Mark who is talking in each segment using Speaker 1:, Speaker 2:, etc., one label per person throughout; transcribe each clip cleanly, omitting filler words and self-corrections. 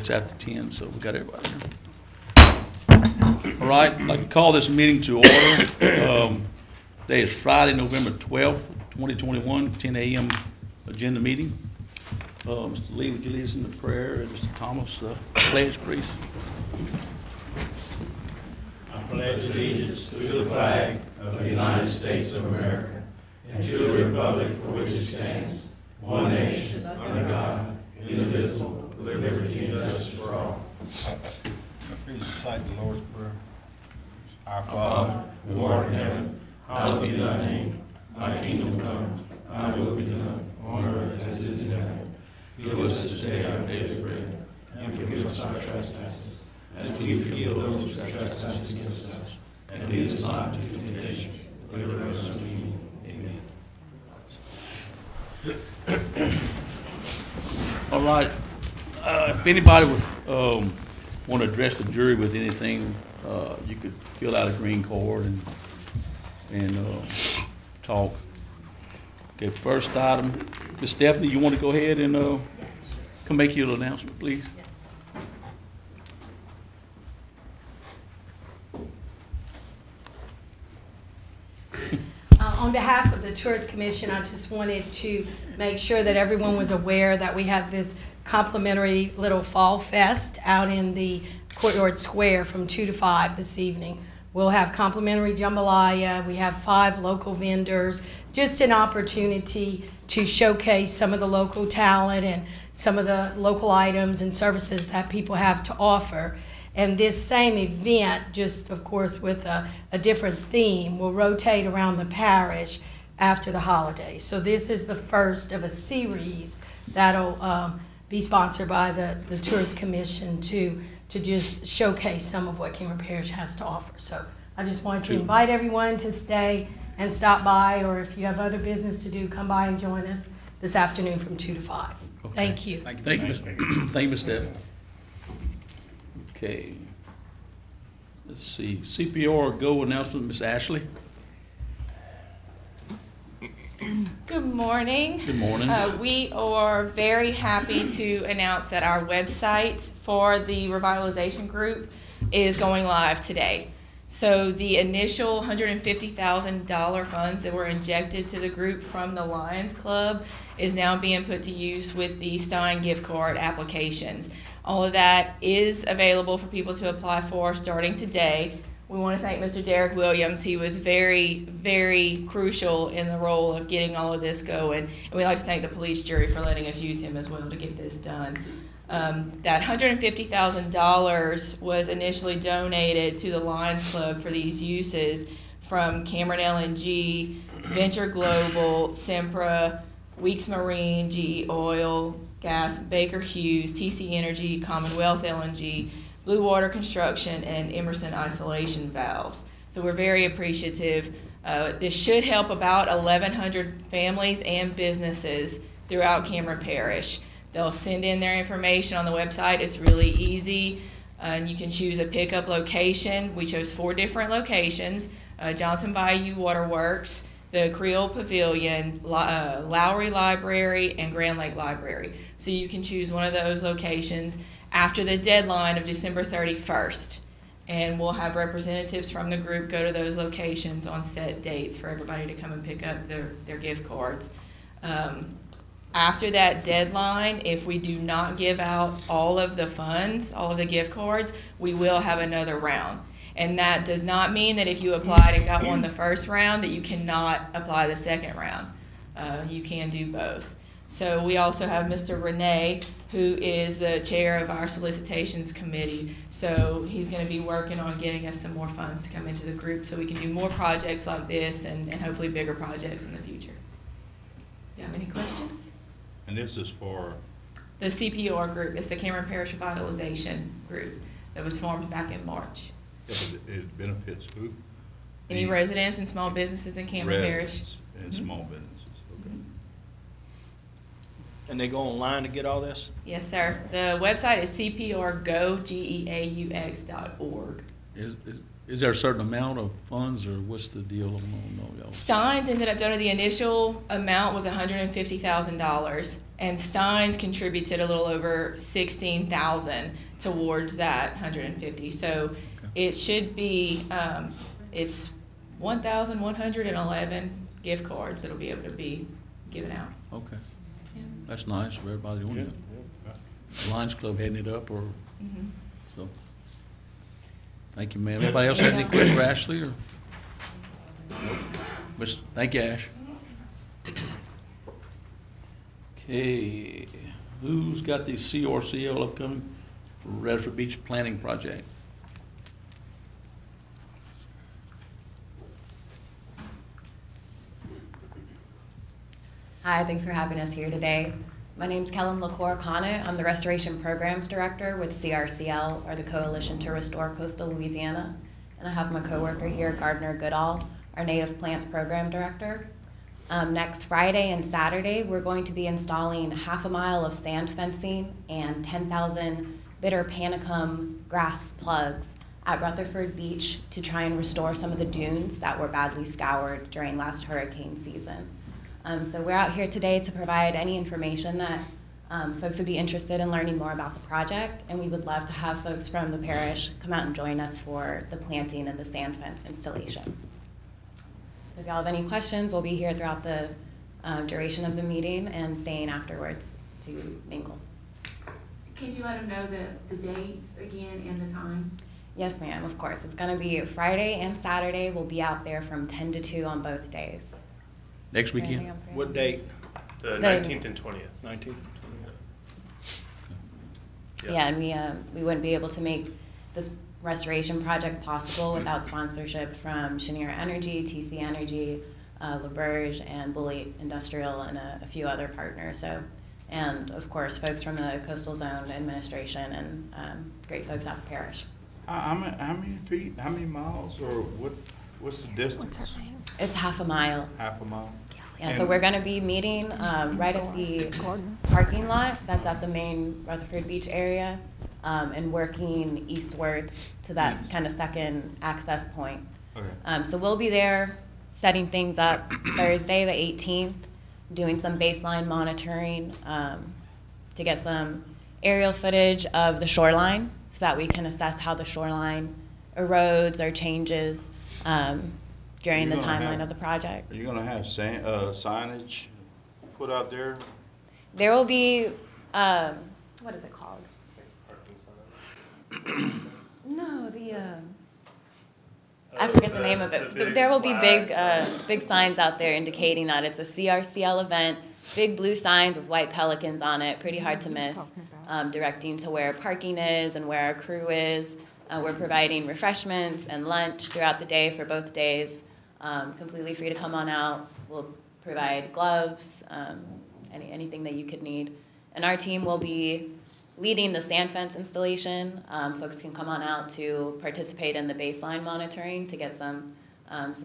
Speaker 1: It's after 10, so we got everybody here. All right, I'd like to call this meeting to order. Today is Friday, November 12th, 2021, 10 a.m. agenda meeting. Mr. Lee, would you lead us in the prayer? And Mr. Thomas, pledge, please.
Speaker 2: I pledge allegiance to the flag of the United States of America and to the republic for which it stands, one nation, under God, indivisible, with liberty and justice for all.
Speaker 3: Please recite the Lord's Prayer.
Speaker 2: Our Father, who art in heaven, hallowed be thy name. Thy kingdom come, thy will be done, on earth as it is in heaven. Give us this day our daily bread, and forgive us our trespasses, as we forgive those who trespass against us. And lead us not into temptation, but deliver us from evil. Amen.
Speaker 1: All right. If anybody would want to address the jury with anything, you could fill out a green card and talk. Okay, first item. Ms. Stephanie, you want to go ahead and come make your announcement, please?
Speaker 4: On behalf of the Tourist Commission, I just wanted to make sure that everyone was aware that we have this complimentary little fall fest out in the Courtyard Square from 2 to 5 this evening. We'll have complimentary jambalaya. We have 5 local vendors. Just an opportunity to showcase some of the local talent and some of the local items and services that people have to offer. And this same event, just of course with a different theme, will rotate around the parish after the holidays. So this is the first of a series that'll be sponsored by the Tourist Commission to just showcase some of what Cameron Parish has to offer. So I just wanted to invite everyone to stay and stop by, or if you have other business to do, come by and join us this afternoon from 2 to 5. Okay. Thank you.
Speaker 1: Thank you, Thank you, Ms. Stephanie. Okay. Let's see. CPR Go announcement, Ms. Ashley.
Speaker 5: Good morning.
Speaker 1: Good morning.
Speaker 5: We are very happy to announce that our website for the Revitalization group is going live today. So the initial $150,000 funds that were injected to the group from the Lions Club is now being put to use with the Stein gift card applications. All of that is available for people to apply for starting today. We want to thank Mr. Derek Williams. He was very, very crucial in the role of getting all of this going. And we'd like to thank the police jury for letting us use him as well to get this done. That $150,000 was initially donated to the Lions Club for these uses from Cameron LNG, Venture Global, Sempra, Weeks Marine, GE Oil, Gas, Baker Hughes, TC Energy, Commonwealth LNG, Blue Water Construction, and Emerson Isolation Valves. So we're very appreciative. This should help about 1,100 families and businesses throughout Cameron Parish. They'll send in their information on the website. It's really easy. And you can choose a pickup location. We chose 4 different locations: Johnson Bayou Waterworks, the Creole Pavilion, Lowry Library, and Grand Lake Library. So you can choose one of those locations after the deadline of December 31st. And we'll have representatives from the group go to those locations on set dates for everybody to come and pick up their gift cards. After that deadline, if we do not give out all of the funds, all of the gift cards, we will have another round. And that does not mean that if you applied and got one the first round that you cannot apply the second round. You can do both. So we also have Mr. Renee, who is the chair of our solicitations committee. So he's going to be working on getting us some more funds to come into the group so we can do more projects like this and hopefully bigger projects in the future. Do you have any questions?
Speaker 3: And this is for?
Speaker 5: The CPR group. It's the Cameron Parish Revitalization group that was formed back in March.
Speaker 3: Yeah, but it benefits who?
Speaker 5: Any residents and small businesses in Cameron Parish.
Speaker 3: And small businesses, okay.
Speaker 6: And they go online to get all this?
Speaker 5: Yes, sir. The website is cprgo.org.
Speaker 1: Is there a certain amount of funds, or what's the deal on y'all?
Speaker 5: Steins ended up doing, the initial amount was $150,000, and Steins contributed a little over $16,000 towards that 150. So it should be, it's 1,111 gift cards that'll be able to be given out.
Speaker 1: Okay,
Speaker 5: Yeah.
Speaker 1: that's nice for everybody doing it. Lions Club heading it up, or, so. Thank you, ma'am. Anybody else have any questions for Ashley, or? Nope. Thank you, Ash. Okay, who's got the CRCL upcoming Redford Beach Planning Project?
Speaker 6: Hi, thanks for having us here today. My name's Kellen LaCour-Connett. I'm the Restoration Programs Director with CRCL, or the Coalition to Restore Coastal Louisiana. And I have my coworker here, Gardner Goodall, our Native Plants Program Director. Next Friday and Saturday, we're going to be installing half a mile of sand fencing and 10,000 bitter panicum grass plugs at Rutherford Beach to try and restore some of the dunes that were badly scoured during last hurricane season. So we're out here today to provide any information that folks would be interested in learning more about the project, and we would love to have folks from the parish come out and join us for the planting and the sand fence installation. So if y'all have any questions, we'll be here throughout the duration of the meeting and staying afterwards to mingle.
Speaker 7: Can you let them know the dates again and the times?
Speaker 6: Yes, ma'am, of course. It's going to be Friday and Saturday. We'll be out there from 10 to 2 on both days.
Speaker 1: Next weekend?
Speaker 8: What date?
Speaker 9: The 19th and 20th.
Speaker 8: 19th?
Speaker 6: Yeah, and we wouldn't be able to make this restoration project possible without sponsorship from Cheniere Energy, TC Energy, LaBerge, and Bully Industrial, and a few other partners. So, and of course, folks from the Coastal Zone Administration and great folks out of Parish.
Speaker 3: How many feet, how many miles, or what's the distance?
Speaker 6: It's half a mile.
Speaker 3: Half a mile?
Speaker 6: Yeah, so we're going to be meeting right at the parking lot that's at the main Rutherford Beach area, and working eastwards to that kind of second access point.
Speaker 3: Okay.
Speaker 6: So we'll be there setting things up Thursday the 18th, doing some baseline monitoring to get some aerial footage of the shoreline so that we can assess how the shoreline erodes or changes during the timeline of the project.
Speaker 3: Are you gonna have signage put out there?
Speaker 6: There will be, what is it called? No, I forget the name of it. There will be big signs out there indicating that it's a CRCL event, big blue signs with white pelicans on it, pretty hard to miss, directing to where parking is and where our crew is. We're providing refreshments and lunch throughout the day for both days. Completely free to come on out. We'll provide gloves, anything that you could need. And our team will be leading the sand fence installation. Folks can come on out to participate in the baseline monitoring to get some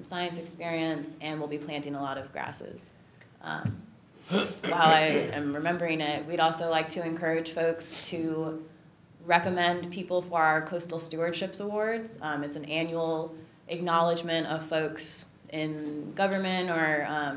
Speaker 6: science experience, and we'll be planting a lot of grasses. While I am remembering it, we'd also like to encourage folks to recommend people for our Coastal Stewardships Awards. It's an annual acknowledgement of folks in government or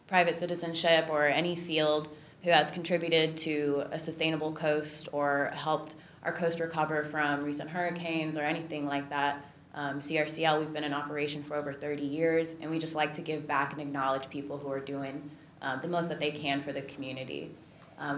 Speaker 6: private citizenship or any field who has contributed to a sustainable coast or helped our coast recover from recent hurricanes or anything like that. CRCL, we've been in operation for over 30 years, and we just like to give back and acknowledge people who are doing the most that they can for the community.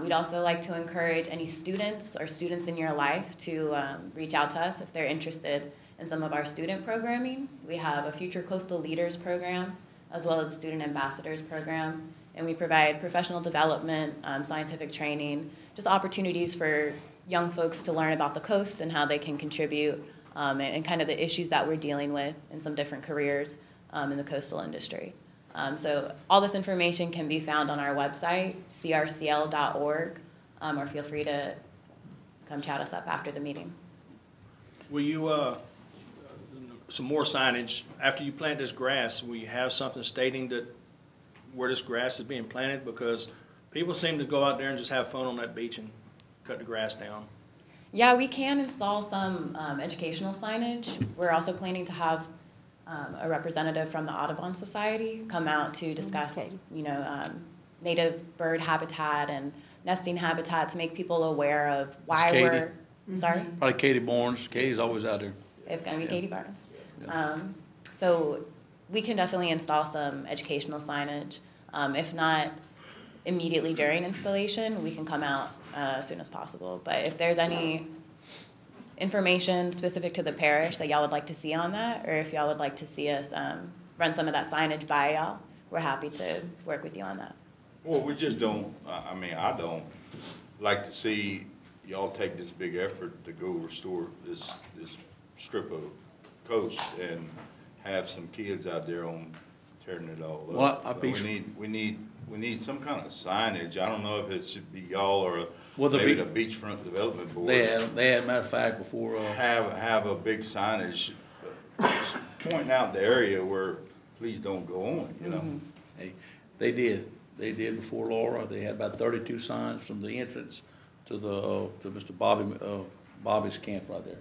Speaker 6: We'd also like to encourage any students or students in your life to reach out to us if they're interested in some of our student programming. We have a Future Coastal Leaders program, as well as a Student Ambassadors program, and we provide professional development, scientific training, just opportunities for young folks to learn about the coast and how they can contribute, and kind of the issues that we're dealing with in some different careers in the coastal industry. So all this information can be found on our website, crcl.org, or feel free to come chat us up after the meeting.
Speaker 8: Will you, some more signage, after you plant this grass, will you have something stating that where this grass is being planted? Because people seem to go out there and just have fun on that beach and cut the grass down.
Speaker 6: Yeah, we can install some educational signage. We're also planning to have a representative from the Audubon Society come out to discuss, native bird habitat and nesting habitat to make people aware of why
Speaker 1: Katie.
Speaker 6: we're. I'm sorry?
Speaker 1: Probably Katie Barnes. Katie's always out there.
Speaker 6: It's going to be
Speaker 1: Yeah.
Speaker 6: Katie Barnes.
Speaker 1: Yeah.
Speaker 6: So we can definitely install some educational signage. If not immediately during installation, we can come out as soon as possible. But if there's any information specific to the parish that y'all would like to see on that, or if y'all would like to see us run some of that signage by y'all, we're happy to work with you on that.
Speaker 3: Well, we just don't, I don't like to see y'all take this big effort to go restore this strip of coast and have some kids out there on tearing it all up.
Speaker 1: Well,
Speaker 3: We need some kind of signage. I don't know if it should be y'all or
Speaker 1: Well, the
Speaker 3: maybe
Speaker 1: be-
Speaker 3: the beachfront development board.
Speaker 1: They had, matter of fact, before,
Speaker 3: Have a big signage pointing out the area where please don't go on, you know?
Speaker 1: hey, they did before Laura. They had about 32 signs from the entrance to to Mr. Bobby's camp right there.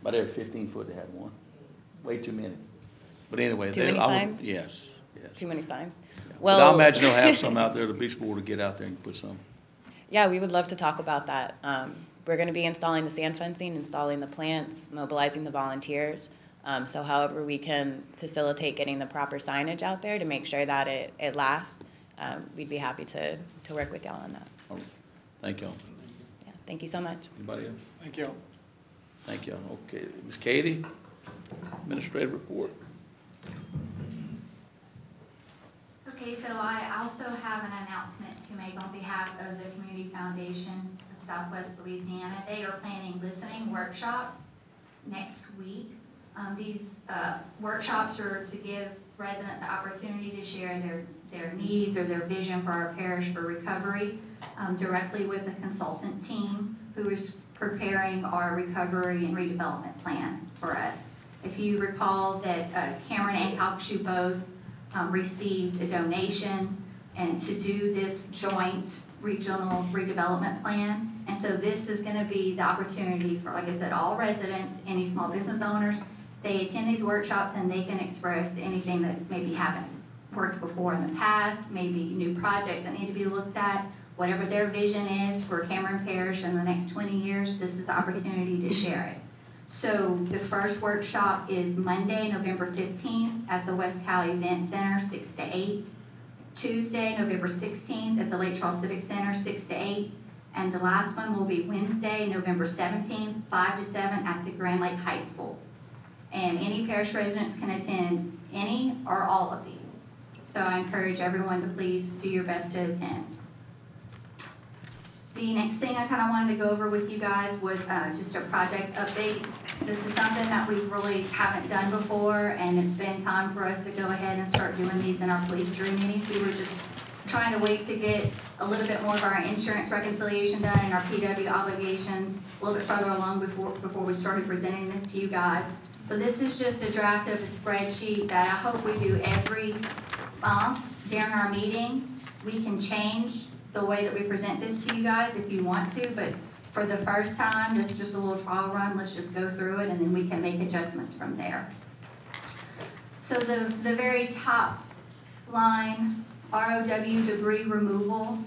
Speaker 1: About every 15 foot they had one. Way too many. But anyway.
Speaker 6: Too many signs?
Speaker 1: Yes.
Speaker 6: Too many signs?
Speaker 1: But
Speaker 6: Well,
Speaker 1: I imagine they'll have some out there, the beach board will get out there and put some.
Speaker 6: yeah, we would love to talk about that. We're going to be installing the sand fencing, installing the plants, mobilizing the volunteers. So however we can facilitate getting the proper signage out there to make sure that it lasts, we'd be happy to work with y'all on that.
Speaker 1: All right. Thank y'all.
Speaker 6: Yeah, thank you so much.
Speaker 1: Anybody else?
Speaker 8: Thank you.
Speaker 1: Thank y'all. Okay, Ms. Katie, administrative report.
Speaker 7: Okay, so I also have an announcement to make on behalf of the Community Foundation of Southwest Louisiana. They are planning listening workshops next week. These workshops are to give residents the opportunity to share their needs or their vision for our parish for recovery directly with the consultant team who is preparing our recovery and redevelopment plan for us. If you recall that Cameron and Calcasieu both received a donation and to do this joint regional redevelopment plan. And so this is going to be the opportunity for, like I said, all residents, any small business owners. They attend these workshops and they can express anything that maybe haven't worked before in the past, maybe new projects that need to be looked at, whatever their vision is for Cameron Parish in the next 20 years, this is the opportunity to share it. So the first workshop is Monday, November 15th at the West Cal Event Center, 6 to 8. Tuesday, November 16th at the Lake Charles Civic Center, 6 to 8. And the last one will be Wednesday, November 17th, 5 to 7 at the Grand Lake High School. And any parish residents can attend any or all of these. So I encourage everyone to please do your best to attend. The next thing I kind of wanted to go over with you guys was just a project update. This is something that we really haven't done before, and it's been time for us to go ahead and start doing these in our police jury meetings. We were just trying to wait to get a little bit more of our insurance reconciliation done and our PW obligations a little bit further along before we started presenting this to you guys. So this is just a draft of a spreadsheet that I hope we do every month during our meeting. We can change the way that we present this to you guys if you want to, but for the first time, this is just a little trial run. Let's just go through it and then we can make adjustments from there. So the very top line, ROW debris removal,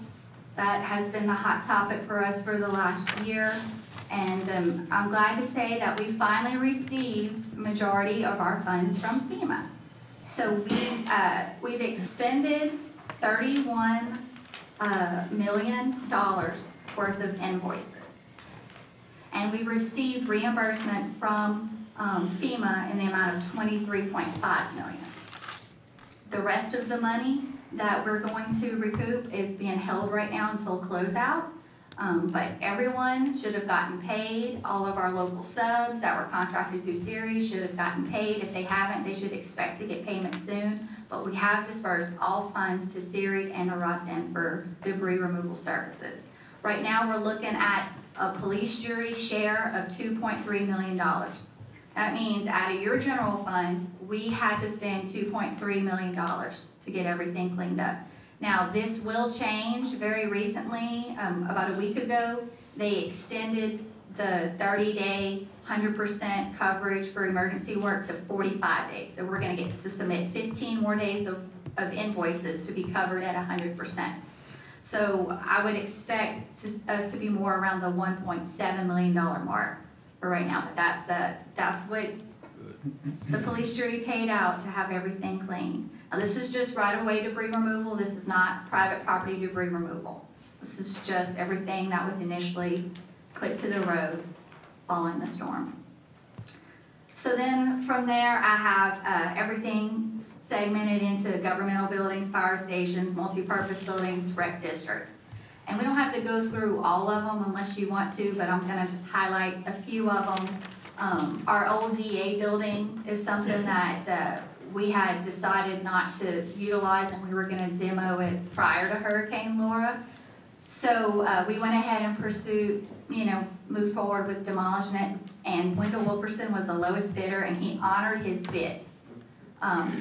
Speaker 7: that has been the hot topic for us for the last year. And I'm glad to say that we finally received majority of our funds from FEMA. So we've expended $31 million worth of invoices. And we received reimbursement from FEMA in the amount of $23.5 million. The rest of the money that we're going to recoup is being held right now until closeout. But everyone should have gotten paid. All of our local subs that were contracted through Ceres should have gotten paid. If they haven't, they should expect to get payment soon. But we have dispersed all funds to Ceres and Arostan for debris removal services. Right now, we're looking at a police jury share of $2.3 million. That means out of your general fund, we had to spend $2.3 million to get everything cleaned up. Now, this will change. Very recently, about a week ago, they extended the 30-day, 100% coverage for emergency work to 45 days. So we're gonna get to submit 15 more days of invoices to be covered at 100%. So I would expect us to be more around the $1.7 million mark for right now, but that's what the police jury paid out to have everything clean. Now this is just right-of-way debris removal. This is not private property debris removal. This is just everything that was initially put to the road following the storm. So then from there, I have everything segmented into governmental buildings, fire stations, multi-purpose buildings, rec districts. And we don't have to go through all of them unless you want to, but I'm gonna just highlight a few of them. Our old DA building is something that we had decided not to utilize, and we were gonna demo it prior to Hurricane Laura. So we went ahead and pursued, moved forward with demolishing it, and Wendell Wilkerson was the lowest bidder, and he honored his bid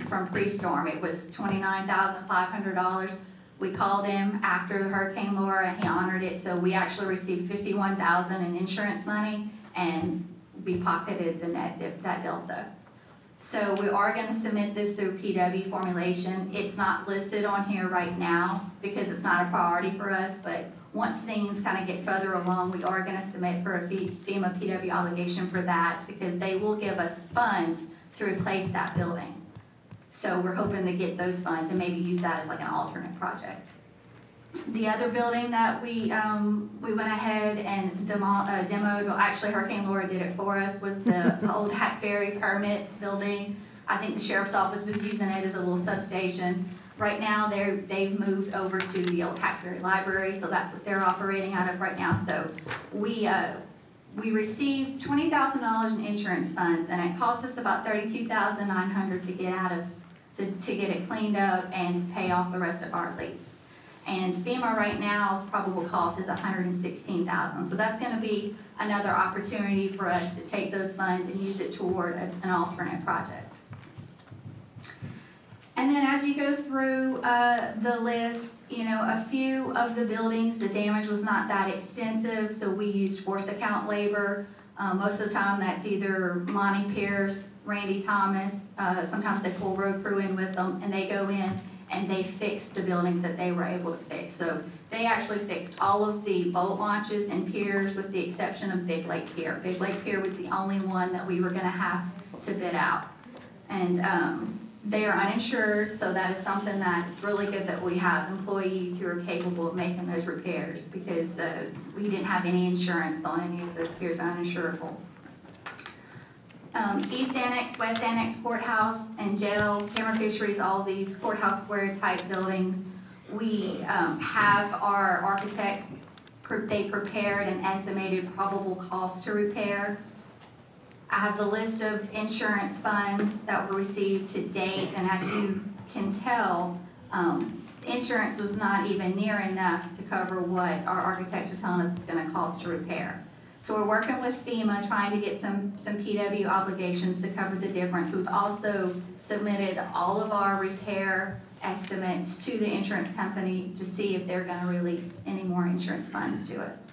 Speaker 7: from pre-storm. It was $29,500. We called him after Hurricane Laura, and he honored it, so we actually received $51,000 in insurance money, and we pocketed that delta. So we are gonna submit this through PW formulation. It's not listed on here right now because it's not a priority for us, but once things kind of get further along, we are gonna submit for a FEMA PW obligation for that because they will give us funds to replace that building. So we're hoping to get those funds and maybe use that as like an alternate project. The other building that we went ahead and demoed, well actually Hurricane Laura did it for us, was the old Hackberry permit building. I think the sheriff's office was using it as a little substation. Right now they've moved over to the old Hackberry library, so that's what they're operating out of right now. So we received $20,000 in insurance funds, and it cost us about $32,900 to get out of, to get it cleaned up and to pay off the rest of our lease. And FEMA right now's probable cost is $116,000. So that's gonna be another opportunity for us to take those funds and use it toward an alternate project. And then as you go through the list, a few of the buildings, the damage was not that extensive, so we used force account labor. Most of the time that's either Monty Pierce, Randy Thomas, sometimes they pull road crew in with them, and they go in and they fixed the buildings that they were able to fix. So they actually fixed all of the boat launches and piers with the exception of Big Lake Pier. Big Lake Pier was the only one that we were gonna have to bid out. And they are uninsured, so that is something that it's really good that we have employees who are capable of making those repairs because we didn't have any insurance on any of those piers, uninsurable. East Annex, West Annex Courthouse and Jail, Camera Fisheries, all these courthouse square type buildings. We have our architects, they prepared an estimated probable cost to repair. I have the list of insurance funds that were received to date, and as you can tell, insurance was not even near enough to cover what our architects are telling us it's gonna cost to repair. So we're working with FEMA, trying to get some PW obligations to cover the difference. We've also submitted all of our repair estimates to the insurance company to see if they're gonna release any more insurance funds to us.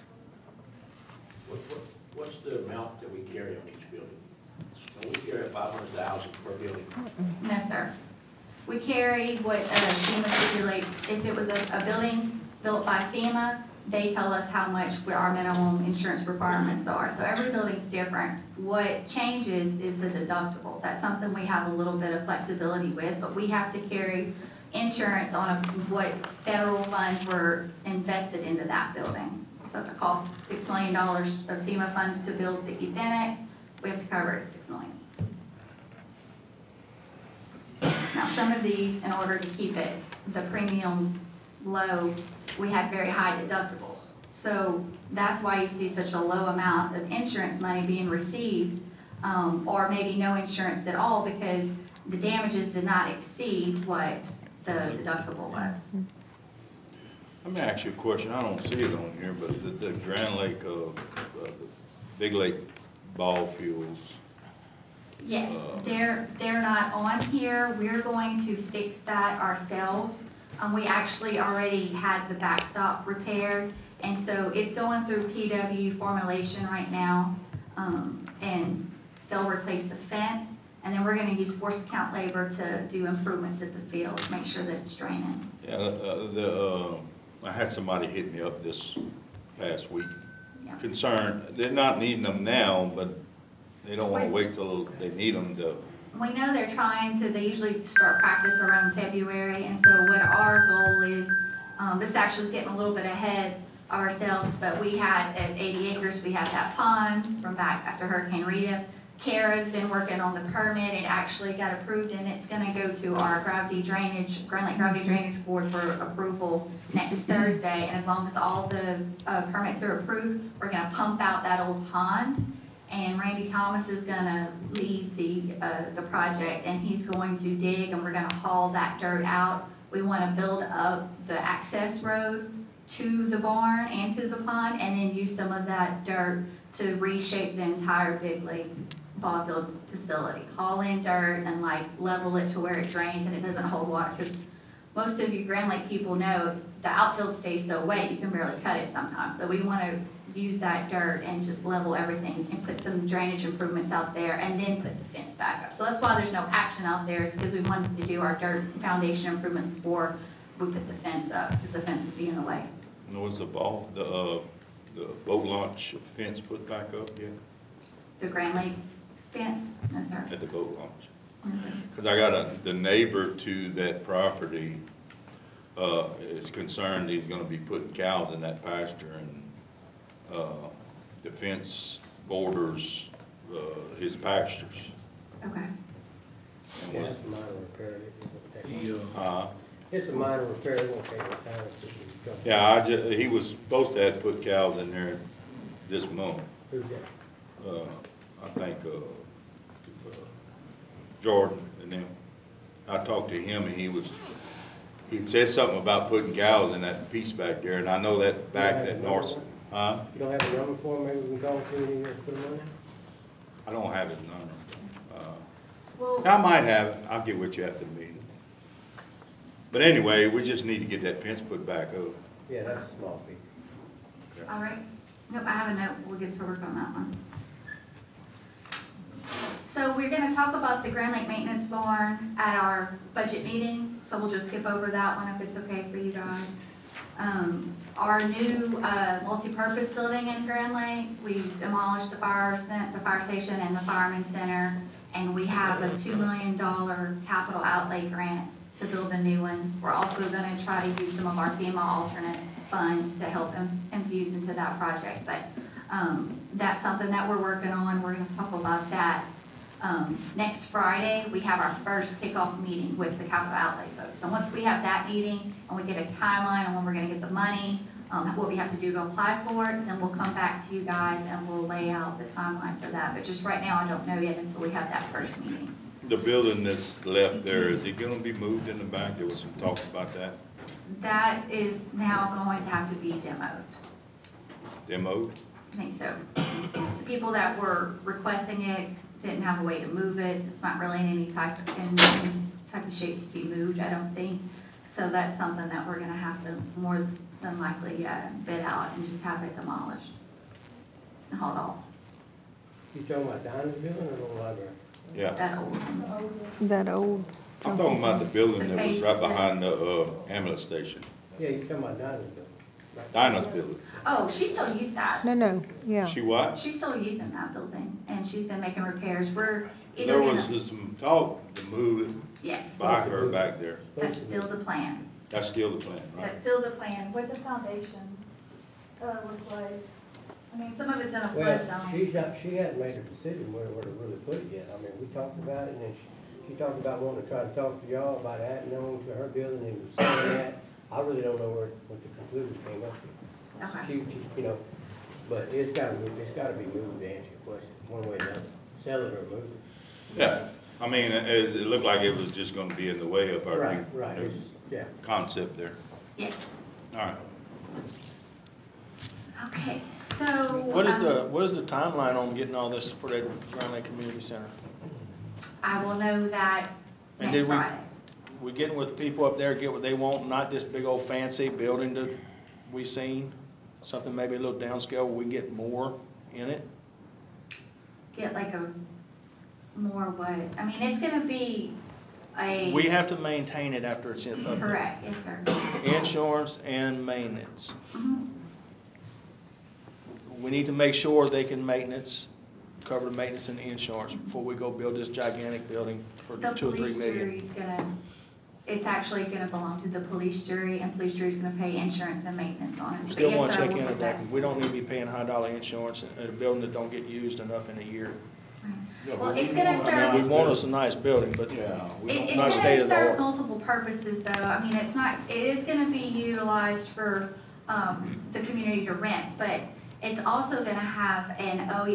Speaker 10: What's the amount that we carry on each building? So we carry $500,000 per building.
Speaker 7: No, sir. We carry what FEMA stipulates. If it was a building built by FEMA, they tell us how much our minimum insurance requirements are. So every building's different. What changes is the deductible. That's something we have a little bit of flexibility with, but we have to carry insurance on what federal funds were invested into that building. So if it costs $6 million of FEMA funds to build the East Annex, we have to cover it at $6 million. Now some of these, in order to keep the premiums low, we had very high deductibles. So that's why you see such a low amount of insurance money being received, or maybe no insurance at all because the damages did not exceed what the deductible was.
Speaker 3: Let me ask you a question. I don't see it on here, but the Grand Lake, the Big Lake ball fields.
Speaker 7: Yes, they're not on here. We're going to fix that ourselves. We actually already had the backstop repaired, And so it's going through PW formulation right now, and they'll replace the fence, and then we're gonna use forced account labor to do improvements at the field, make sure that it's draining.
Speaker 3: Yeah, I had somebody hit me up this past week,
Speaker 7: Yeah.
Speaker 3: concerned, they're not needing them now, but they don't wanna wait till they need them to.
Speaker 7: We know they're trying to, they usually start practice around February, and so what our goal is, this actually is getting a little bit ahead of ourselves, but we had at 80 acres, we had that pond from back after Hurricane Rita. Kara's been working on the permit, it actually got approved, and it's gonna go to our Grand Lake Gravity Drainage Board for approval next Thursday, and as long as all the permits are approved, we're gonna pump out that old pond. And Randy Thomas is gonna lead the project, and he's going to dig, and we're gonna haul that dirt out. We wanna build up the access road to the barn and to the pond, and then use some of that dirt to reshape the entire Big Lake ball field facility. Haul in dirt and like level it to where it drains and it doesn't hold water, because most of you Grand Lake people know the outfield stays so wet, you can barely cut it sometimes. So we wanna use that dirt and just level everything and put some drainage improvements out there and then put the fence back up. So that's why there's no action out there, is because we wanted to do our dirt foundation improvements before we put the fence up, because the fence would be in the way.
Speaker 3: Was the boat launch fence put back up yet?
Speaker 7: The Grand Lake fence? No, sir.
Speaker 3: At the boat launch?
Speaker 7: No, sir.
Speaker 3: Because I got the neighbor to that property is concerned he's gonna be putting cows in that pasture, and the fence borders his pastures.
Speaker 7: Okay.
Speaker 10: Yeah, it's a minor repair.
Speaker 3: It's
Speaker 10: a minor repair, it won't take no time.
Speaker 3: Yeah, he was supposed to have put cows in there this month.
Speaker 10: Who's that?
Speaker 3: I think Jordan and them. I talked to him, and he said something about putting cows in that piece back there, and I know that that north. Huh?
Speaker 10: You don't have a number for him, maybe we can call him and put him on there?
Speaker 3: I don't have his number.
Speaker 7: Well,
Speaker 3: I might have it. I'll get with you after the meeting. But anyway, we just need to get that fence put back up.
Speaker 10: Yeah, that's a small piece.
Speaker 7: all right. Nope, I have a note. We'll get to work on that one. So we're gonna talk about the Grand Lake Maintenance Barn at our budget meeting, so we'll just skip over that one if it's okay for you guys. Our new multi-purpose building in Grand Lake, we demolished the fire station and the fireman center, and we have a $2 million capital outlay grant to build a new one. We're also gonna try to use some of our FEMA alternate funds to help infuse into that project, but that's something that we're working on. We're gonna talk about that. Next Friday, we have our first kickoff meeting with the capital outlay folks. So once we have that meeting and we get a timeline on when we're gonna get the money, what we have to do to apply for it, then we'll come back to you guys and we'll lay out the timeline for that. But just right now, I don't know yet until we have that first meeting.
Speaker 3: The building that's left there, is it gonna be moved in the back? There was some talk about that.
Speaker 7: That is now going to have to be demoed.
Speaker 3: Demoed?
Speaker 7: I think so. The people that were requesting it didn't have a way to move it. It's not really in any type of shape to be moved, I don't think. So that's something that we're gonna have to more than likely bid out and just have it demolished and hauled off.
Speaker 10: You talking about Dinah's building or the library?
Speaker 3: Yeah.
Speaker 7: That old one.
Speaker 11: That old.
Speaker 3: I'm talking about the building that was right behind the ambulance station.
Speaker 10: Yeah, you talking about Dinah's building. Right.
Speaker 3: Dinah's building.
Speaker 7: Oh, she still used that.
Speaker 11: No, yeah.
Speaker 3: She what?
Speaker 7: She's still using that building, and she's been making repairs. We're either
Speaker 3: There
Speaker 7: gonna,
Speaker 3: was some talk to move it
Speaker 7: yes,
Speaker 3: by her back there.
Speaker 7: that's still the plan.
Speaker 3: That's still the plan, right?
Speaker 7: That's still the plan. What the foundation look like? I mean, some of it's in a
Speaker 10: Well,
Speaker 7: flood zone.
Speaker 10: she hadn't made a decision where to really put it yet. I mean, we talked about it, and then she talked about wanting to try to talk to y'all about adding on to her building and selling that. I really don't know what the conclusion came up with.
Speaker 7: Okay.
Speaker 10: You know, but it's gotta be moved to answer your question, one way or another. Sell it or move it.
Speaker 3: Yeah, I mean, it looked like it was just gonna be in the way of our
Speaker 10: Right,
Speaker 3: new
Speaker 10: yeah.
Speaker 3: concept there.
Speaker 7: Yes.
Speaker 3: All right.
Speaker 7: Okay, so.
Speaker 8: What is the timeline on getting all this for that Grand Lake Community Center?
Speaker 7: I will know that
Speaker 8: And
Speaker 7: next
Speaker 8: did
Speaker 7: Friday.
Speaker 8: we getting with the people up there, get what they want, not this big old fancy building that we seen? Something maybe a little downscale where we get more in it?
Speaker 7: Get like a more what, I mean, it's gonna be a.
Speaker 8: We have to maintain it after it's in.
Speaker 7: Correct, yes, sir.
Speaker 8: Insurance and maintenance.
Speaker 7: Mhm.
Speaker 8: We need to make sure they can cover the maintenance and the insurance before we go build this gigantic building for
Speaker 7: The
Speaker 8: 2 or 3
Speaker 7: police
Speaker 8: million.
Speaker 7: jury's it's actually gonna belong to the police jury, and police jury's gonna pay insurance and maintenance on it. But
Speaker 8: Still
Speaker 7: yes,
Speaker 8: want to
Speaker 7: sir,
Speaker 8: check
Speaker 7: we'll
Speaker 8: into
Speaker 7: put
Speaker 8: that. We don't need to be paying high-dollar insurance at a building that don't get used enough in a year.
Speaker 7: Right. Well, it's gonna serve.
Speaker 8: We want us a nice building, but
Speaker 7: It's
Speaker 8: not state
Speaker 7: gonna
Speaker 8: of the
Speaker 7: serve
Speaker 8: art.
Speaker 7: multiple purposes, though. I mean, it is gonna be utilized for, the community to rent, but it's also gonna have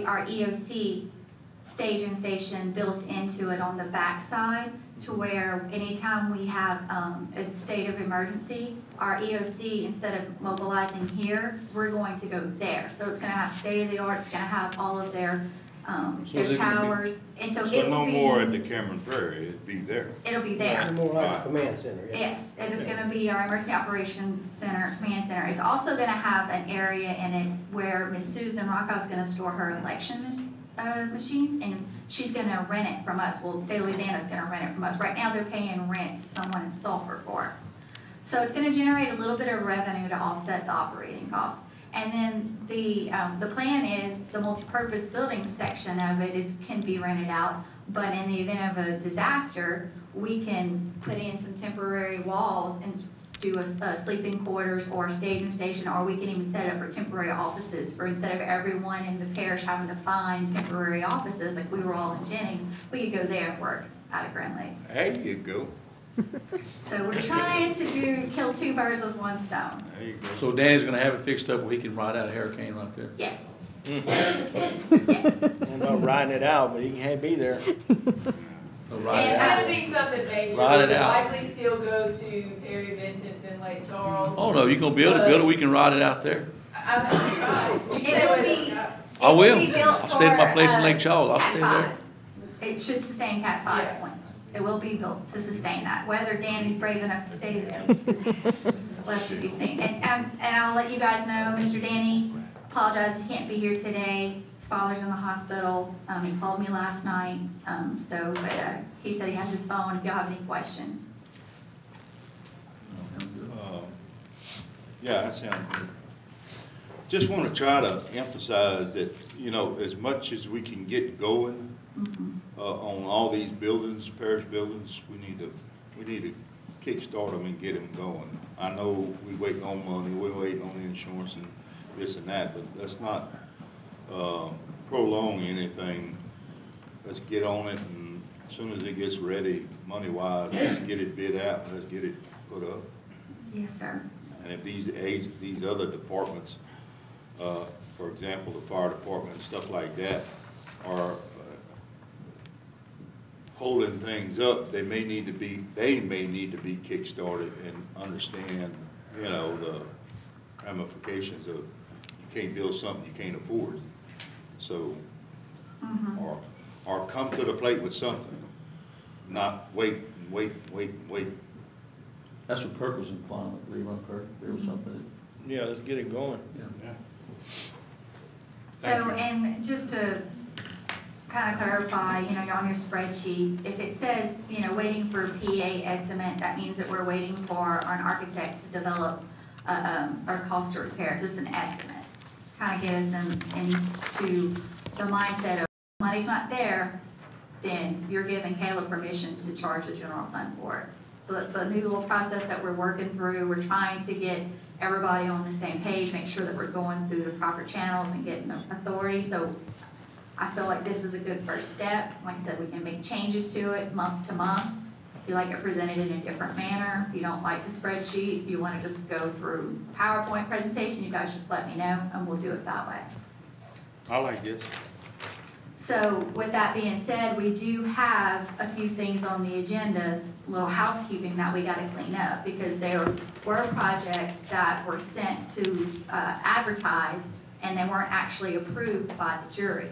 Speaker 7: our EOC staging station built into it on the backside, to where anytime we have, a state of emergency, our EOC, instead of mobilizing here, we're going to go there. So it's gonna have state-of-the-art, it's gonna have all of their
Speaker 3: is it gonna be-
Speaker 7: towers, and so
Speaker 3: So
Speaker 7: it will
Speaker 3: no
Speaker 7: be
Speaker 3: more at the
Speaker 7: used-
Speaker 3: Cameron Prairie, it'd be there.
Speaker 7: It'll be there.
Speaker 10: More like a command center, yeah.
Speaker 7: Yes, it is gonna be our emergency operations center, command center. It's also gonna have an area in it where Miss Susan Rockaw's gonna store her election machines, and she's gonna rent it from us. Well, State of Louisiana's gonna rent it from us. Right now, they're paying rent to someone in Sulphur for it. So it's gonna generate a little bit of revenue to offset the operating costs. And then the plan is the multipurpose building section of it can be rented out, but in the event of a disaster, we can put in some temporary walls and do a sleeping quarters or a staging station, or we can even set it up for temporary offices, for instead of everyone in the parish having to find temporary offices, like we were all in Jennings, we could go there and work out of Grand Lake.
Speaker 3: There you go.
Speaker 7: So we're trying to kill 2 birds with 1 stone.
Speaker 3: There you go.
Speaker 1: So Danny's gonna have it fixed up where he can ride out a hurricane right there.
Speaker 7: Yes.
Speaker 8: Mm-hmm.
Speaker 7: Yes.
Speaker 8: I'm not riding it out, but he can't be there.
Speaker 1: So ride it
Speaker 5: It's
Speaker 1: out.
Speaker 5: gonna be something major.
Speaker 1: Ride it
Speaker 5: We'll
Speaker 1: out.
Speaker 5: likely still go to Perry Vincent's and Lake Charles.
Speaker 1: Oh, no, you gonna build it, we can ride it out there.
Speaker 5: I'm gonna try. You
Speaker 7: It
Speaker 5: stay
Speaker 7: will
Speaker 5: with
Speaker 7: be-
Speaker 5: us, yeah.
Speaker 1: I
Speaker 7: It
Speaker 1: will.
Speaker 7: be built
Speaker 1: I'll stay at my
Speaker 7: for,
Speaker 1: place in Lake Charles. I'll
Speaker 7: Cat
Speaker 1: stay there.
Speaker 7: 5. It should sustain Cat 5
Speaker 5: Yeah.
Speaker 7: points. It will be built to sustain that. Whether Danny's brave enough to stay there is left to be seen. And I'll let you guys know, Mr. Danny apologizes he can't be here today. His father's in the hospital. He called me last night. But he said he has his phone if y'all have any questions.
Speaker 3: Yeah, that sounds good. Just want to try to emphasize that, as much as we can get going on all these buildings, parish buildings, we need to kickstart them and get them going. I know we waiting on money, we're waiting on insurance and this and that, but let's not prolong anything. Let's get on it, and as soon as it gets ready, money-wise, let's get it bid out, let's get it put up.
Speaker 7: Yes, sir.
Speaker 3: And if these other departments, for example, the fire department and stuff like that, are holding things up, they may need to be kickstarted and understand, the ramifications of, you can't build something you can't afford. So, or come to the plate with something, not wait and wait and wait and wait.
Speaker 1: That's what Kirk was implying, I believe, on Kirk. There was something.
Speaker 8: Yeah, let's get it going.
Speaker 1: Yeah.
Speaker 7: So, and just to kind of clarify, you're on your spreadsheet, if it says, waiting for PA estimate, that means that we're waiting for an architect to develop our cost to repair, just an estimate. Kind of get us into the mindset of money's not there, then you're giving Caleb permission to charge the general fund for it. So that's a new little process that we're working through. We're trying to get everybody on the same page, make sure that we're going through the proper channels and getting the authority. So I feel like this is a good first step. Like I said, we can make changes to it month to month. If you like it presented in a different manner, if you don't like the spreadsheet, if you want to just go through PowerPoint presentation, you guys just let me know and we'll do it that way.
Speaker 3: I like this.
Speaker 7: So with that being said, we do have a few things on the agenda, little housekeeping that we got to clean up, because there were projects that were sent to advertise and they weren't actually approved by the jury.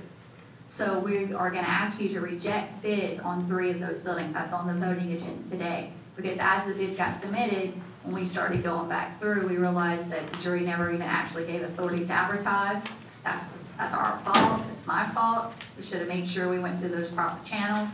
Speaker 7: So we are going to ask you to reject bids on 3 of those buildings. That's on the voting agenda today. Because as the bids got submitted, when we started going back through, we realized that the jury never even actually gave authority to advertise. That's our fault, it's my fault. We should have made sure we went through those proper channels.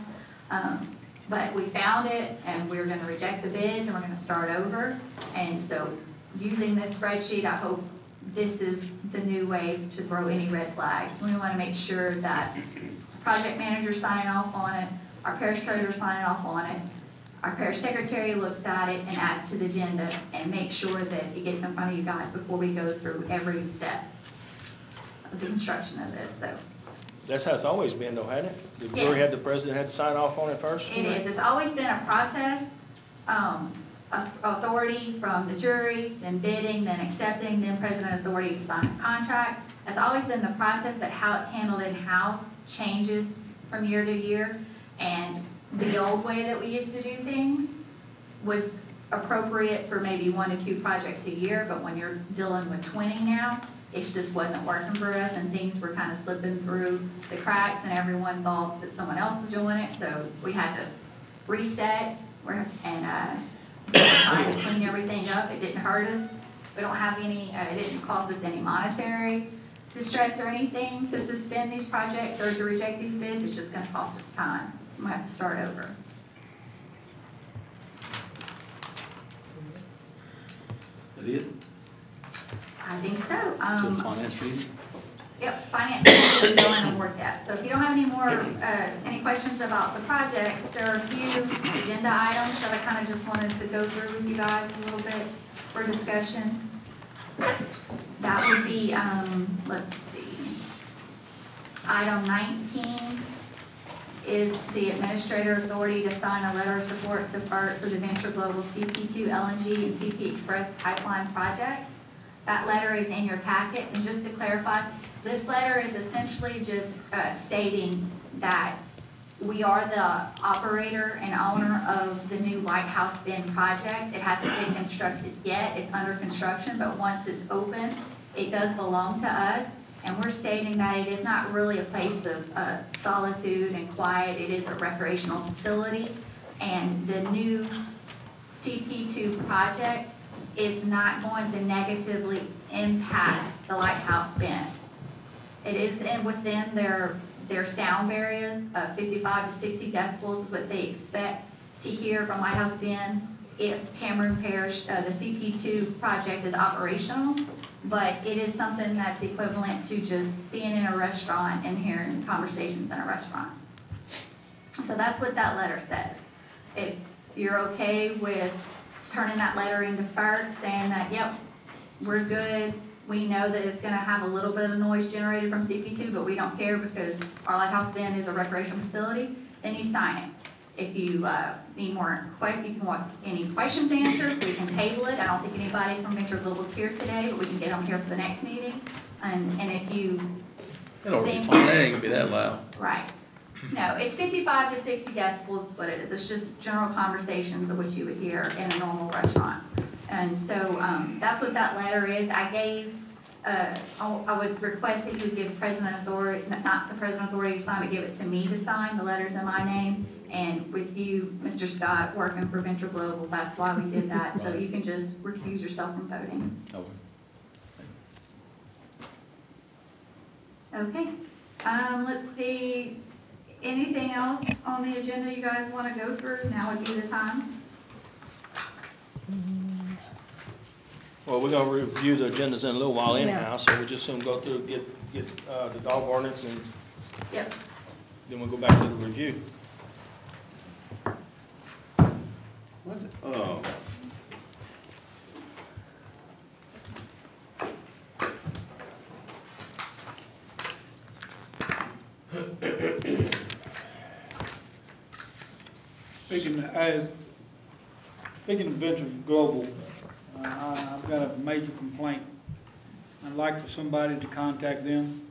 Speaker 7: But we found it, and we're gonna reject the bids, and we're gonna start over. And so, using this spreadsheet, I hope this is the new way to throw any red flags. We wanna make sure that the project manager's signing off on it, our parish treasurer's signing off on it, our parish secretary looks at it and adds to the agenda, and make sure that it gets in front of you guys before we go through every step of the construction of this, so.
Speaker 8: That's how it's always been though, hasn't it? The
Speaker 7: Yes.
Speaker 8: jury the president had to sign off on it first?
Speaker 7: It is, it's always been a process, authority from the jury, then bidding, then accepting, then president authority to sign a contract. That's always been the process, but how it's handled in-house changes from year to year. And the old way that we used to do things was appropriate for maybe 1 to 2 projects a year, but when you're dealing with 20 now, it just wasn't working for us, and things were kind of slipping through the cracks, and everyone thought that someone else was doing it, so we had to reset and clean everything up. It didn't hurt us. We don't have any, it didn't cost us any monetary distress or anything to suspend these projects or to reject these bids. It's just gonna cost us time. We'll have to start over.
Speaker 1: That it?
Speaker 7: I think so.
Speaker 1: To the finance meeting?
Speaker 7: Yep, finance is going to work that. So if you don't have any more, any questions about the projects, there are a few agenda items that I kind of just wanted to go through with you guys a little bit for discussion. That would be, let's see. Item 19 is the administrator authority to sign a letter of support to FERC for the Venture Global CP2 LNG and CP Express pipeline project. That letter is in your packet, and just to clarify, this letter is essentially just stating that we are the operator and owner of the new Lighthouse Bend project. It hasn't been constructed yet, it's under construction, but once it's open, it does belong to us. And we're stating that it is not really a place of solitude and quiet, it is a recreational facility. And the new CP2 project is not going to negatively impact the Lighthouse Bend. It is within their sound areas of 55 to 60 decibels is what they expect to hear from Lighthouse Bend if Cameron Parish, the CP2 project is operational. But it is something that's equivalent to just being in a restaurant and hearing conversations in a restaurant. So that's what that letter says. If you're okay with turning that letter into FERC, saying that, yep, we're good, we know that it's gonna have a little bit of noise generated from CP2, but we don't care because our Lighthouse Bend is a recreational facility, then you sign it. If you need more, if you want any questions answered, we can table it. I don't think anybody from Venture Global's here today, but we can get them here for the next meeting. And if you
Speaker 1: It'll be
Speaker 7: think,
Speaker 1: fine, that ain't gonna be that loud.
Speaker 7: right. No, it's 55 to 60 decibels is what it is. It's just general conversations of what you would hear in a normal restaurant. And so that's what that letter is. I gave, I would request that you give president authority, not the president authority to sign, but give it to me to sign. The letter's in my name. And with you, Mr. Scott, working for Venture Global, that's why we did that. So you can just recuse yourself from voting. Okay. Let's see. Anything else on the agenda you guys want to go through? Now would be the time.
Speaker 8: Well, we're gonna review the agendas in a little while anyhow, so we just soon go through, get the dog ordinance, and
Speaker 7: Yep.
Speaker 8: then we'll go back to the review.
Speaker 3: What,
Speaker 11: Speaking of Venture Global, I've got a major complaint. I'd like for somebody to contact them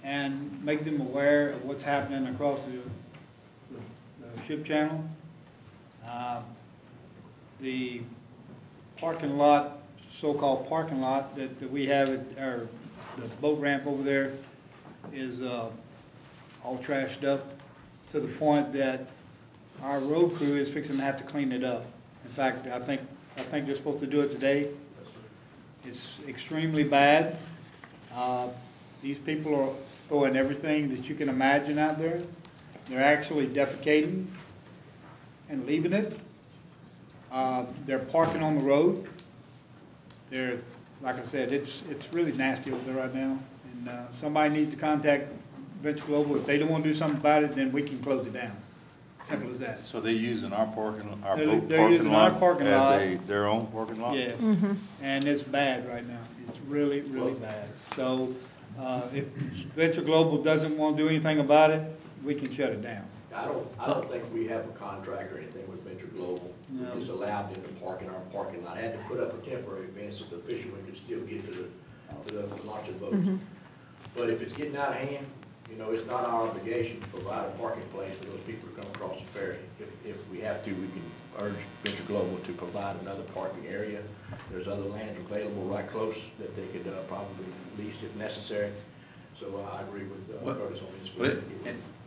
Speaker 11: and make them aware of what's happening across the ship channel. The parking lot, so-called parking lot that we have at the boat ramp over there is all trashed up to the point that our road crew is fixing to have to clean it up. In fact, I think I think they're supposed to do it today. It's extremely bad. These people are throwing everything that you can imagine out there. They're actually defecating and leaving it. They're parking on the road. They're, like I said, it's really nasty over there right now. And somebody needs to contact Venture Global. If they don't want to do something about it, then we can close it down. Simple as that.
Speaker 3: So they're using our parking, our
Speaker 11: They're-
Speaker 3: boat
Speaker 11: they're
Speaker 3: parking
Speaker 11: using our
Speaker 3: lot
Speaker 11: parking lot.
Speaker 3: as their own parking lot?
Speaker 11: Yeah, and it's bad right now. It's really, really bad. So, if Venture Global doesn't want to do anything about it, we can shut it down.
Speaker 12: I don't think we have a contract or anything with Venture Global.
Speaker 11: No.
Speaker 12: We just allowed them to park in our parking lot. Had to put up a temporary fence so the fishermen could still get to the launching boats. But if it's getting out of hand, you know, it's not our obligation to provide a parking place for those people to come across the ferry. If we have to, we can urge Venture Global to provide another parking area. There's other lands available right close that they could probably lease if necessary. So I agree with Curtis on this.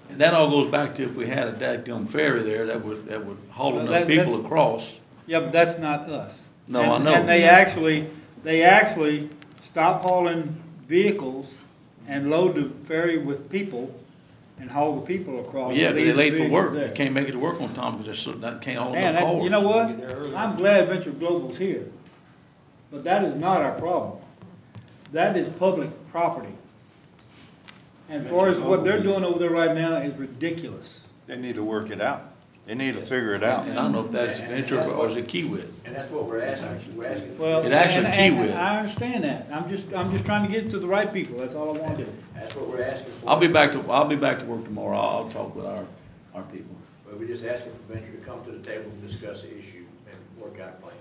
Speaker 1: And that all goes back to if we had a dadgum ferry there that would haul
Speaker 11: Well,
Speaker 1: enough people across.
Speaker 11: Yeah, but that's not us.
Speaker 1: No,
Speaker 11: And-
Speaker 1: I know.
Speaker 11: And they actually stop hauling vehicles and load the ferry with people and haul the people across.
Speaker 1: Yeah, but they're
Speaker 11: Leave the
Speaker 1: late for
Speaker 11: vehicles
Speaker 1: work.
Speaker 11: there.
Speaker 1: They can't make it to work on time because that can't haul
Speaker 11: Man,
Speaker 1: enough cars.
Speaker 11: you know what? I'm glad Venture Global's here, but that is not our problem. That is public property. And as far as what they're doing over there right now is ridiculous.
Speaker 3: They need to work it out. They need to figure it out.
Speaker 1: And I don't know if that's Venture or is it Kiewit.
Speaker 12: And that's what we're asking. We're asking.
Speaker 11: Well,
Speaker 1: It actually
Speaker 11: and
Speaker 1: Kiewit.
Speaker 11: I understand that. I'm just trying to get it to the right people. That's all I want to do.
Speaker 12: That's what we're asking for.
Speaker 1: I'll be back to work tomorrow. I'll talk with our people.
Speaker 12: But we're just asking for Venture to come to the table and discuss the issue and work out a plan.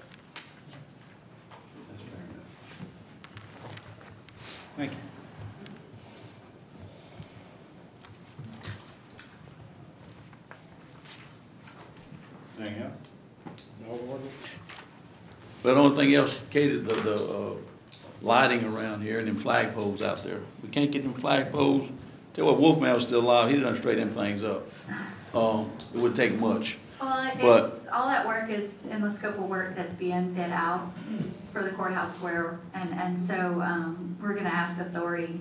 Speaker 1: That's fair enough.
Speaker 11: Thank you.
Speaker 2: Anything else? No order?
Speaker 1: But the only thing else, Katie, the lighting around here and them flag poles out there. We can't get them flag poles. Tell you what, Wolfman was still alive, he'd done straighten them things up. It wouldn't take much.
Speaker 7: Well,
Speaker 1: But-
Speaker 7: all that work is in the scope of work that's being bid out for the courthouse square. And so, we're gonna ask authority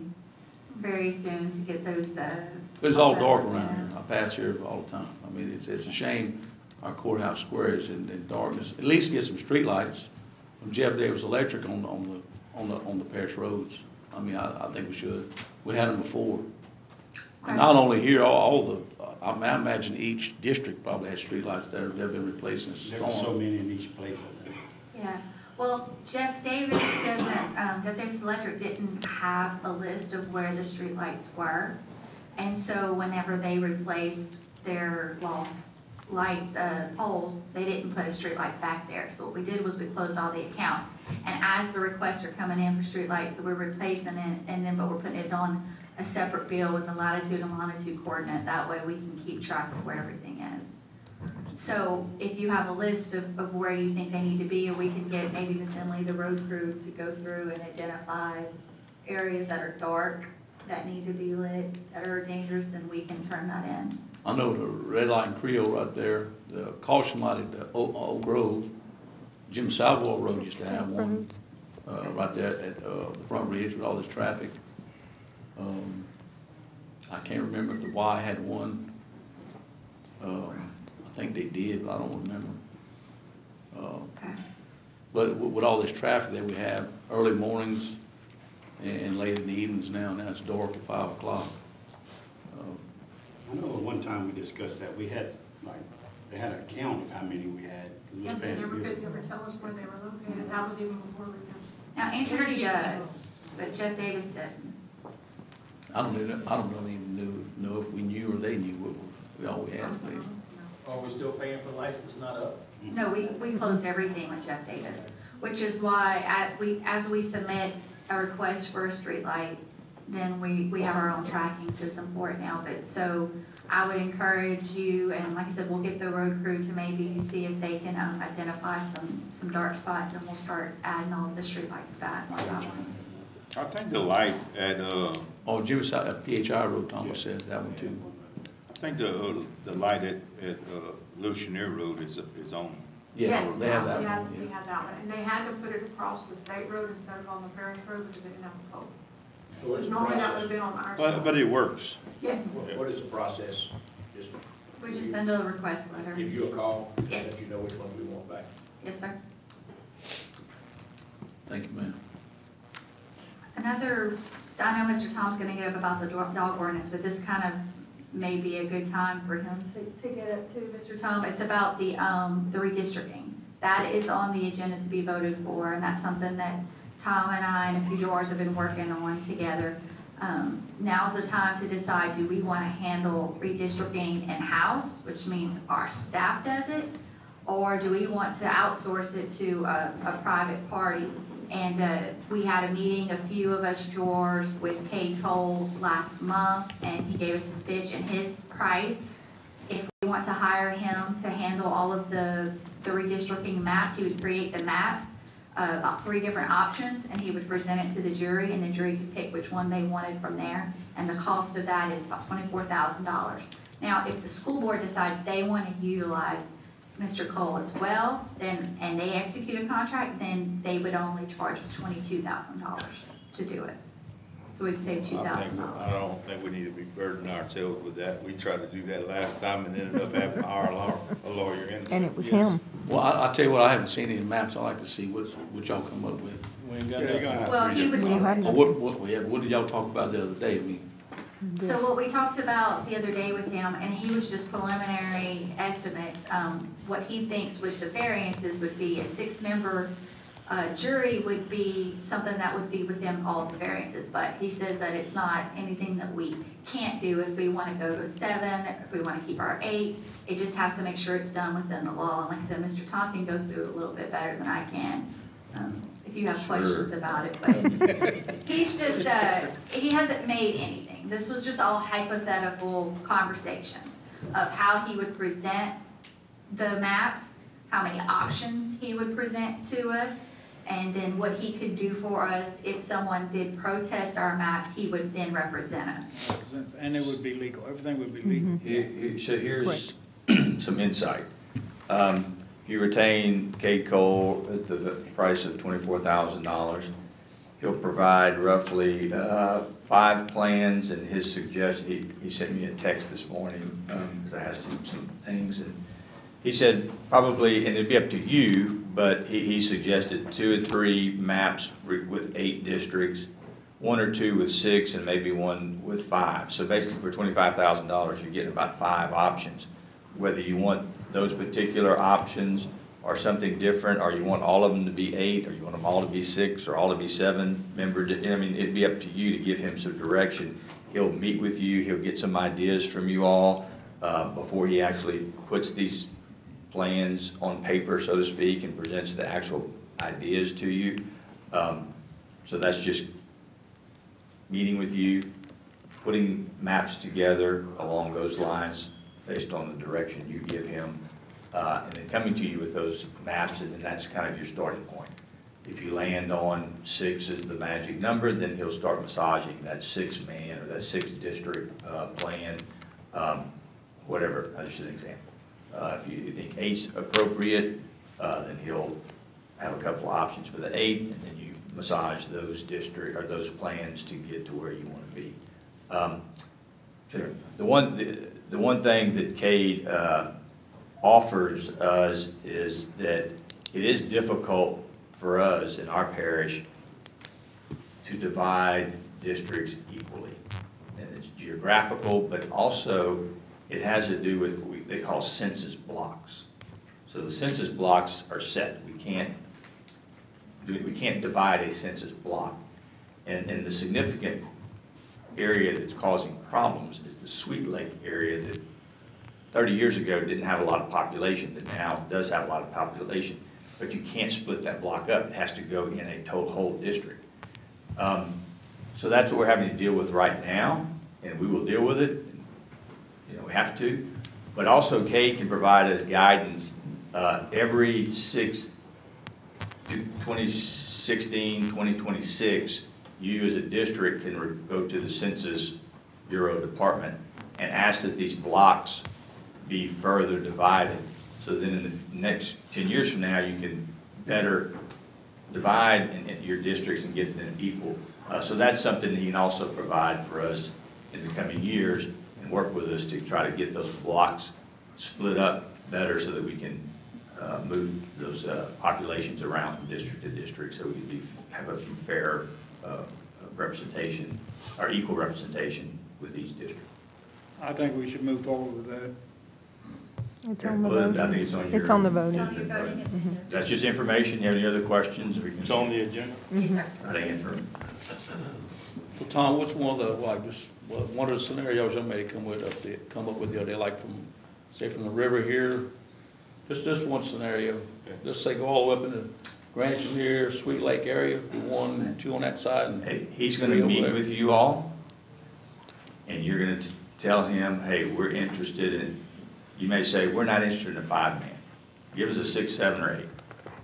Speaker 7: very soon to get those,
Speaker 1: But it's all dark around here. I pass here all the time. I mean, it's a shame our courthouse square is in darkness. At least get some streetlights from Jeff Davis Electric on the parish roads. I mean, I think we should. We had them before. And not only here, I imagine each district probably has streetlights that have been replaced since the
Speaker 2: There were so
Speaker 1: storm.
Speaker 2: many in each place.
Speaker 7: Yeah, well, Jeff Davis Electric didn't have a list of where the streetlights were. And so whenever they replaced their lost lights, poles, they didn't put a streetlight back there. So what we did was we closed all the accounts. And as the requests are coming in for streetlights, so we're replacing it, but we're putting it on a separate bill with the latitude and longitude coordinate. That way we can keep track of where everything is. So if you have a list of where you think they need to be, or we can get maybe Miss Emily, the road crew, to go through and identify areas that are dark, that need to be lit, that are dangerous, then we can turn that in.
Speaker 1: I know the red light and Creole right there, the caution light at Oak Grove, Jim Salvador Road used to have one, right there at, the front ridge with all this traffic. I can't remember if the Y had one. I think they did, but I don't remember.
Speaker 7: Okay.
Speaker 1: But with all this traffic that we have, early mornings and late in the evenings now it's dark at 5 o'clock.
Speaker 2: I know at one time we discussed that, we had, like, they had a count of how many we had.
Speaker 13: Yeah, they never could ever tell us where they were located. That was even before we got.
Speaker 7: Now, Entergy does, but Jeff Davis didn't.
Speaker 1: I don't even know if we knew or they knew what all we had.
Speaker 8: Are we still paying for the license not up?
Speaker 7: No, we closed everything with Jeff Davis, which is why as we submit a request for a street light, then we have our own tracking system for it now. But so I would encourage you, and like I said, we'll get the road crew to maybe see if they can identify some dark spots, and we'll start adding all the street lights back one by one.
Speaker 3: I think the light at,
Speaker 1: Oh, Jimmy South, PHI Road, Thomas said that one too.
Speaker 3: I think the light at Lucianeer Road is on.
Speaker 1: Yeah,
Speaker 13: Yes,
Speaker 1: they have that
Speaker 13: we
Speaker 1: one,
Speaker 13: had, we
Speaker 1: yeah.
Speaker 13: had that one, and they had to put it across the state road instead of on the Parish road because they didn't have a pole.
Speaker 12: So what's
Speaker 13: Which
Speaker 12: the
Speaker 13: normally that would
Speaker 12: process?
Speaker 13: have been on our
Speaker 3: But,
Speaker 13: side.
Speaker 3: but it works.
Speaker 13: Yes.
Speaker 12: What is the process? Just
Speaker 7: We just send a request letter.
Speaker 12: give you a call?
Speaker 7: Yes.
Speaker 12: Let you know which one we want back.
Speaker 7: Yes, sir.
Speaker 1: Thank you, ma'am.
Speaker 7: Another, I know Mr. Tom's gonna get up about the dog ordinance, but this kind of may be a good time for him to get up to, Mr. Tom. It's about the redistricting. That is on the agenda to be voted for, and that's something that Tom and I and a few doors have been working on together. Now's the time to decide, do we want to handle redistricting in-house, which means our staff does it, or do we want to outsource it to a private party? And we had a meeting, a few of us drawers with Cade Cole last month, and he gave us his pitch and his price. If we want to hire him to handle all of the redistricting maps, he would create the maps, about 3 different options, and he would present it to the jury, and the jury could pick which one they wanted from there. And the cost of that is about $24,000. Now, if the school board decides they want to utilize Mr. Cole as well, then, and they execute a contract, then they would only charge us $22,000 to do it. So we'd save $2,000.
Speaker 3: I don't think we need to be burdening ourselves with that. We tried to do that last time and ended up having to hire a lawyer in.
Speaker 14: And it was
Speaker 3: Yes.
Speaker 14: him.
Speaker 1: Well, I'll tell you what, I haven't seen any maps. I like to see what y'all come up with.
Speaker 11: We ain't got
Speaker 3: Yeah, you're gonna
Speaker 11: that.
Speaker 3: have
Speaker 7: Well, he would do it.
Speaker 1: Or what did y'all talk about the other day? I mean,
Speaker 7: So what we talked about the other day with him, and he was just preliminary estimates, what he thinks with the variances would be a 6-member jury would be something that would be within all the variances, but he says that it's not anything that we can't do if we want to go to a 7, if we want to keep our 8. It just has to make sure it's done within the law. And like I said, Mr. Tom can go through it a little bit better than I can, if you have questions about it, but he's just, he hasn't made anything. This was just all hypothetical conversations of how he would present the maps, how many options he would present to us, and then what he could do for us if someone did protest our maps, he would then represent us.
Speaker 11: And it would be legal, everything would be legal.
Speaker 15: So here's some insight. You retain Cade Cole at the price of $24,000. He'll provide roughly 5 plans, and his suggestion, he sent me a text this morning because I asked him some things, and he said probably, and it'd be up to you, but he suggested 2 or 3 maps with 8 districts, 1 or 2 with 6, and maybe 1 with 5. So basically for $25,000, you're getting about 5 options. Whether you want those particular options or something different, or you want all of them to be 8, or you want them all to be 6, or all to be 7 member, I mean, it'd be up to you to give him some direction. He'll meet with you, he'll get some ideas from you all before he actually puts these plans on paper, so to speak, and presents the actual ideas to you. So that's just meeting with you, putting maps together along those lines based on the direction you give him, and then coming to you with those maps, and then that's kind of your starting point. If you land on 6 as the magic number, then he'll start massaging that 6-man or that 6-district plan, whatever. That's just an example. If you think 8's appropriate, then he'll have a couple of options for the 8, and then you massage those district or those plans to get to where you want to be. The one thing that Cade offers us is that it is difficult for us in our parish to divide districts equally. And it's geographical, but also it has to do with what they call census blocks. So the census blocks are set. We can't divide a census block. And the significant area that's causing problems is the Sweet Lake area that 30 years ago didn't have a lot of population, that now does have a lot of population. But you can't split that block up. It has to go in a whole district. So that's what we're having to deal with right now, and we will deal with it. You know, we have to. But also, Cade can provide us guidance every 2016, 2026. You as a district can go to the Census Bureau department and ask that these blocks be further divided So then in the next 10 years from now, you can better divide in your districts and get them equal. So that's something that you can also provide for us in the coming years and work with us to try to get those blocks split up better so that we can move those populations around from district to district so we can have a fair representation or equal representation with each district.
Speaker 11: I think we should move forward with that.
Speaker 14: It's on the
Speaker 15: Well,
Speaker 14: voting.
Speaker 15: I think it's on your.
Speaker 14: It's on the voting.
Speaker 7: It's on your voting agenda.
Speaker 15: That's just information. You have any other questions? We can.
Speaker 3: It's on the agenda?
Speaker 7: Yes, sir.
Speaker 15: Try to answer them.
Speaker 1: So Tom, what's one of the, like, just, one of the scenarios y'all may come up with the other day, like from, say from the river here, just one scenario. Let's say go all the way up in the Greenwich here, Sweet Lake area, do 1 and 2 on that side. And
Speaker 15: Hey, he's gonna meet with you all, and you're gonna tell him, hey, we're interested in, you may say, we're not interested in a 5-man. Give us a 6, 7, or 8.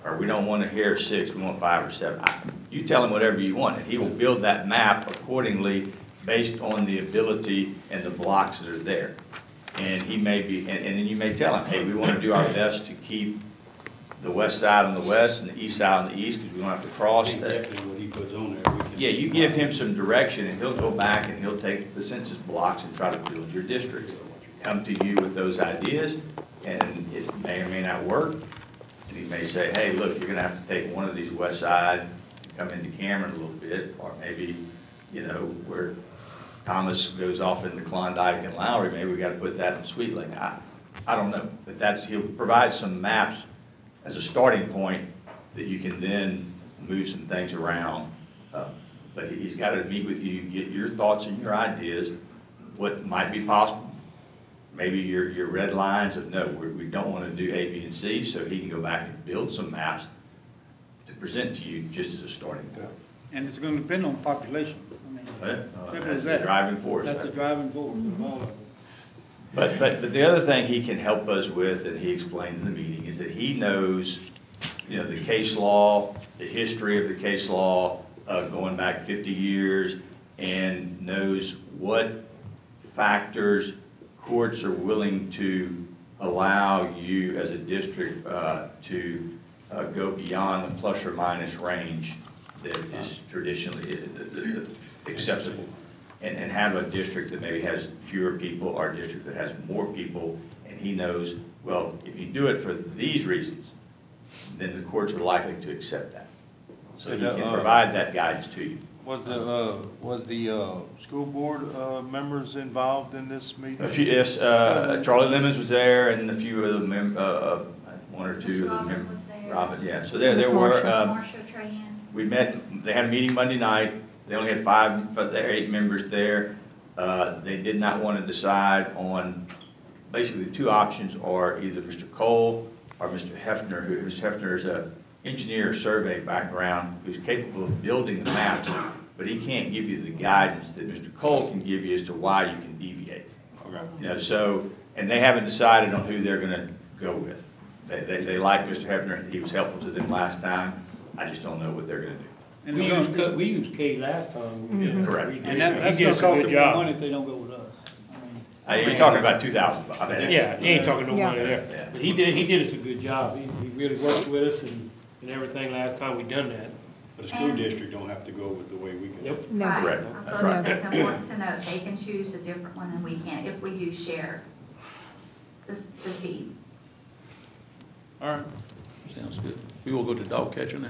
Speaker 15: Or we don't want to hear 6, we want 5 or 7. You tell him whatever you want, and he will build that map accordingly based on the ability and the blocks that are there. And he may be, and then you may tell him, hey, we want to do our best to keep the west side on the west and the east side on the east, because we don't have to cross that.
Speaker 2: Definitely what he puts on there, we can.
Speaker 15: Yeah, you give him some direction, and he'll go back and he'll take the census blocks and try to build your district. Come to you with those ideas, and it may or may not work. And he may say, hey, look, you're gonna have to take one of these west side, and come into Cameron a little bit, or maybe, you know, where Thomas goes off into Klondike and Lowry, maybe we gotta put that in Sweet Lake. I don't know, but he'll provide some maps as a starting point that you can then move some things around. But he's got to meet with you, get your thoughts and your ideas, what might be possible. Maybe your red lines of, no, we don't want to do A, B, and C, so he can go back and build some maps to present to you just as a starting point.
Speaker 11: And it's gonna depend on population. I mean, simple
Speaker 15: That's
Speaker 11: as
Speaker 15: the
Speaker 11: that.
Speaker 15: driving force.
Speaker 11: That's the driving force of all of it.
Speaker 15: But the other thing he can help us with, and he explained in the meeting, is that he knows, you know, the case law, the history of the case law, going back 50 years, and knows what factors courts are willing to allow you as a district to go beyond the plus or minus range that is traditionally acceptable. And have a district that maybe has fewer people or a district that has more people, and he knows, well, if you do it for these reasons, then the courts are likely to accept that. So he can provide that guidance to you.
Speaker 3: Was the school board members involved in this meeting?
Speaker 15: A few, yes, Charlie Lemons was there, and a few of the one or two of the
Speaker 7: Robin
Speaker 15: members.
Speaker 7: was there.
Speaker 15: Robin, yeah. So there were.
Speaker 7: Marsha Trahan.
Speaker 15: We met. They had a meeting Monday night. They only had 5 of their 8 members there. They did not want to decide on, basically the 2 options are either Mr. Cole or Mr. Hefner, who's Hefner is a engineer survey background who's capable of building the maps, but he can't give you the guidance that Mr. Cole can give you as to why you can deviate.
Speaker 3: Okay.
Speaker 15: You know, so, and they haven't decided on who they're going to go with. They like Mr. Hefner. He was helpful to them last time. I just don't know what they're going to do.
Speaker 11: And
Speaker 2: We
Speaker 11: it's gonna-
Speaker 2: used K last time. We did.
Speaker 15: Correct.
Speaker 2: We did.
Speaker 11: And that's
Speaker 2: He did
Speaker 11: gonna
Speaker 2: us a
Speaker 11: cost
Speaker 2: good
Speaker 11: them more
Speaker 2: job.
Speaker 11: money if they don't go with us. I mean,
Speaker 15: You're talking about 2,000. I mean,
Speaker 2: Yeah, he ain't talking no
Speaker 14: Yeah.
Speaker 2: money
Speaker 15: Yeah.
Speaker 2: there. But he did us a good job. He really worked with us and everything last time we done that.
Speaker 3: But the school district don't have to go with the way we go.
Speaker 2: Yep.
Speaker 14: No.
Speaker 7: Right.
Speaker 15: Correct.
Speaker 7: I feel like it's important to note, they can choose a different one than we can if we do share the fee.
Speaker 1: All right, sounds good. We will go to dog catcher now.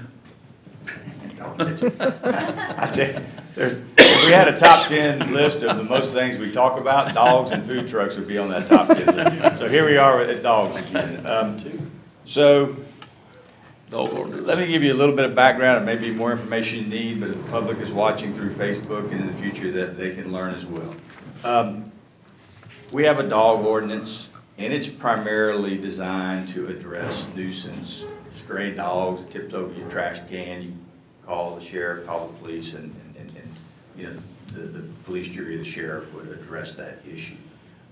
Speaker 15: I tell you, if we had a top 10 list of the most things we talk about, dogs and food trucks would be on that top 10 list. So here we are at dogs again. So
Speaker 1: Dog ordinance.
Speaker 15: let me give you a little bit of background and maybe more information you need, but if the public is watching through Facebook and in the future, that they can learn as well. We have a dog ordinance, and it's primarily designed to address nuisance, stray dogs, tipped over your trash can. You call the sheriff, call the police, and you know, the police jury, the sheriff would address that issue.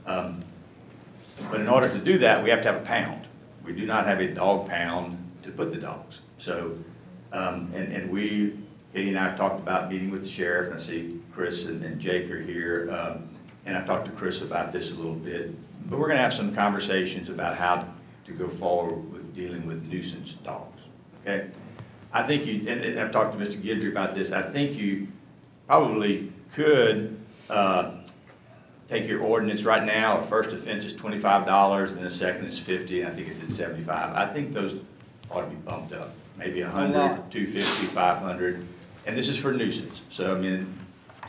Speaker 15: But in order to do that, we have to have a pound. We do not have a dog pound to put the dogs. So, and we, Katie and I talked about meeting with the sheriff, and I see Chris and Jake are here, and I talked to Chris about this a little bit, but we're gonna have some conversations about how to go forward with dealing with nuisance dogs, okay? I think you, and I've talked to Mr. Guidry about this, I think you probably could take your ordinance right now. A first offense is $25, and a second is $50, and I think it's at $75. I think those ought to be bumped up, maybe $100, $250, $500, and this is for nuisance. So I mean,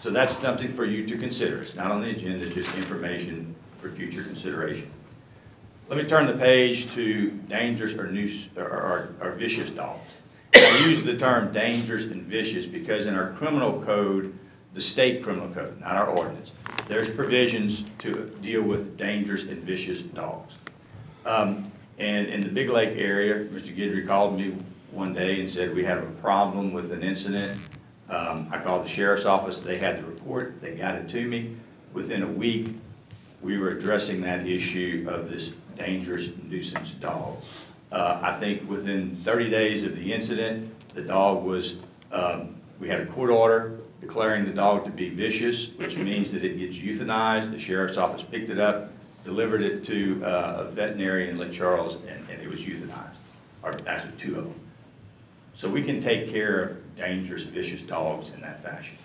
Speaker 15: so that's something for you to consider. It's not on the agenda, it's just information for future consideration. Let me turn the page to dangerous or vicious dogs. I use the term dangerous and vicious because in our criminal code, the state criminal code, not our ordinance, there's provisions to deal with dangerous and vicious dogs. And in the Big Lake area, Mr. Guidry called me one day and said we had a problem with an incident. I called the sheriff's office, they had the report, they got it to me. Within a week, we were addressing that issue of this dangerous nuisance dog. I think within 30 days of the incident, the dog was, we had a court order declaring the dog to be vicious, which means that it gets euthanized. The sheriff's office picked it up, delivered it to a veterinarian in Lake Charles, and it was euthanized, or actually 2 of them. So we can take care of dangerous, vicious dogs in that fashion.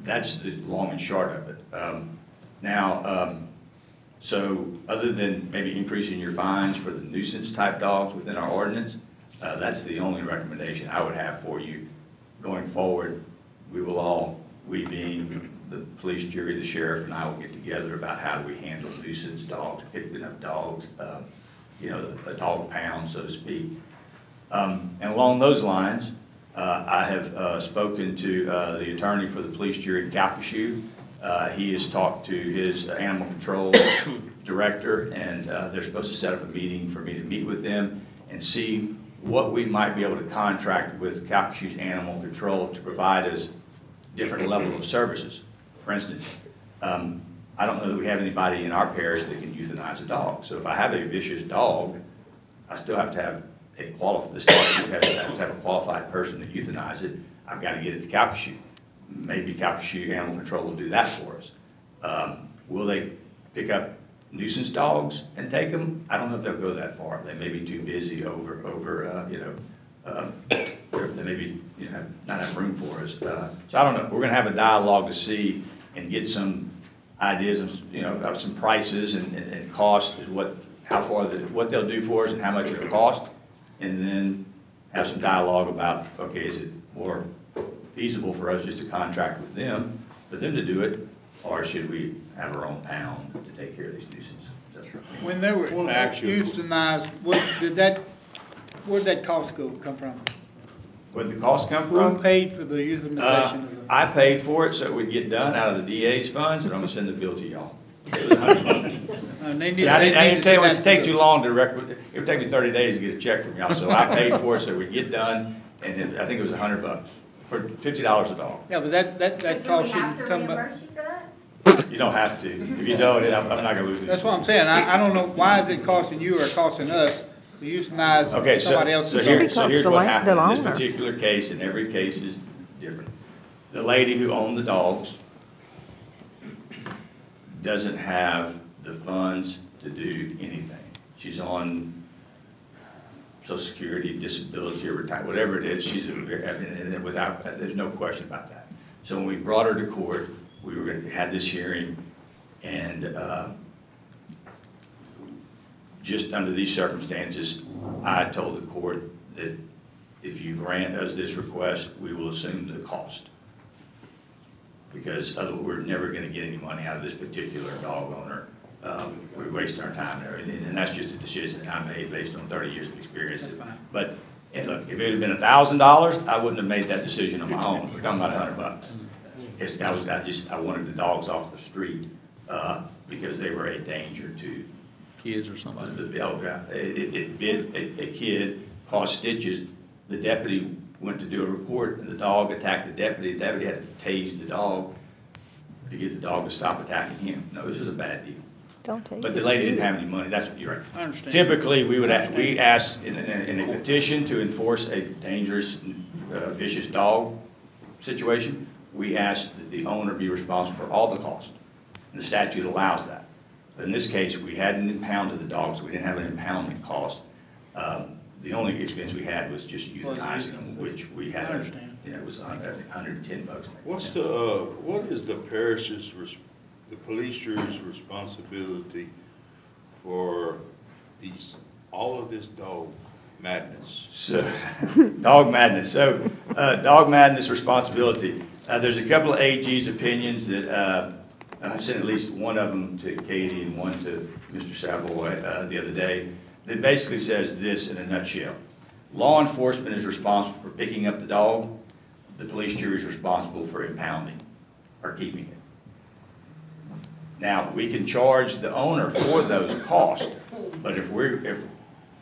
Speaker 15: That's the long and short of it. So other than maybe increasing your fines for the nuisance type dogs within our ordinance, that's the only recommendation I would have for you going forward. We being the police jury, the sheriff, and I will get together about how do we handle nuisance dogs, picking up dogs, you know, the dog pound, so to speak. And along those lines, I have spoken to the attorney for the police jury in Calcasieu. He has talked to his animal control director, and they're supposed to set up a meeting for me to meet with them and see what we might be able to contract with Calcasieu's animal control to provide us different level of services. For instance, I don't know that we have anybody in our parish that can euthanize a dog. So if I have a vicious dog, I still have to have the statute has to have a qualified person to euthanize it. I've got to get it to Calcasieu. Maybe Calcasieu Animal Control will do that for us. Will they pick up nuisance dogs and take them? I don't know if they'll go that far. They may be too busy over they may be, not have room for us. So I don't know. We're going to have a dialogue to see and get some ideas of, of some prices and cost, what they'll do for us and how much it'll cost, and then have some dialogue about, okay, is it more feasible for us just to contract with them, for them to do it, or should we have our own pound to take care of these nuisances?
Speaker 11: When they were euthanized, where'd that cost come from?
Speaker 15: Where'd the cost come from?
Speaker 11: Who paid for the euthanization?
Speaker 15: I paid for it so it would get done out of the DA's funds, and I'm gonna send the bill to y'all. It was $100. I didn't tell you it would take too long to it would take me 30 days to get a check from y'all, so I paid for it so it would get done, and I think it was $100 for $50 a dog.
Speaker 11: Yeah, but that cost shouldn't come back.
Speaker 7: reimburse you for that?
Speaker 15: You don't have to. If you don't, I'm not gonna lose this.
Speaker 11: That's what I'm saying. I don't know, why is it costing you or costing us to euthanize somebody else's dog?
Speaker 15: So here's what happened in this particular case, and every case is different. The lady who owned the dogs doesn't have the funds to do anything. She's on Social Security, disability, or retirement, whatever it is. She's there's no question about that. So when we brought her to court, had this hearing, and just under these circumstances, I told the court that if you grant us this request, we will assume the cost. Because otherwise, we're never going to get any money out of this particular dog owner. We're wasting our time and everything, and that's just a decision that I made based on 30 years of experience. But look, if it had been $1,000, I wouldn't have made that decision on my own. We're talking about $100. I wanted the dogs off the street because they were a danger to
Speaker 1: kids or somebody.
Speaker 15: It bit a kid, caused stitches. The deputy went to do a report, and the dog attacked the deputy. The deputy had to tase the dog to get the dog to stop attacking him. No, this was a bad deal. But the lady didn't have any money. That's what you're right.
Speaker 11: I understand.
Speaker 15: Typically, we ask in a petition to enforce a dangerous, vicious dog situation. We ask that the owner be responsible for all the cost. And the statute allows that. In this case, we hadn't impounded the dogs, we didn't have an impoundment cost. The only expense we had was just euthanizing them, which we had, it was $110.
Speaker 3: What's the, what is the parish's, the police jury's responsibility for all of this dog madness?
Speaker 15: So, dog madness. So, dog madness responsibility. There's a couple of AG's opinions that I've sent at least one of them to Katie and one to Mr. Savoy the other day, that basically says this in a nutshell. Law enforcement is responsible for picking up the dog. The police jury is responsible for impounding or keeping it. Now, we can charge the owner for those costs, but if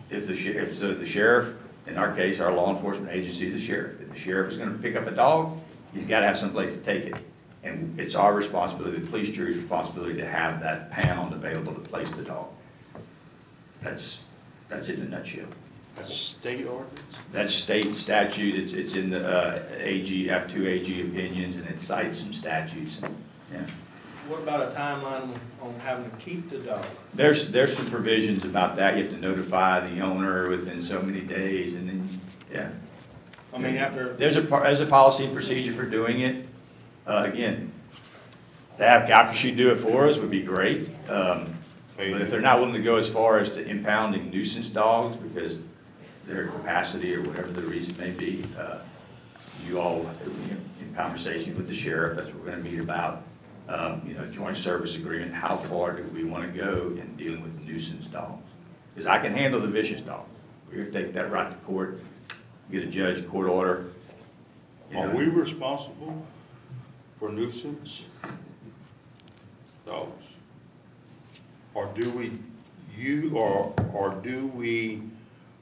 Speaker 15: the sheriff, in our case, our law enforcement agency is the sheriff. If the sheriff is going to pick up a dog, he's got to have some place to take it. And it's our responsibility, the police jury's responsibility, to have that pound available to place the dog. That's it in a nutshell.
Speaker 3: That's state ordinance?
Speaker 15: That's state statute. It's in the AG, I have 2 AG opinions, and it cites some statutes. Yeah.
Speaker 8: What about a timeline on having to keep the dog?
Speaker 15: There's some provisions about that. You have to notify the owner within so many days, and then, yeah.
Speaker 8: I mean, after...
Speaker 15: There's a policy and procedure for doing it. Again, to have Calcasieu do it for us would be great. But if they're not willing to go as far as to impounding nuisance dogs because their capacity or whatever the reason may be, you all, in conversation with the sheriff, that's what we're going to meet about. Joint service agreement, how far do we want to go in dealing with nuisance dogs? Because I can handle the vicious dog. We're going to take that right to court, get a judge, court order.
Speaker 3: Are we responsible for nuisance dogs? Or do we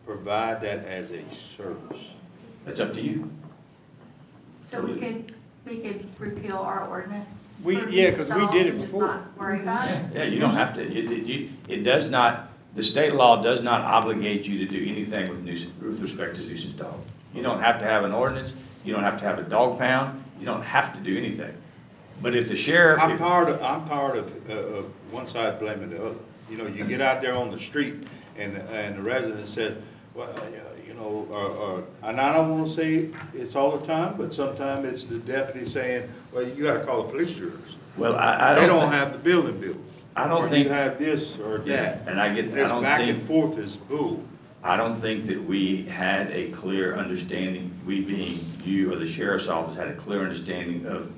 Speaker 3: provide that as a service?
Speaker 15: That's up to you.
Speaker 7: So we could repeal our ordinance?
Speaker 11: Yeah, because we did it
Speaker 7: and just
Speaker 11: before.
Speaker 7: not worry about it?
Speaker 15: Yeah, you don't have to, it does not, the state law does not obligate you to do anything with respect to nuisance dogs. You don't have to have an ordinance, you don't have to have a dog pound, you don't have to do anything. But if the sheriff...
Speaker 3: I'm tired of one side blaming the other. You get out there on the street and the resident says, well, and I don't want to say it's all the time, but sometimes it's the deputy saying, well, you got to call the police jurors.
Speaker 15: Well,
Speaker 3: they don't have the building built.
Speaker 15: I don't
Speaker 3: or
Speaker 15: think...
Speaker 3: you have this or that.
Speaker 15: Yeah, and I get...
Speaker 3: This back and forth is bull.
Speaker 15: I don't think that we had a clear understanding, we being you or the sheriff's office, had a clear understanding of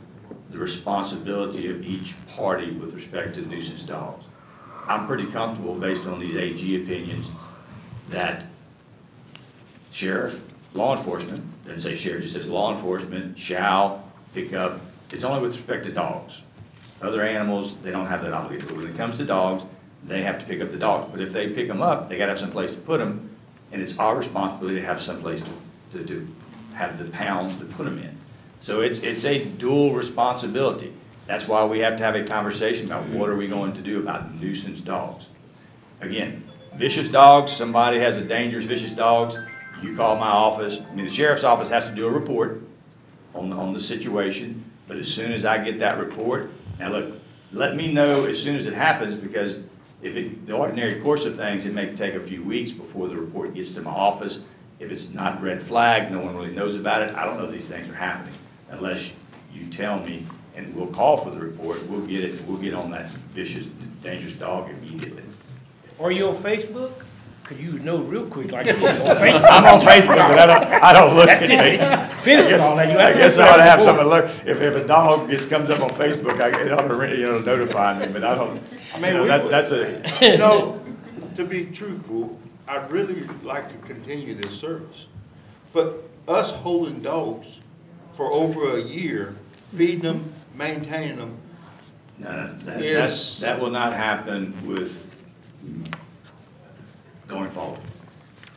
Speaker 15: the responsibility of each party with respect to nuisance dogs. I'm pretty comfortable, based on these AG opinions, that sheriff, law enforcement, doesn't say sheriff, it says law enforcement shall pick up, it's only with respect to dogs. Other animals, they don't have that obligation. But when it comes to dogs, they have to pick up the dogs. But if they pick them up, they got to have some place to put them, and it's our responsibility to have some place to have the pounds to put them in. So it's a dual responsibility. That's why we have to have a conversation about what are we going to do about nuisance dogs. Again, vicious dogs, somebody has a dangerous vicious dogs, you call my office. I mean, the sheriff's office has to do a report on the situation, but as soon as I get that report, now look, let me know as soon as it happens, because the ordinary course of things, it may take a few weeks before the report gets to my office. If it's not red flag, no one really knows about it, I don't know these things are happening unless you tell me, and we'll call for the report, we'll get it, we'll get on that vicious, dangerous dog immediately.
Speaker 2: Are you on Facebook? Cause you know real quick like you on
Speaker 15: Facebook. I'm on Facebook, but I don't look at it.
Speaker 2: Finish all that.
Speaker 15: I guess I ought to have some alert. If a dog comes up on Facebook, it ought to notify me, but I don't.
Speaker 3: I mean,
Speaker 15: that's
Speaker 3: to be truthful, I'd really like to continue this service. But us holding dogs for over a year, feeding them, maintaining them,
Speaker 15: that will not happen with going forward.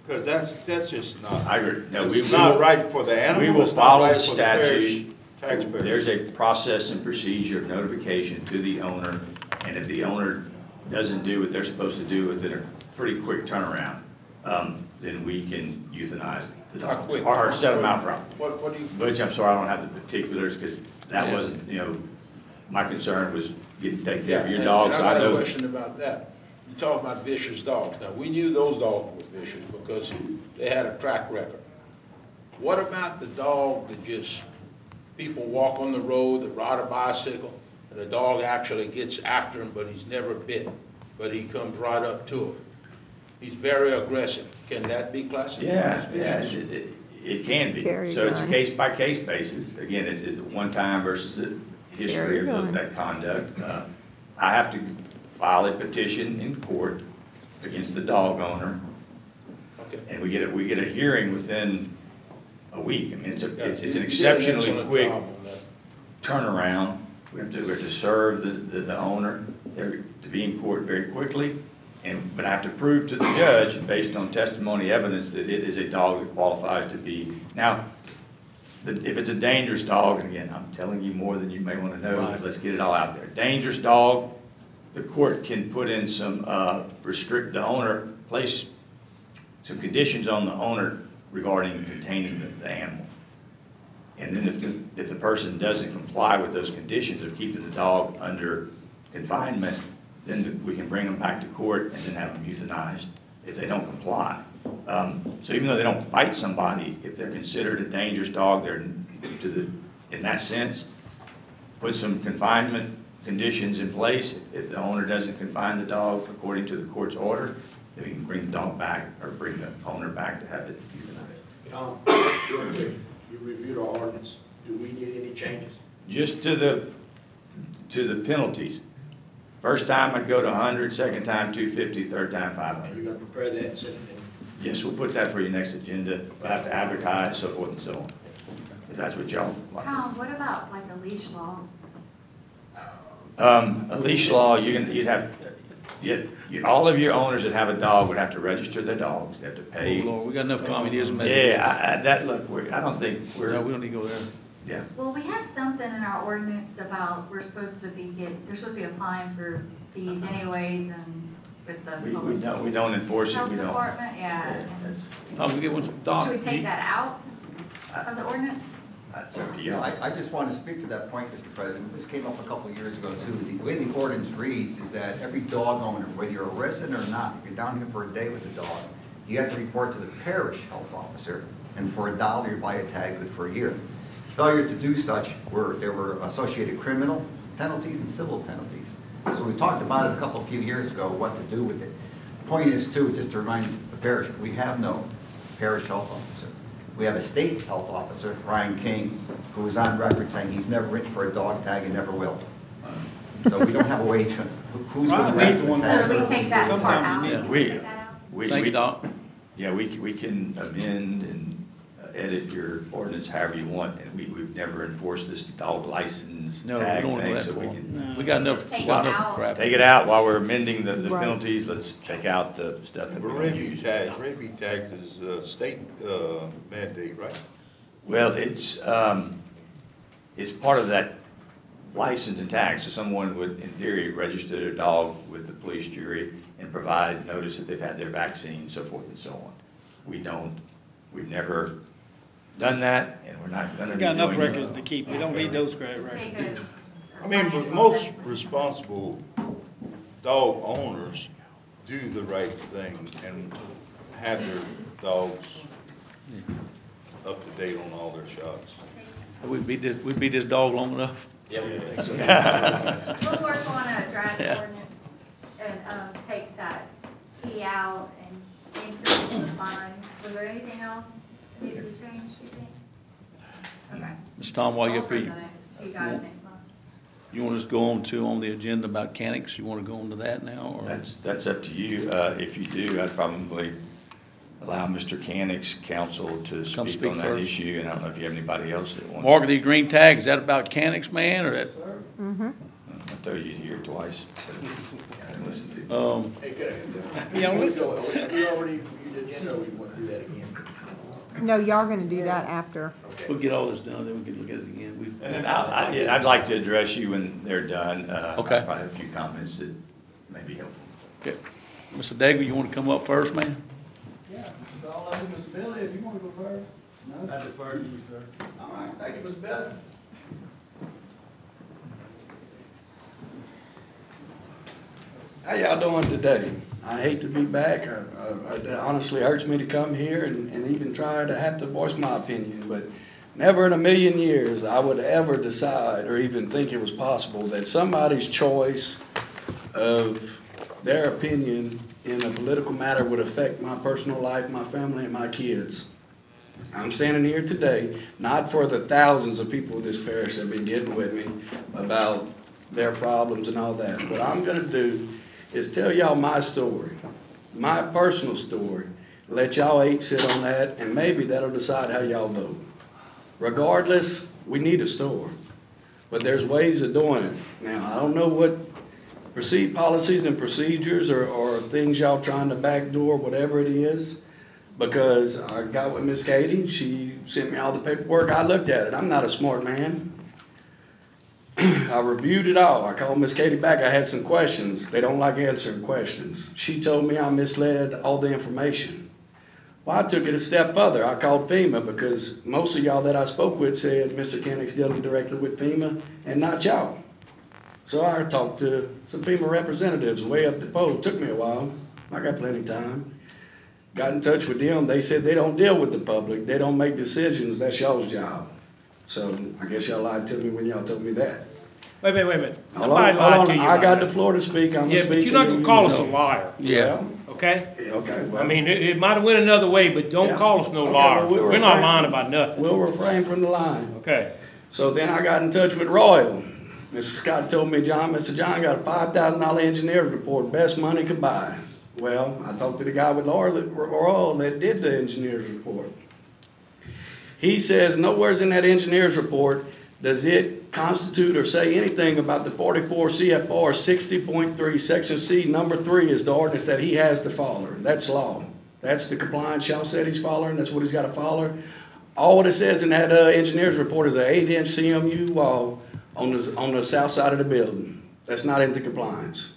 Speaker 3: Because that's just not.
Speaker 15: I agree. No,
Speaker 3: it's not right for the animal.
Speaker 15: We will
Speaker 3: it's
Speaker 15: follow
Speaker 3: not right
Speaker 15: the statute.
Speaker 3: Taxpayers.
Speaker 15: There's a process and procedure of notification to the owner, and if the owner doesn't do what they're supposed to do within a pretty quick turnaround, then we can euthanize the dogs or set them out front.
Speaker 3: What do you?
Speaker 15: Butch, I'm sorry, I don't have the particulars because that wasn't, my concern was taking care
Speaker 2: Yeah,
Speaker 15: of your
Speaker 2: and
Speaker 15: dogs.
Speaker 2: I got a
Speaker 15: know.
Speaker 2: question about that. You talk about vicious dogs. Now, we knew those dogs were vicious because they had a track record. What about the dog that just, people walk on the road, that ride a bicycle, and the dog actually gets after him, but he's never bit, but he comes right up to him? He's very aggressive. Can that be classified as vicious?
Speaker 15: It can be.
Speaker 14: Carry a
Speaker 15: So it's a
Speaker 14: gun.
Speaker 15: case-by-case basis. Again, it's one time versus the history
Speaker 14: Carry a
Speaker 15: of
Speaker 14: gun.
Speaker 15: that conduct. I have to file a petition in court against the dog owner,
Speaker 2: Okay.
Speaker 15: and we get a hearing within a week. I mean, it's
Speaker 2: Yeah,
Speaker 15: an
Speaker 2: you did an
Speaker 15: exceptionally
Speaker 2: excellent
Speaker 15: quick
Speaker 2: job on that.
Speaker 15: turnaround. We have to serve the owner to be in court very quickly. But I have to prove to the judge, based on testimony evidence, that it is a dog that qualifies to be. Now, if it's a dangerous dog, and again, I'm telling you more than you may want to know, but let's get it all out there. Dangerous dog, the court can put in some, place some conditions on the owner regarding containing the animal. And then if the person doesn't comply with those conditions of keeping the dog under confinement, then we can bring them back to court and then have them euthanized if they don't comply. So even though they don't bite somebody, if they're considered a dangerous dog, they're in that sense, put some confinement conditions in place. If the owner doesn't confine the dog according to the court's order, then we can bring the dog back or bring the owner back to have it euthanized.
Speaker 12: Real quick, you reviewed our ordinance. Do we need any changes?
Speaker 15: Just to the penalties. First time I'd go to 100, second time 250, third time 500.
Speaker 12: You're gonna prepare that and send it in?
Speaker 15: Yes, we'll put that for your next agenda. We'll have to advertise, so forth and so on. If that's what y'all like.
Speaker 7: Tom, what about like a leash law?
Speaker 15: A leash law, all of your owners that have a dog would have to register their dogs. They have to pay.
Speaker 1: Oh, Lord, we got enough communism. as it is.
Speaker 15: Yeah, I don't think
Speaker 1: No, we don't need to go there.
Speaker 15: yeah.
Speaker 7: Well, we have something in our ordinance about they're supposed to be applying for fees anyways and with the
Speaker 15: We don't enforce it,
Speaker 7: health
Speaker 15: we don't.
Speaker 7: department, yeah.
Speaker 15: That's-
Speaker 1: Oh, we get one from Doc.
Speaker 7: Should we take that out of the ordinance?
Speaker 15: That's up to
Speaker 16: Yeah,
Speaker 15: y'all.
Speaker 16: I just want to speak to that point, Mr. President. This came up a couple of years ago, too. The way the ordinance reads is that every dog owner, whether you're a resident or not, if you're down here for a day with a dog, you have to report to the parish health officer, and for $1, you buy a tag good for a year. Failure to do such, there were associated criminal penalties and civil penalties. So we talked about it a few years ago, what to do with it. Point is, too, just to remind the parish, we have no parish health officer. We have a state health officer, Ryan King, who is on record saying he's never written for a dog tag and never will. So we don't have a way to, who's going to write the tag?
Speaker 7: So do we take that part
Speaker 11: Sometime
Speaker 7: out?
Speaker 11: you need-
Speaker 15: We,
Speaker 7: Take that out?
Speaker 1: Thank you, Doc.
Speaker 15: Yeah, we can amend and edit your ordinance however you want, and we've never enforced this dog license
Speaker 1: No, we
Speaker 15: tag
Speaker 1: don't want
Speaker 15: thing,
Speaker 1: that
Speaker 15: so we
Speaker 1: for.
Speaker 15: can
Speaker 1: We got enough,
Speaker 7: Just take
Speaker 1: we got
Speaker 7: it
Speaker 1: enough
Speaker 7: out.
Speaker 1: crap.
Speaker 15: take it out while we're amending the
Speaker 14: Right.
Speaker 15: penalties. Let's take out the stuff that we
Speaker 3: But
Speaker 15: don't use.
Speaker 3: rabies tags is a state mandate, right?
Speaker 15: Well, it's part of that license and tag, so someone would, in theory, register their dog with the police jury and provide notice that they've had their vaccine, so forth and so on. We've never done that, and we're not gonna
Speaker 11: We
Speaker 15: be
Speaker 11: got enough
Speaker 15: doing it.
Speaker 11: records to keep. We don't need those great records.
Speaker 7: Take a
Speaker 3: I mean, but
Speaker 7: financial
Speaker 3: most
Speaker 7: assessment.
Speaker 3: responsible dog owners do the right thing and have their dogs up to date on all their shots.
Speaker 1: We beat this dog long enough.
Speaker 15: Yeah, we think so.
Speaker 7: We'll work on a draft ordinance and, take that fee out and increase the fines. Was there anything else that needed to change, you think? Okay.
Speaker 1: Mr. Tom, while you're
Speaker 7: I'll
Speaker 1: up here,
Speaker 7: present it to you guys next month.
Speaker 1: you want us to go on the agenda about mechanics? You want to go on to that now, or?
Speaker 15: That's up to you. If you do, I'd probably allow Mr. Canick's counsel to speak
Speaker 1: speak
Speaker 15: on that
Speaker 1: first.
Speaker 15: issue, and I don't know if you have anybody else that wants.
Speaker 1: Mark, these green tags, is that about mechanics, man, or that?
Speaker 14: Mm-hmm.
Speaker 15: I'll throw you here twice. Listen to you.
Speaker 12: Hey, good.
Speaker 11: You don't listen.
Speaker 12: We already reviewed the agenda, or we want to do that again?
Speaker 14: No, y'all gonna do that after.
Speaker 1: We'll get all this done, then we can look at it again.
Speaker 15: And then I'd like to address you when they're done.
Speaker 1: Okay.
Speaker 15: I probably have a few comments that may be helpful.
Speaker 1: Okay. Mr. Dagby, you want to come up first, man?
Speaker 17: Yeah, Mr. All over, Mr. Billy, if you want to go first. No? I defer to you, sir. All right, thank you, Mr. Billy. How y'all doing today? I hate to be back. It honestly hurts me to come here and even try to have to voice my opinion, but never in a million years I would ever decide or even think it was possible that somebody's choice of their opinion in a political matter would affect my personal life, my family, and my kids. I'm standing here today, not for the thousands of people in this parish that have been getting with me about their problems and all that. What I'm going to do is tell y'all my story, my personal story. Let y'all 8 sit on that, and maybe that'll decide how y'all vote. Regardless, we need a store, but there's ways of doing it. Now, I don't know what policies and procedures or things y'all trying to backdoor, whatever it is, because I got with Miss Katie. She sent me all the paperwork. I looked at it. I'm not a smart man. I reviewed it all. I called Miss Katie back. I had some questions. They don't like answering questions. She told me I misled all the information. Well, I took it a step further. I called FEMA because most of y'all that I spoke with said Mr. Kennick's dealing directly with FEMA and not y'all. So I talked to some FEMA representatives way up the pole. It took me a while. I got plenty of time. Got in touch with them. They said they don't deal with the public. They don't make decisions. That's y'all's job. So I guess y'all lied to me when y'all told me that.
Speaker 18: Wait a minute.
Speaker 17: Hold on. I got the floor to speak. I'm
Speaker 18: yeah, but you're not going to call us a liar.
Speaker 17: Yeah.
Speaker 18: Okay?
Speaker 17: Okay. Well,
Speaker 18: I mean, it might have went another way, but don't call us no liar.
Speaker 17: Well,
Speaker 18: we're not lying about nothing.
Speaker 17: We'll refrain from the lying.
Speaker 18: Okay.
Speaker 17: So then I got in touch with Royal. Mr. Scott told me, Mr. John got a $5,000 engineer's report, best money could buy. Well, I talked to the guy with Royal that did the engineer's report. He says nowhere's in that engineer's report does it constitute or say anything about the 44 CFR 60.3 Section C, number 3 is the ordinance that he has to follow. That's law. That's the compliance y'all said he's following. That's what he's got to follow. All what it says in that engineer's report is an 8-inch CMU wall on the south side of the building. That's not into compliance.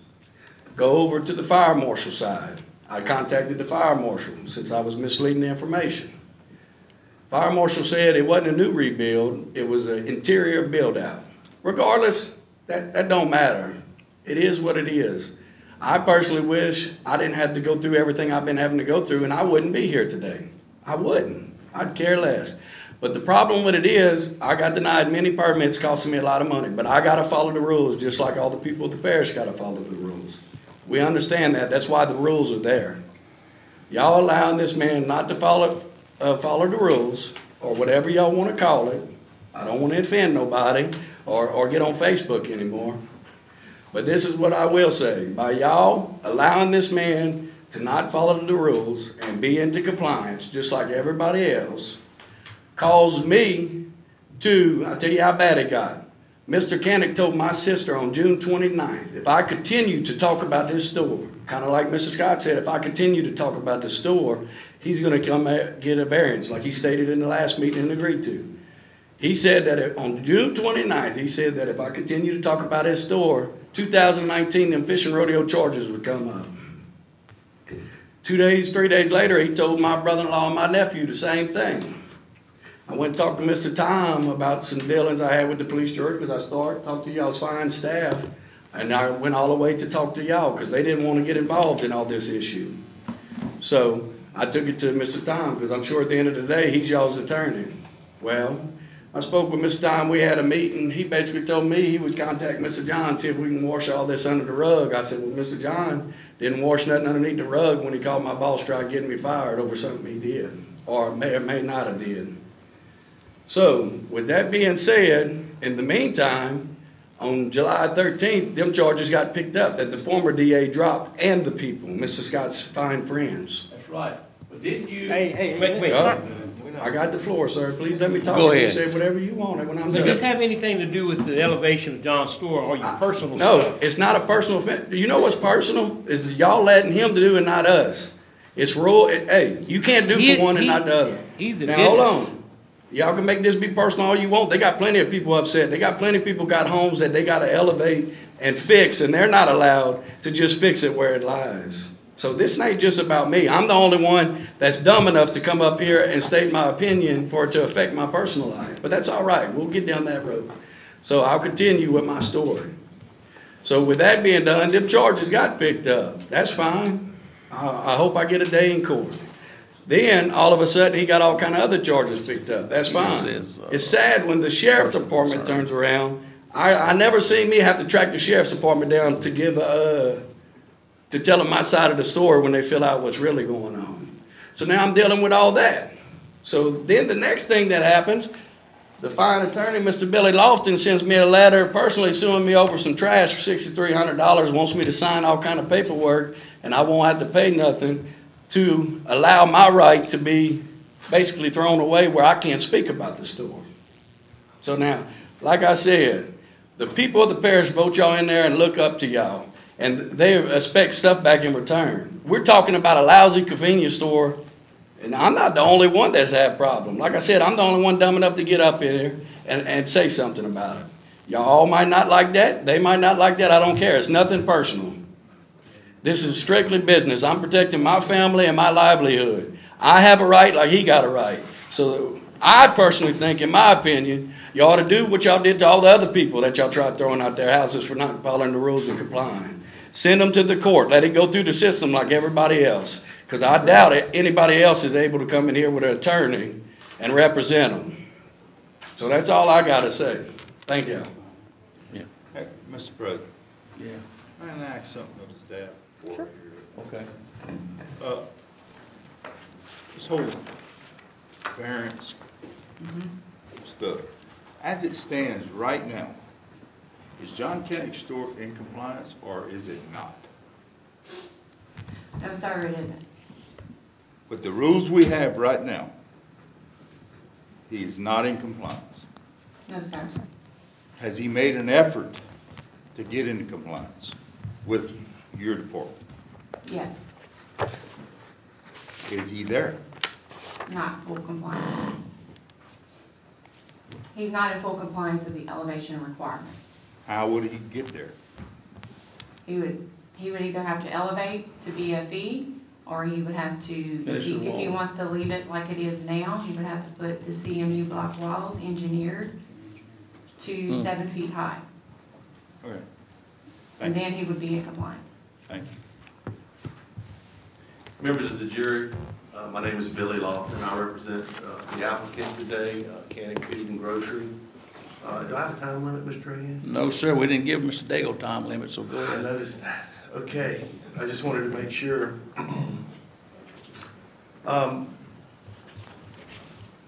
Speaker 17: Go over to the fire marshal side. I contacted the fire marshal since I was misleading the information. Fire marshal said it wasn't a new rebuild, it was an interior build out. Regardless, that don't matter. It is what it is. I personally wish I didn't have to go through everything I've been having to go through, and I wouldn't be here today. I wouldn't. I'd care less. But the problem with it is, I got denied many permits costing me a lot of money, but I gotta follow the rules just like all the people at the parish gotta follow the rules. We understand that. That's why the rules are there. Y'all allowing this man not to follow the rules, or whatever y'all want to call it. I don't want to offend nobody or get on Facebook anymore. But this is what I will say. By y'all allowing this man to not follow the rules and be into compliance, just like everybody else, caused me to, I'll tell you how bad it got. Mr. Kennick told my sister on June 29th, if I continue to talk about this store, kind of like Mr. Scott said, if I continue to talk about the store, he's going to come get a variance, like he stated in the last meeting and agreed to. He said that on June 29th, he said that if I continue to talk about his store, 2019, them fishing rodeo charges would come up. 3 days later, he told my brother-in-law and my nephew the same thing. I went and talked to Mr. Tom about some dealings I had with the police director because I talked to y'all's fine staff, and I went all the way to talk to y'all because they didn't want to get involved in all this issue. So I took it to Mr. Tom because I'm sure at the end of the day, he's y'all's attorney. Well, I spoke with Mr. Tom. We had a meeting. He basically told me he would contact Mr. John, see if we can wash all this under the rug. I said, well, Mr. John didn't wash nothing underneath the rug when he called my boss tried getting me fired over something he did, or may not have did. So, with that being said, in the meantime, on July 13th, them charges got picked up that the former DA dropped and the people, Mr. Scott's fine friends.
Speaker 1: That's right. But didn't you?
Speaker 18: Wait.
Speaker 17: I got the floor, sir. Please let me talk.
Speaker 1: Go ahead.
Speaker 17: You say whatever you want when I'm
Speaker 18: Does
Speaker 17: done.
Speaker 18: this have anything to do with the elevation of John's store or your personal
Speaker 17: No,
Speaker 18: stuff?
Speaker 17: it's not a personal offense. You know what's personal? Is y'all letting him do and not us. It's rule. Hey, you can't do for one and not the other.
Speaker 18: He's a
Speaker 17: now, hold on. Y'all can make this be personal all you want. They got plenty of people upset. They got plenty of people got homes that they got to elevate and fix, and they're not allowed to just fix it where it lies. So this ain't just about me. I'm the only one that's dumb enough to come up here and state my opinion for it to affect my personal life. But that's all right. We'll get down that road. So I'll continue with my story. So with that being done, them charges got picked up. That's fine. I hope I get a day in court. Then, all of a sudden, he got all kind of other charges picked up. That's fine. It's sad when the sheriff's department turns around. I never seen me have to track the sheriff's department down to give to tell them my side of the story when they fill out what's really going on. So now I'm dealing with all that. So then the next thing that happens, the fine attorney, Mr. Billy Lofton, sends me a letter personally suing me over some trash for $6,300, wants me to sign all kind of paperwork, and I won't have to pay nothing to allow my right to be basically thrown away where I can't speak about the store. So now, like I said, the people of the parish vote y'all in there and look up to y'all, and they expect stuff back in return. We're talking about a lousy convenience store, and I'm not the only one that's had a problem. Like I said, I'm the only one dumb enough to get up in here and say something about it. Y'all might not like that. They might not like that. I don't care. It's nothing personal. This is strictly business. I'm protecting my family and my livelihood. I have a right like he got a right. So I personally think, in my opinion, you ought to do what y'all did to all the other people that y'all tried throwing out their houses for not following the rules and complying. Send them to the court. Let it go through the system like everybody else. Because I doubt it, anybody else is able to come in here with an attorney and represent them. So that's all I got to say. Thank you.
Speaker 3: Yeah. Hey, Mr. President.
Speaker 1: Yeah.
Speaker 3: I'm going to ask something of the staff. Sure.
Speaker 1: Okay.
Speaker 3: This whole variance stuff, as it stands right now, is John County Store in compliance or is it not?
Speaker 7: No, sir, it isn't.
Speaker 3: With the rules we have right now, he is not in compliance.
Speaker 7: No, sir.
Speaker 3: Has he made an effort to get into compliance with your department?
Speaker 7: Yes,
Speaker 3: Is he there?
Speaker 7: not full compliance. He's not in full compliance with the elevation requirements.
Speaker 3: How would he get there?
Speaker 7: He would either have to elevate to be a fee, or he would have to, if he wants to leave it like it is now, he would have to put the CMU block walls engineered to 7 feet high.
Speaker 3: Okay.
Speaker 7: And then he would be in compliance.
Speaker 3: Thank you.
Speaker 19: Members of the jury, my name is Billy Lofton. I represent the applicant today, Canning Food and Grocery. Do I have a time limit, Mr. Trahan?
Speaker 1: No, sir, we didn't give Mr. Daigle time limit, so go ahead.
Speaker 19: I noticed that. Okay, I just wanted to make sure.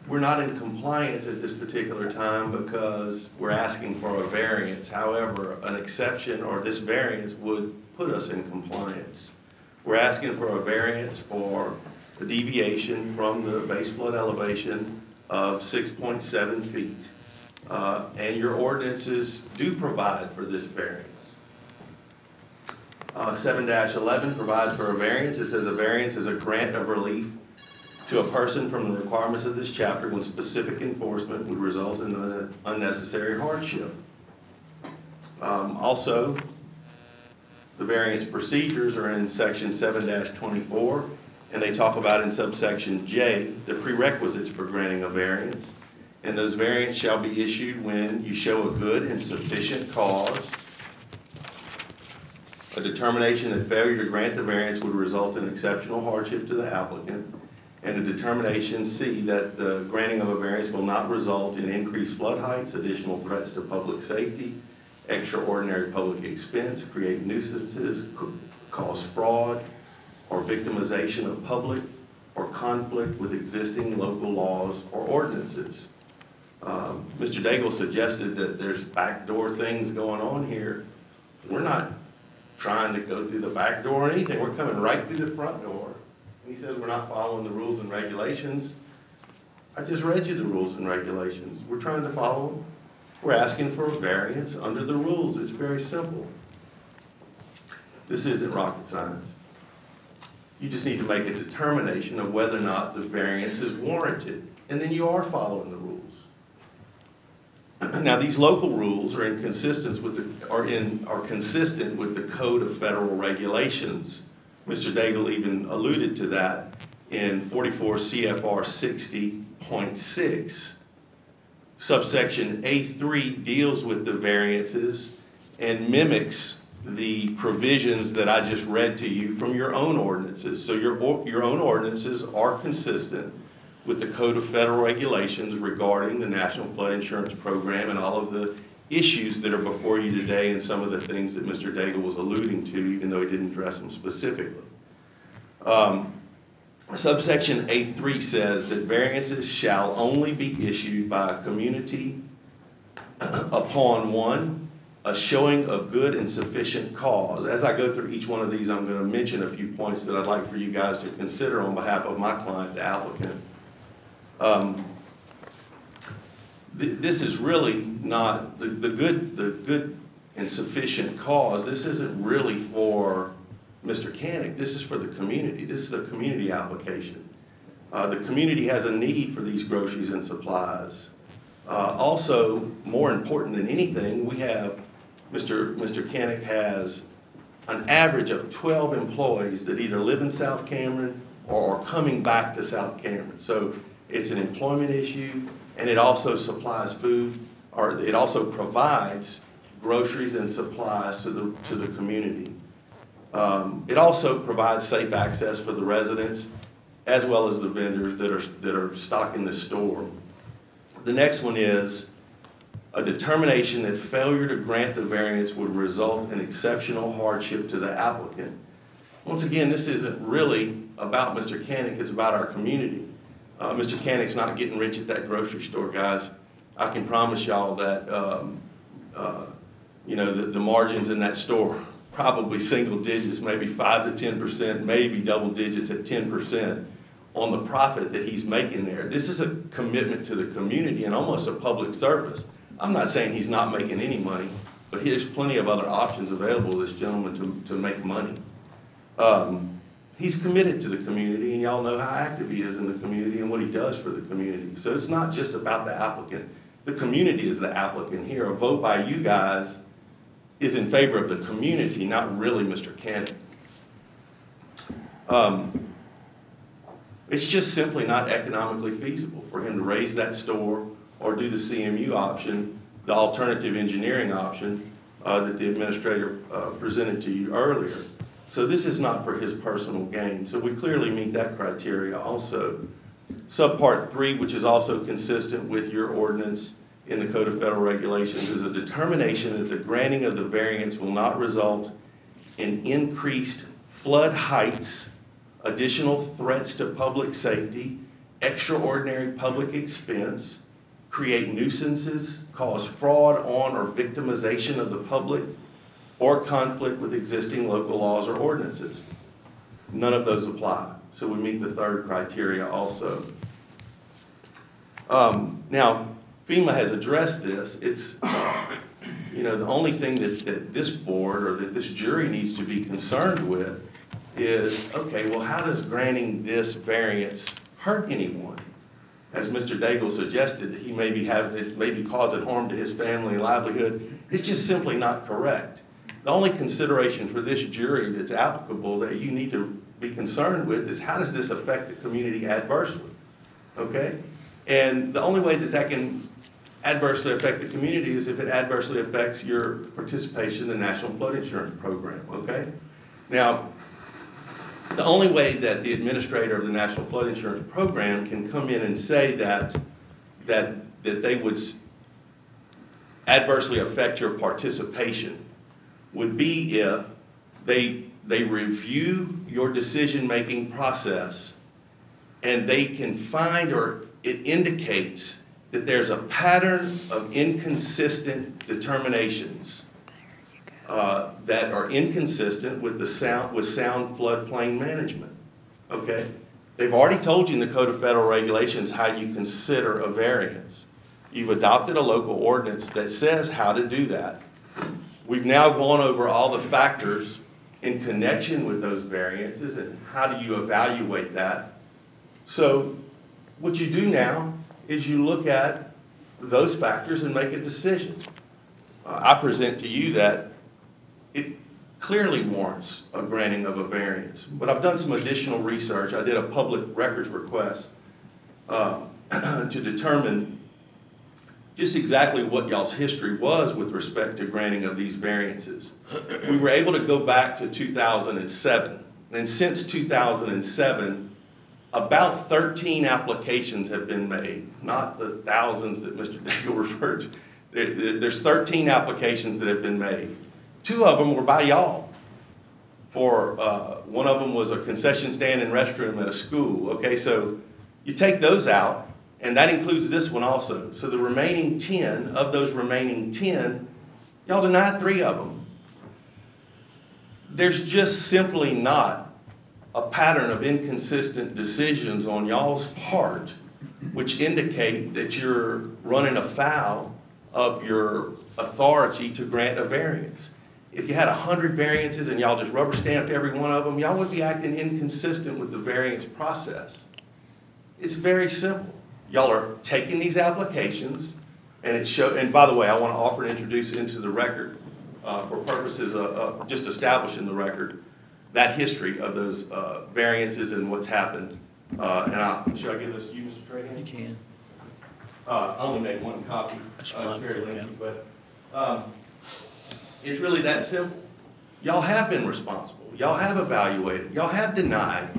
Speaker 19: We're not in compliance at this particular time because we're asking for a variance. However, an exception or this variance would put us in compliance. We're asking for a variance for the deviation from the base flood elevation of 6.7 feet. And your ordinances do provide for this variance. 7-11 provides for a variance. It says a variance is a grant of relief to a person from the requirements of this chapter when specific enforcement would result in unnecessary hardship. Also, the variance procedures are in section 7-24, and they talk about in subsection J the prerequisites for granting a variance. And those variants shall be issued when you show a good and sufficient cause, a determination that failure to grant the variance would result in exceptional hardship to the applicant, and a determination, C, that the granting of a variance will not result in increased flood heights, additional threats to public safety, extraordinary public expense, create nuisances, cause fraud, or victimization of public, or conflict with existing local laws or ordinances. Mr. Daigle suggested that there's backdoor things going on here. We're not trying to go through the back door or anything. We're coming right through the front door. And he says we're not following the rules and regulations. I just read you the rules and regulations. We're trying to follow them. We're asking for a variance under the rules. It's very simple. This isn't rocket science. You just need to make a determination of whether or not the variance is warranted. And then you are following the rules. Now, these local rules are consistent with the Code of Federal Regulations. Mr. Daigle even alluded to that in 44 CFR 60.6. Subsection A3 deals with the variances and mimics the provisions that I just read to you from your own ordinances. So your own ordinances are consistent with the Code of Federal Regulations regarding the National Flood Insurance Program and all of the issues that are before you today and some of the things that Mr. Daigle was alluding to, even though he didn't address them specifically. Subsection A3 says that variances shall only be issued by a community upon one, a showing of good and sufficient cause. As I go through each one of these, I'm going to mention a few points that I'd like for you guys to consider on behalf of my client, the applicant. This is really not the good and sufficient cause. This isn't really for Mr. Canick. This is for the community. This is a community application. The community has a need for these groceries and supplies. Also, more important than anything, we have Mr. Canick has an average of 12 employees that either live in South Cameron or are coming back to South Cameron. So it's an employment issue, and it also supplies food, or it also provides groceries and supplies to the community. It also provides safe access for the residents as well as the vendors that are stocking the store. The next one is a determination that failure to grant the variance would result in exceptional hardship to the applicant. Once again, this isn't really about Mr. Canick, it's about our community. Mr. Canick's not getting rich at that grocery store, guys. I can promise y'all that you know, the margins in that store, probably single digits, maybe 5 to 10%, maybe double digits at 10% on the profit that he's making there. This is a commitment to the community and almost a public service. I'm not saying he's not making any money, but there's plenty of other options available to this gentleman to make money. He's committed to the community, and y'all know how active he is in the community and what he does for the community. So it's not just about the applicant. The community is the applicant here. A vote by you guys is in favor of the community, not really Mr. Canick. It's just simply not economically feasible for him to raise that store or do the CMU option, the alternative engineering option that the administrator presented to you earlier. So this is not for his personal gain. So we clearly meet that criteria also. Subpart 3, which is also consistent with your ordinance in the Code of Federal Regulations, is a determination that the granting of the variance will not result in increased flood heights, additional threats to public safety, extraordinary public expense, create nuisances, cause fraud on or victimization of the public, or conflict with existing local laws or ordinances. None of those apply. So we meet the third criteria also. Now, FEMA has addressed this. It's, you know, the only thing that this board or that this jury needs to be concerned with is, okay, well, how does granting this variance hurt anyone? As Mr. Daigle suggested, he may be causing harm to his family and livelihood. It's just simply not correct. The only consideration for this jury that's applicable that you need to be concerned with is how does this affect the community adversely, okay? And the only way that that can adversely affect the community is if it adversely affects your participation in the National Flood Insurance Program, okay? Now, the only way that the administrator of the National Flood Insurance Program can come in and say that they would adversely affect your participation would be if they review your decision-making process and they can find, or it indicates that there's a pattern of inconsistent determinations that are inconsistent with sound floodplain management. Okay, they've already told you in the Code of Federal Regulations how you consider a variance. You've adopted a local ordinance that says how to do that. We've now gone over all the factors in connection with those variances and how do you evaluate that. So what you do now is you look at those factors and make a decision. I present to you that it clearly warrants a granting of a variance, but I've done some additional research. I did a public records request to determine just exactly what y'all's history was with respect to granting of these variances. We were able to go back to 2007, and since 2007, about 13 applications have been made, not the thousands that Mr. Daigle referred to. There's 13 applications that have been made. 2 of them were by y'all. One of them was a concession stand and restroom at a school. Okay, so you take those out, and that includes this one also. So the remaining 10, of those remaining 10, y'all denied 3 of them. There's just simply not a pattern of inconsistent decisions on y'all's part which indicate that you're running afoul of your authority to grant a variance. If you had 100 variances and y'all just rubber stamped every one of them, y'all would be acting inconsistent with the variance process. It's very simple. Y'all are taking these applications, and and by the way, I want to offer and introduce into the record, for purposes of just establishing the record, that history of those variances and what's happened. Should I give this to you, Mr. Trahan?
Speaker 1: You can.
Speaker 19: I only made 1 copy.
Speaker 1: That's
Speaker 19: It's
Speaker 1: fine.
Speaker 19: very lengthy, but it's really that simple. Y'all have been responsible. Y'all have evaluated. Y'all have denied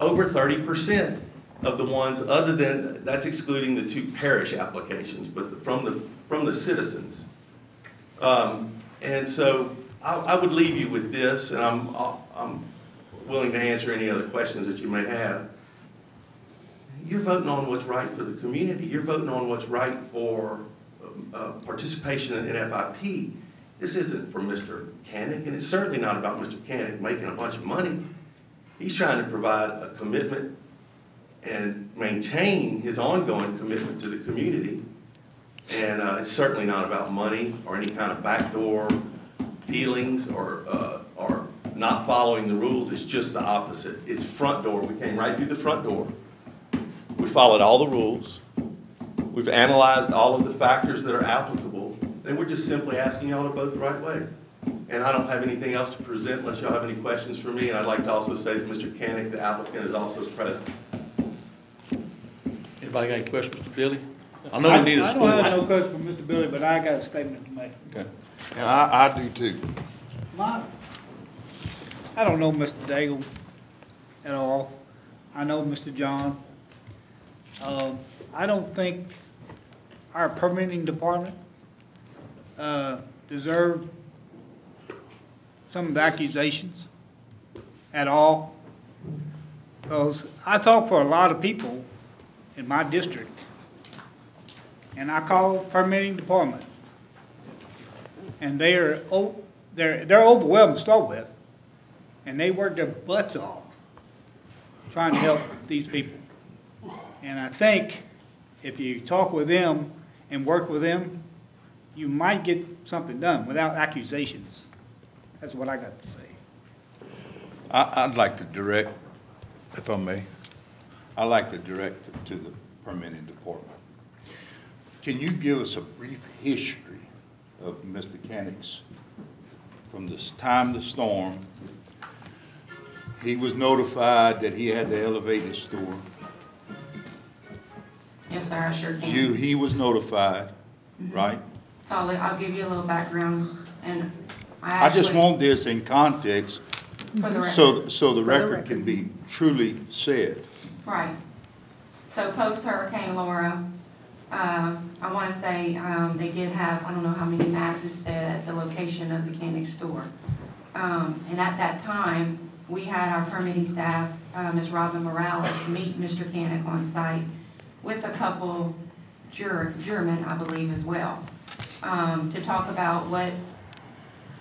Speaker 19: over 30% of the ones, other than, that's excluding the 2 parish applications, but from the citizens. And so I would leave you with this, and I'm willing to answer any other questions that you may have. You're voting on what's right for the community. You're voting on what's right for participation in FIP. This isn't for Mr. Canick, and it's certainly not about Mr. Canick making a bunch of money. He's trying to provide a commitment and maintain his ongoing commitment to the community. And it's certainly not about money or any kind of backdoor dealings or not following the rules. It's just the opposite. It's front door. We came right through the front door. We followed all the rules. We've analyzed all of the factors that are applicable, and we're just simply asking y'all to vote the right way. And I don't have anything else to present unless y'all have any questions for me. And I'd like to also say that Mr. Canick, the applicant, is also present.
Speaker 1: Anybody got any questions, Mr. Billy? I know we need a
Speaker 11: I
Speaker 1: school.
Speaker 11: don't have no question for Mr. Billy, but I got a statement to make.
Speaker 1: Okay.
Speaker 2: And I do too.
Speaker 11: I don't know Mr. Daigle at all. I know Mr. John. I don't think our permitting department deserved some of the accusations at all. Because I talk for a lot of people in my district, and I call permitting department, and they're overwhelmed to start with, and they work their butts off trying to help these people. And I think if you talk with them and work with them, you might get something done without accusations. That's what I got to say.
Speaker 2: I'd like to direct, if I may, I'd like to direct it to the permitting department. Can you give us a brief history of Mr. Canick's, from this time the storm? He was notified that he had to elevate his store.
Speaker 20: Yes, sir, I sure can.
Speaker 2: He was notified, right?
Speaker 20: So I'll give you a little background, and
Speaker 2: I just want this in context,
Speaker 20: For the record.
Speaker 2: so the record can be truly said.
Speaker 20: Right. So post Hurricane Laura, I want to say they did have, I don't know how many masses set at the location of the Canick store. And at that time, we had our permitting staff, Ms. Robin Morales, meet Mr. Canick on site with a couple German, I believe, as well, to talk about what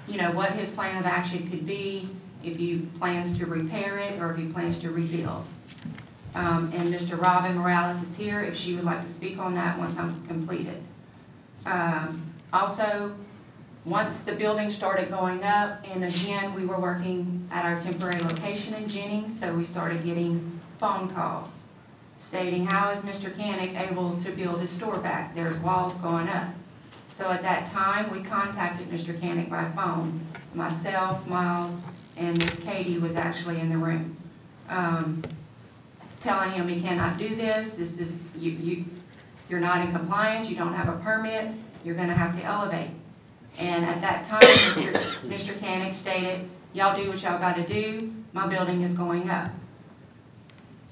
Speaker 20: his plan of action could be, if he plans to repair it or if he plans to rebuild. And Mr. Robin Morales is here if she would like to speak on that once I'm completed. Also, once the building started going up, and again, we were working at our temporary location in Jennings, so we started getting phone calls stating, how is Mr. Canick able to build his store back? There's walls going up. So at that time, we contacted Mr. Canick by phone. Myself, Miles, and Miss Katie was actually in the room, telling him he cannot do this. This is you're not in compliance, you don't have a permit, you're gonna have to elevate. And at that time, Mr. Koenig stated, y'all do what y'all gotta do, my building is going up.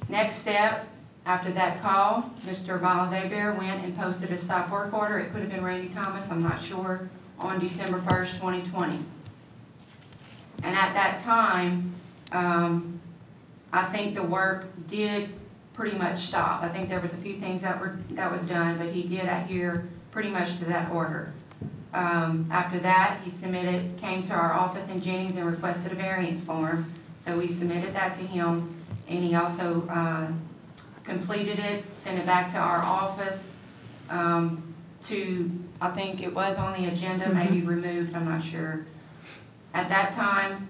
Speaker 20: Next step, after that call, Mr. Miles Abear went and posted a stop work order, it could have been Randy Thomas, I'm not sure, on December 1st, 2020. And at that time, I think the work did pretty much stop. I think there was a few things that was done, but he did adhere pretty much to that order. After that, he came to our office in Jennings and requested a variance form. So we submitted that to him, and he also completed it, sent it back to our office to, I think it was on the agenda, maybe removed, I'm not sure. At that time,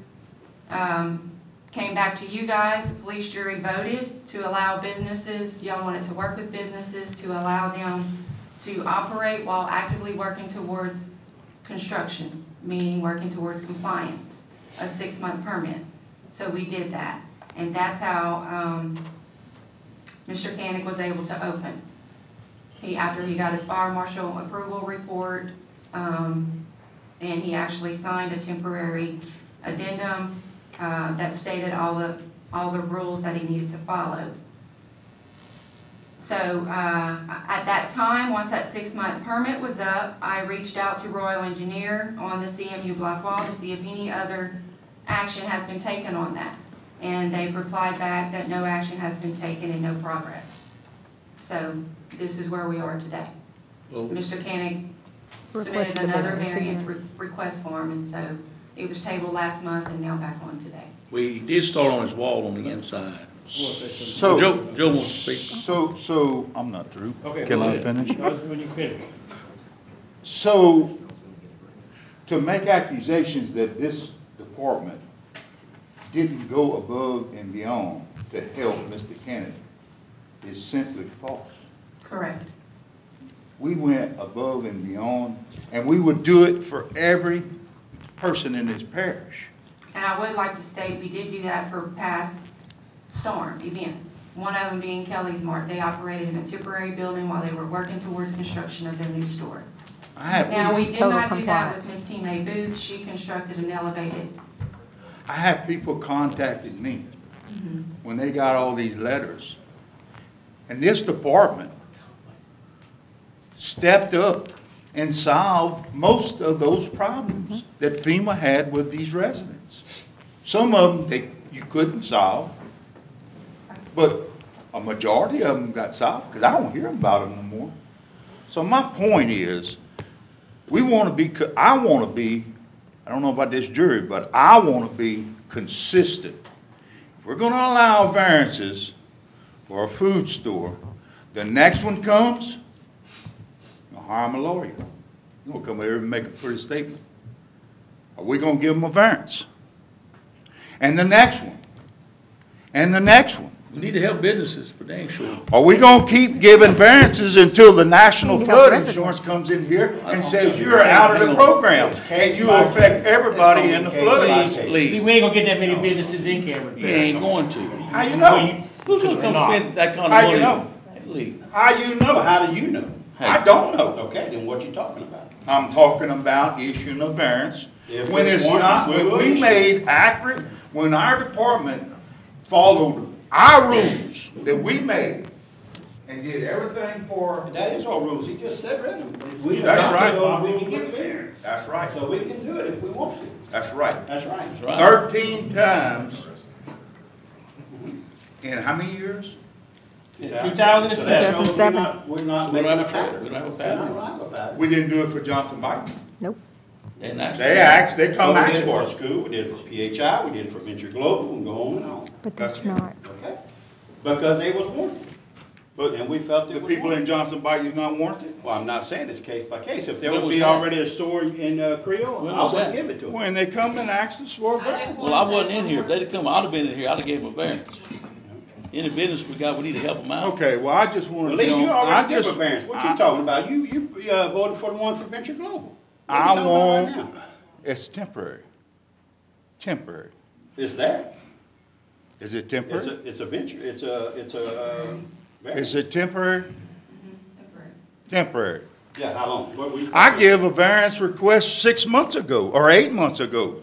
Speaker 20: came back to you guys, the police jury voted to allow businesses, y'all wanted to work with businesses to allow them to operate while actively working towards construction, meaning working towards compliance, a 6-month permit. So we did that, and that's how Mr. Koenig was able to open. After he got his fire marshal approval report, and he actually signed a temporary addendum that stated all the rules that he needed to follow. So at that time, once that 6-month permit was up, I reached out to Royal Engineer on the CMU block wall to see if any other action has been taken on that. And they've replied back that no action has been taken and no progress. So this is where we are today. Well, Mr. Koenig submitted another variance request form, and so it was tabled last month and now back on today.
Speaker 1: We did start on his wall on the inside.
Speaker 3: So,
Speaker 1: Joe wants to speak.
Speaker 3: So, I'm not through.
Speaker 18: Okay,
Speaker 3: Can I
Speaker 18: ahead.
Speaker 3: finish?
Speaker 18: When you finish.
Speaker 3: So, to make accusations that this department didn't go above and beyond to help Mr. Kennedy is simply false.
Speaker 20: Correct.
Speaker 3: We went above and beyond, and we would do it for every person in this parish.
Speaker 20: And I would like to state, we did do that for past storm events. One of them being Kelly's Mart. They operated in a temporary building while they were working towards construction of their new store. Now, we did not do that with Ms. T-May Booth. She constructed an elevated.
Speaker 3: I have people contacted me when they got all these letters. And this department stepped up and solved most of those problems that FEMA had with these residents. Some of them you couldn't solve, but a majority of them got solved because I don't hear about them no more. So my point is, I want to be, I don't know about this jury, but I want to be consistent. If we're going to allow variances for a food store, the next one comes, you'll hire a lawyer. You're going to come here and make a pretty statement. Are we going to give them a variance? And the next one. And the next one.
Speaker 1: We need to help businesses, for dang sure.
Speaker 3: Are we going to keep giving variances until the National Flood Insurance comes in here and says you're out of the program and you affect everybody in the flood?
Speaker 18: See, we ain't gonna get that many businesses in Cameron.
Speaker 1: You ain't going to.
Speaker 3: How you know?
Speaker 1: Who's going to come spend that kind of
Speaker 3: How
Speaker 1: money?
Speaker 3: you know?
Speaker 1: Lee.
Speaker 3: How you know?
Speaker 2: How do you know?
Speaker 3: I don't know.
Speaker 2: Okay, then what you talking about?
Speaker 3: I'm talking about issuing a variance.
Speaker 2: If
Speaker 3: When
Speaker 2: it's
Speaker 3: it's
Speaker 2: warranted,
Speaker 3: not,
Speaker 2: we
Speaker 3: when
Speaker 2: will
Speaker 3: we
Speaker 2: issue.
Speaker 3: made accurate, when our department followed our rules that we made and did everything for.
Speaker 2: That is our rules, he just said read them.
Speaker 3: That's right.
Speaker 2: We can get fair.
Speaker 3: That's right.
Speaker 2: So we can do it if we want to.
Speaker 3: That's right.
Speaker 2: That's right.
Speaker 3: 13 times in how many years?
Speaker 18: 2007.
Speaker 2: We're not
Speaker 1: So
Speaker 2: making a
Speaker 1: we
Speaker 2: pattern.
Speaker 1: don't have a
Speaker 2: We're
Speaker 1: pattern.
Speaker 2: not like a pattern.
Speaker 3: We didn't do it for Johnson Biden.
Speaker 14: Nope.
Speaker 1: And that's.
Speaker 3: They come
Speaker 2: We
Speaker 3: ask
Speaker 2: did it
Speaker 3: for
Speaker 2: for
Speaker 3: it.
Speaker 2: school, we did it for PHI, we did it for Venture Global, and go on and on.
Speaker 14: But that's not.
Speaker 2: Okay? Because they was warranted. And we felt
Speaker 3: The
Speaker 2: it was
Speaker 3: people in
Speaker 2: warranted.
Speaker 3: Johnson Biden is not warranted?
Speaker 2: Well, I'm not saying it's case by case. If there
Speaker 1: When
Speaker 2: would
Speaker 1: was
Speaker 2: be
Speaker 1: that?
Speaker 2: already a store in Creole,
Speaker 1: When
Speaker 2: I
Speaker 1: was
Speaker 2: would
Speaker 1: that?
Speaker 2: give it to them.
Speaker 3: When they come and ask us for a variance.
Speaker 1: Well, I wasn't in here. If they'd have come, I'd have been in here. I'd have gave them a variance. Any business we got, we need to help them out.
Speaker 3: Okay, well, I just want to.
Speaker 2: Lee, you already gave a variance. What you talking about? You voted for the one for Venture Global. What you
Speaker 3: I
Speaker 2: talking about right
Speaker 3: want,
Speaker 2: now?
Speaker 3: it's temporary. Temporary.
Speaker 2: It's that.
Speaker 3: Is it temporary?
Speaker 2: It's a venture. It's a variance.
Speaker 3: Is it temporary? Temporary.
Speaker 2: Yeah, how long?
Speaker 3: I gave a variance request 6 months ago, or 8 months ago,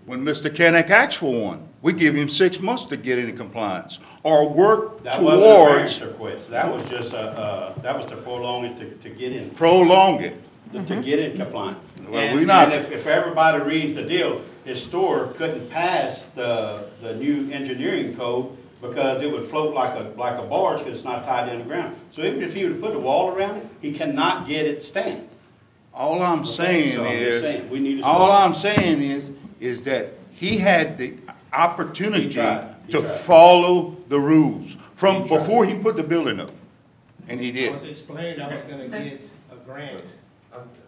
Speaker 3: when Mr. Kennick asked for one. We give him 6 months to get into compliance, or work
Speaker 2: That wasn't a variance
Speaker 3: towards,
Speaker 2: request. That was just that was to prolong it to get in.
Speaker 3: prolong it.
Speaker 2: To get in compliance.
Speaker 3: Well, we not-
Speaker 2: And if everybody reads the deal, his store couldn't pass the new engineering code because it would float like a barge because it's not tied in the ground. So even if he would put a wall around it, he cannot get it stamped.
Speaker 3: All I'm saying
Speaker 2: so I'm just
Speaker 3: is,
Speaker 2: saying, we need to
Speaker 3: all
Speaker 2: slow-
Speaker 3: I'm saying is that he had the opportunity
Speaker 2: He tried.
Speaker 3: to follow the rules from before he put the building up, and he
Speaker 18: I
Speaker 3: did.
Speaker 18: was explained I was gonna get a grant.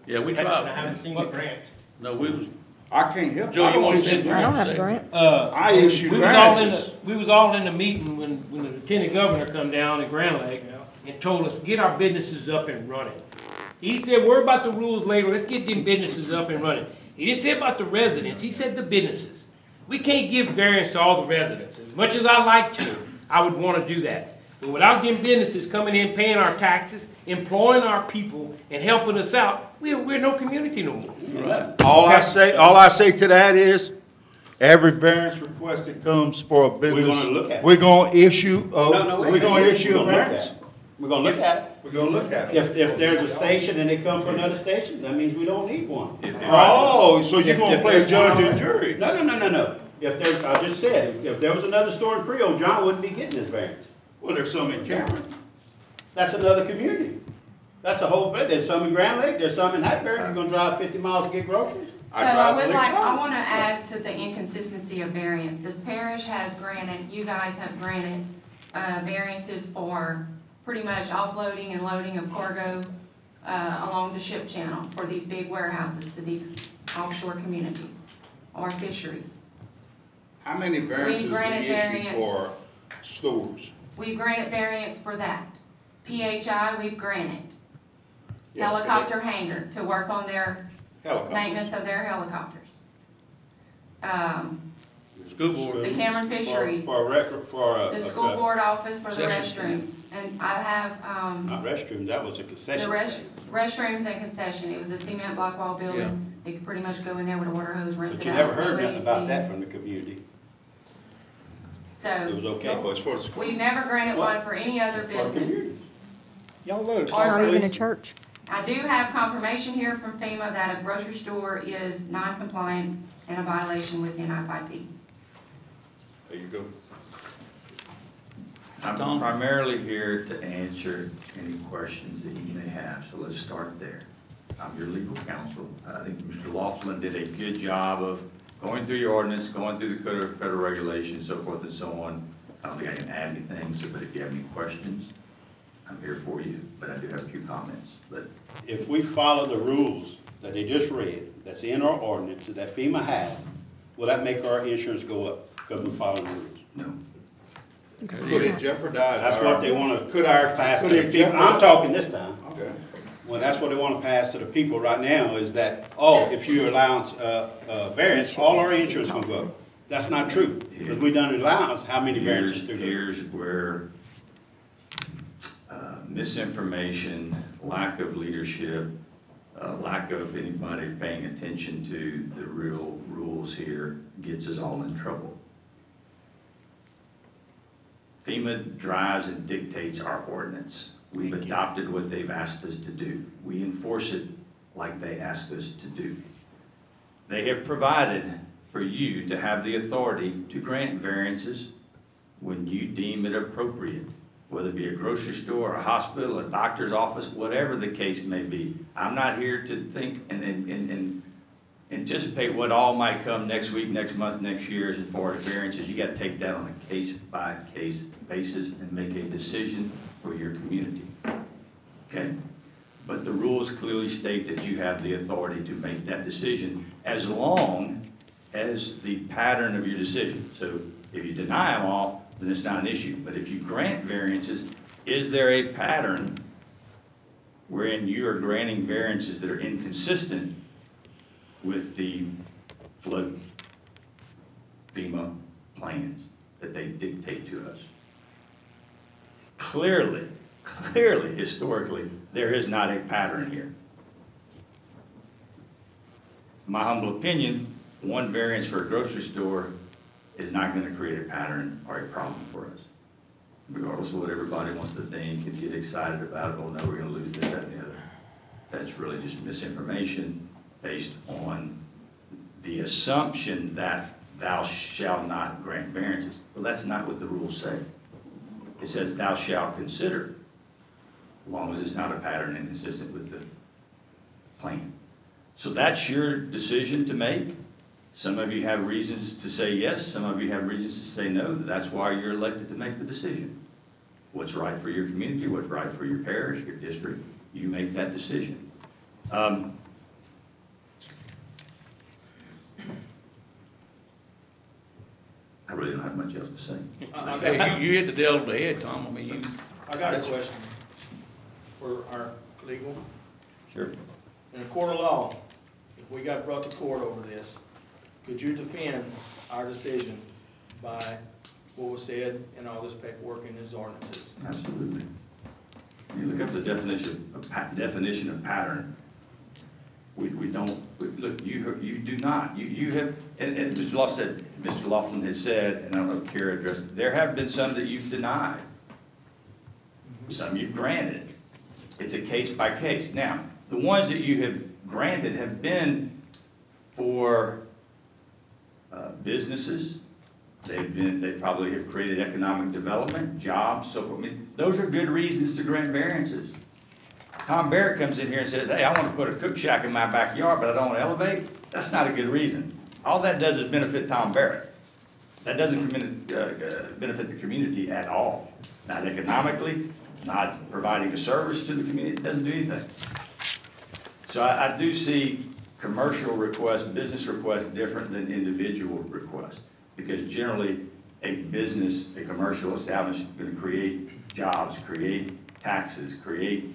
Speaker 1: Yeah, we
Speaker 18: And
Speaker 1: tried.
Speaker 18: I haven't seen the grant.
Speaker 1: No, we was,
Speaker 3: I can't help.
Speaker 1: Joe, you want to say?
Speaker 14: I don't have a grant.
Speaker 3: I issued
Speaker 18: We was all in
Speaker 3: variances.
Speaker 18: we was all in the meeting when the lieutenant governor come down in Grand Lake and told us, get our businesses up and running. He said, worry about the rules later, let's get them businesses up and running. He didn't say about the residents, he said the businesses. We can't give variance to all the residents. As much as I like to, I would want to do that. But without them businesses coming in, paying our taxes, employing our people, and helping us out, we're no community no more.
Speaker 3: All I say to that is, every variance request that comes for a business,
Speaker 2: gonna look at it.
Speaker 3: we're gonna issue,
Speaker 2: wait
Speaker 3: we're
Speaker 2: a
Speaker 3: gonna
Speaker 2: minute.
Speaker 3: issue a
Speaker 2: We're gonna look
Speaker 3: variance.
Speaker 2: at it. We're gonna look at it.
Speaker 3: We're gonna look at it.
Speaker 2: If there's a station and they come for another station, that means we don't need one.
Speaker 3: Oh, so you're
Speaker 2: If-
Speaker 3: gonna
Speaker 2: if
Speaker 3: play
Speaker 2: there's
Speaker 3: judge
Speaker 2: one-
Speaker 3: and jury?
Speaker 2: No. If there, I just said, if there was another store in Creole, John wouldn't be getting his variance.
Speaker 3: Well, there's some in Cameron.
Speaker 2: That's another community. That's a whole bit. There's some in Grand Lake, there's some in Hatbury. You're gonna drive 50 miles to get groceries?
Speaker 20: So I would like, I want to add to the inconsistency of variance. This parish has granted, you guys have granted variances for pretty much offloading and loading of cargo along the ship channel for these big warehouses to these offshore communities or fisheries.
Speaker 3: How many variances do
Speaker 20: granted
Speaker 3: you issue
Speaker 20: variance.
Speaker 3: for stores?
Speaker 20: We've granted variance for that. PHI, we've granted.
Speaker 2: Yeah,
Speaker 20: Helicopter hangar to work on their
Speaker 2: Helicopters.
Speaker 20: maintenance of their helicopters.
Speaker 1: School board.
Speaker 20: The Cameron Fisheries.
Speaker 2: The
Speaker 20: The school board office for the
Speaker 1: Concession.
Speaker 20: restrooms. And I have,
Speaker 2: Not restrooms, that was a
Speaker 20: the
Speaker 2: concession stand.
Speaker 20: restrooms and concession. It was a cement block wall building. They could pretty much go in there with a water hose, rinse
Speaker 2: But
Speaker 20: it
Speaker 2: you
Speaker 20: out.
Speaker 2: never heard nothing
Speaker 20: Nobody's
Speaker 2: about
Speaker 20: seen.
Speaker 2: that from the community. It
Speaker 20: So,
Speaker 2: was okay.
Speaker 3: But as far as
Speaker 20: we've never granted one for any other business.
Speaker 11: Y'all let her
Speaker 20: Or
Speaker 11: talk,
Speaker 14: Not even a
Speaker 11: please.
Speaker 14: church.
Speaker 20: I do have confirmation here from FEMA that a grocery store is non-compliant and a violation with NFIP.
Speaker 3: There you go.
Speaker 15: I'm primarily here to answer any questions that you may have, so let's start there. I'm your legal counsel. I think Mr. Laughlin did a good job of going through your ordinance, going through the code of federal regulations, so forth and so on. I don't think I can add anything, so, but if you have any questions, I'm here for you, but I do have a few comments. But
Speaker 2: If we follow the rules that they just read, that's in our ordinance, that FEMA has, will that make our insurance go up because we follow the rules?
Speaker 15: no,
Speaker 3: Could it jeopardize?
Speaker 2: That's what they want to
Speaker 3: Could our,
Speaker 2: pass to
Speaker 3: could
Speaker 2: the
Speaker 3: it
Speaker 2: people. I'm
Speaker 3: jeopardize?
Speaker 2: talking this time.
Speaker 3: Okay.
Speaker 2: Well, that's what they want to pass to the people right now is that, oh, if you allow variance, all our insurance gonna go up. That's not true, because we done allowance, how many variances through there?
Speaker 15: here's where misinformation, lack of leadership, lack of anybody paying attention to the real rules here gets us all in trouble. FEMA drives and dictates our ordinance. We've adopted what they've asked us to do. We enforce it like they ask us to do. They have provided for you to have the authority to grant variances when you deem it appropriate, whether it be a grocery store, a hospital, a doctor's office, whatever the case may be. I'm not here to think and anticipate what all might come next week, next month, next year as far as variances. You got to take that on a case-by-case basis and make a decision for your community, okay? But the rules clearly state that you have the authority to make that decision as long as the pattern of your decision. So if you deny them all, then it's not an issue. But if you grant variances, is there a pattern wherein you are granting variances that are inconsistent with the flood FEMA plans that they dictate to us? Clearly, clearly, historically, there is not a pattern here. My humble opinion, one variance for a grocery store is not going to create a pattern or a problem for us. Regardless of what everybody wants to think and get excited about, oh no, we're going to lose this, that, and the other. That's really just misinformation based on the assumption that thou shalt not grant variances. Well, that's not what the rules say. It says thou shalt consider, as long as it's not a pattern inconsistent with the plan. So that's your decision to make. Some of you have reasons to say yes, some of you have reasons to say no. That's why you're elected to make the decision. What's right for your community, what's right for your parish, your district, you make that decision. I really don't have much else to say.
Speaker 1: Hey, you hit the nail on the head, Tom. I mean,
Speaker 8: I got a question for our legal.
Speaker 15: Sure.
Speaker 8: In a court of law, if we got brought to court over this, could you defend our decision by what was said in all this paperwork in these ordinances?
Speaker 15: Absolutely. You look up the definition of pattern. We don't, look, you do not. You have, and Mr. Laughlin has said, and I don't know if Kara addressed it, there have been some that you've denied. Some you've granted. It's a case by case. Now, the ones that you have granted have been for businesses. They probably have created economic development, jobs, so forth. I mean, those are good reasons to grant variances. Tom Barrett comes in here and says, hey, I want to put a cook shack in my backyard, but I don't want to elevate. That's not a good reason. All that does is benefit Tom Barrett. That doesn't benefit the community at all. Not economically, not providing a service to the community. It doesn't do anything. So I do see commercial requests, business requests different than individual requests. Because generally, a business, a commercial establishment is going to create jobs, create taxes, create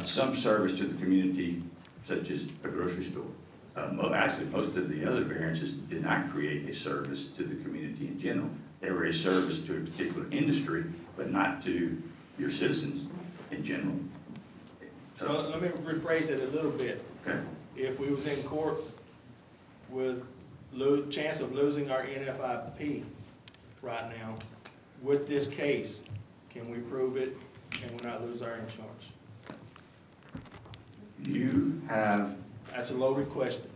Speaker 15: some service to the community, such as a grocery store. Actually, most of the other variances did not create a service to the community in general. They were a service to a particular industry, but not to your citizens in general.
Speaker 8: So let me rephrase it a little bit.
Speaker 15: Okay.
Speaker 8: If we was in court with chance of losing our NFIP right now, with this case, can we prove it and we not lose our insurance?
Speaker 15: You have.
Speaker 8: That's a loaded question.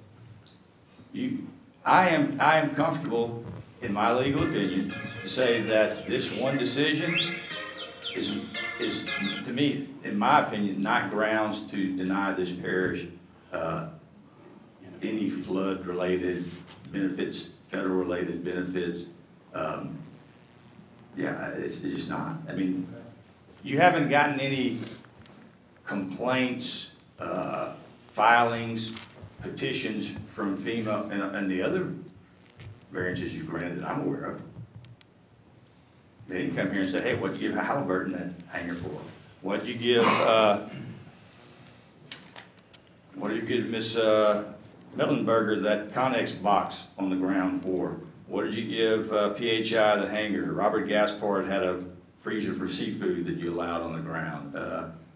Speaker 15: I am comfortable, in my legal opinion, to say that this one decision is to me, in my opinion, not grounds to deny this parish any flood-related benefits, federal-related benefits. Yeah, it's just not. I mean, you haven't gotten any complaints, filings, petitions from FEMA and the other variances you granted that I'm aware of. They didn't come here and say, hey, what'd you give Halliburton that hanger for? What'd you give, Miss Miltenberger that Connex box on the ground for? What did you give PHI the hanger? Robert Gaspard had a freezer for seafood that you allowed on the ground.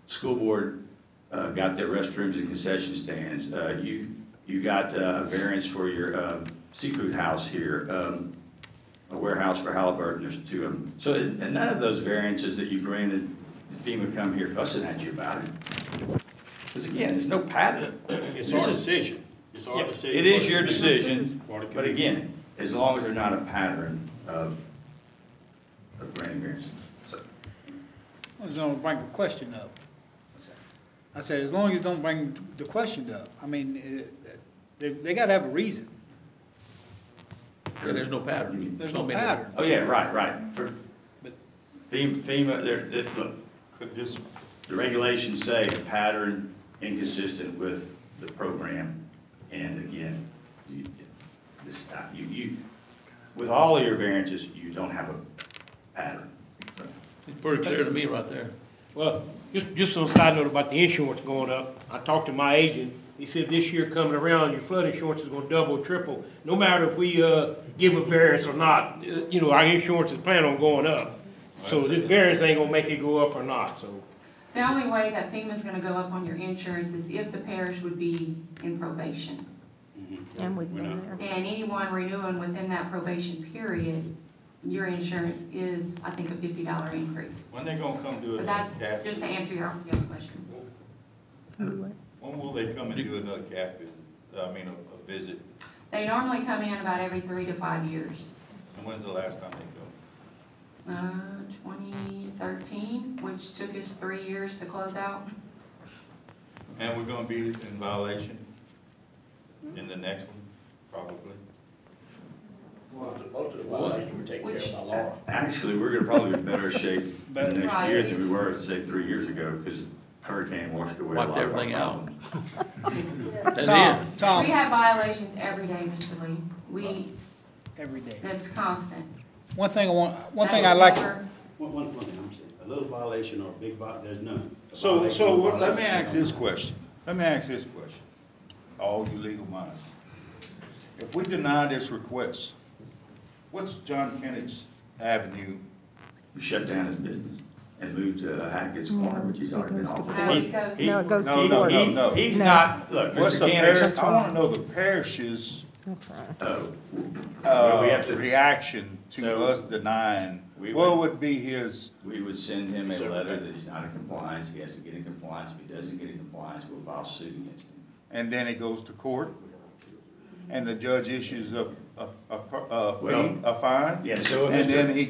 Speaker 15: School board got their restrooms and concession stands. You got a variance for your seafood house here, a warehouse for Halliburton. There's two of them. So, and none of those variances that you granted, FEMA come here fussing at you about it. Because again, there's no pattern.
Speaker 3: It's our decision. It's our decision.
Speaker 15: It is your decision, but again, as long as there's not a pattern of granting variances. So.
Speaker 11: I was gonna bring the question up. I said, as long as you don't bring the question up, I mean, they gotta have a reason.
Speaker 1: Yeah, there's no pattern.
Speaker 11: There's no pattern.
Speaker 15: Oh, yeah, right. For FEMA, look, the regulations say a pattern inconsistent with the program. And again, with all of your variances, you don't have a pattern.
Speaker 1: It's pretty clear to me right there.
Speaker 18: Well, just on a side note about the insurance going up, I talked to my agent. He said this year coming around, your flood insurance is going to double, triple. No matter if we give a variance or not, our insurance is planning on going up. So this variance ain't going to make it go up or not. So
Speaker 20: The only way that FEMA's gonna go up on your insurance is if the parish would be in probation.
Speaker 14: And we've been there.
Speaker 20: And anyone renewing within that probation period, your insurance is, I think, a $50 increase.
Speaker 3: When they gonna come do
Speaker 20: But
Speaker 3: another
Speaker 20: that's
Speaker 3: cap?
Speaker 20: just to answer y'all's question.
Speaker 3: When will they come and do another cap visit? I mean, a visit?
Speaker 20: They normally come in about every 3 to 5 years.
Speaker 3: And when's the last time they go?
Speaker 20: 2013, which took us 3 years to close out.
Speaker 3: And we're gonna be in violation in the next one, probably?
Speaker 12: Most of the violations were taken care of by law.
Speaker 15: Actually, we're gonna probably be in better shape
Speaker 11: Better.
Speaker 15: next
Speaker 20: Right.
Speaker 15: year than we were, say, 3 years ago, because hurricane washed away a
Speaker 1: Wiped
Speaker 15: lot of our
Speaker 1: everything out.
Speaker 15: problems.
Speaker 1: That's
Speaker 11: Tom,
Speaker 1: it.
Speaker 11: Tom,
Speaker 20: We have violations every day, Mr. Lee.
Speaker 11: every day.
Speaker 20: That's constant.
Speaker 11: One thing
Speaker 20: That
Speaker 11: I'd
Speaker 20: is
Speaker 11: like,
Speaker 20: never-
Speaker 2: One thing I'm saying, a little violation or a big there's none. A
Speaker 3: So
Speaker 2: violation or a
Speaker 3: let me
Speaker 2: violation.
Speaker 3: ask this question. Let me ask this question. All you legal minds. If we deny this request, what's John Kennedy's avenue?
Speaker 15: We shut down his business and moved to Hackett's Corner, which he's already been
Speaker 20: No,
Speaker 15: offered.
Speaker 20: it goes.
Speaker 14: No, it goes to
Speaker 3: No, no,
Speaker 14: court.
Speaker 3: no, no.
Speaker 15: He's
Speaker 14: No.
Speaker 15: not, look,
Speaker 3: What's
Speaker 15: Mr.
Speaker 3: the
Speaker 15: Kennedy's,
Speaker 3: parish, I wanna know the parish's,
Speaker 14: That's right.
Speaker 15: oh, well, we have to,
Speaker 3: reaction to
Speaker 15: So,
Speaker 3: us denying.
Speaker 15: we
Speaker 3: What
Speaker 15: would-
Speaker 3: would be his,
Speaker 15: we would send him a letter that he's not in compliance, he has to get in compliance. If he doesn't get in compliance, we'll file suit against him.
Speaker 3: and then it goes to court? And the judge issues a
Speaker 15: Well,
Speaker 3: fee, a fine?
Speaker 15: Yeah, so
Speaker 3: And
Speaker 15: Mr.
Speaker 3: then he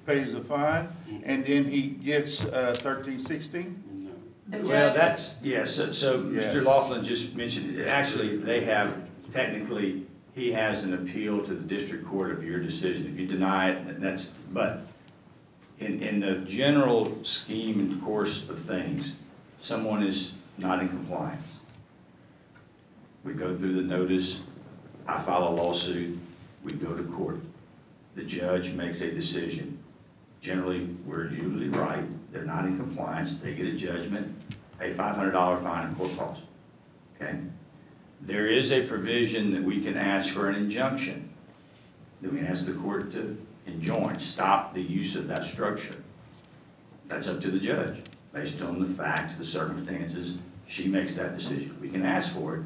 Speaker 3: pays a fine, and then he gets 1316?
Speaker 20: The
Speaker 15: Well,
Speaker 20: judge-
Speaker 15: that's, yes, so
Speaker 3: Yes.
Speaker 15: Mr. Laughlin just mentioned, actually, they have, technically, he has an appeal to the district court of your decision. If you deny it, that's, but in the general scheme and course of things, someone is not in compliance. We go through the notice, I file a lawsuit, we go to court. The judge makes a decision. Generally, we're usually right, they're not in compliance, they get a judgment, pay $500 fine and court costs, okay? There is a provision that we can ask for an injunction, that we can ask the court to enjoin, stop the use of that structure. That's up to the judge, based on the facts, the circumstances, she makes that decision. We can ask for it,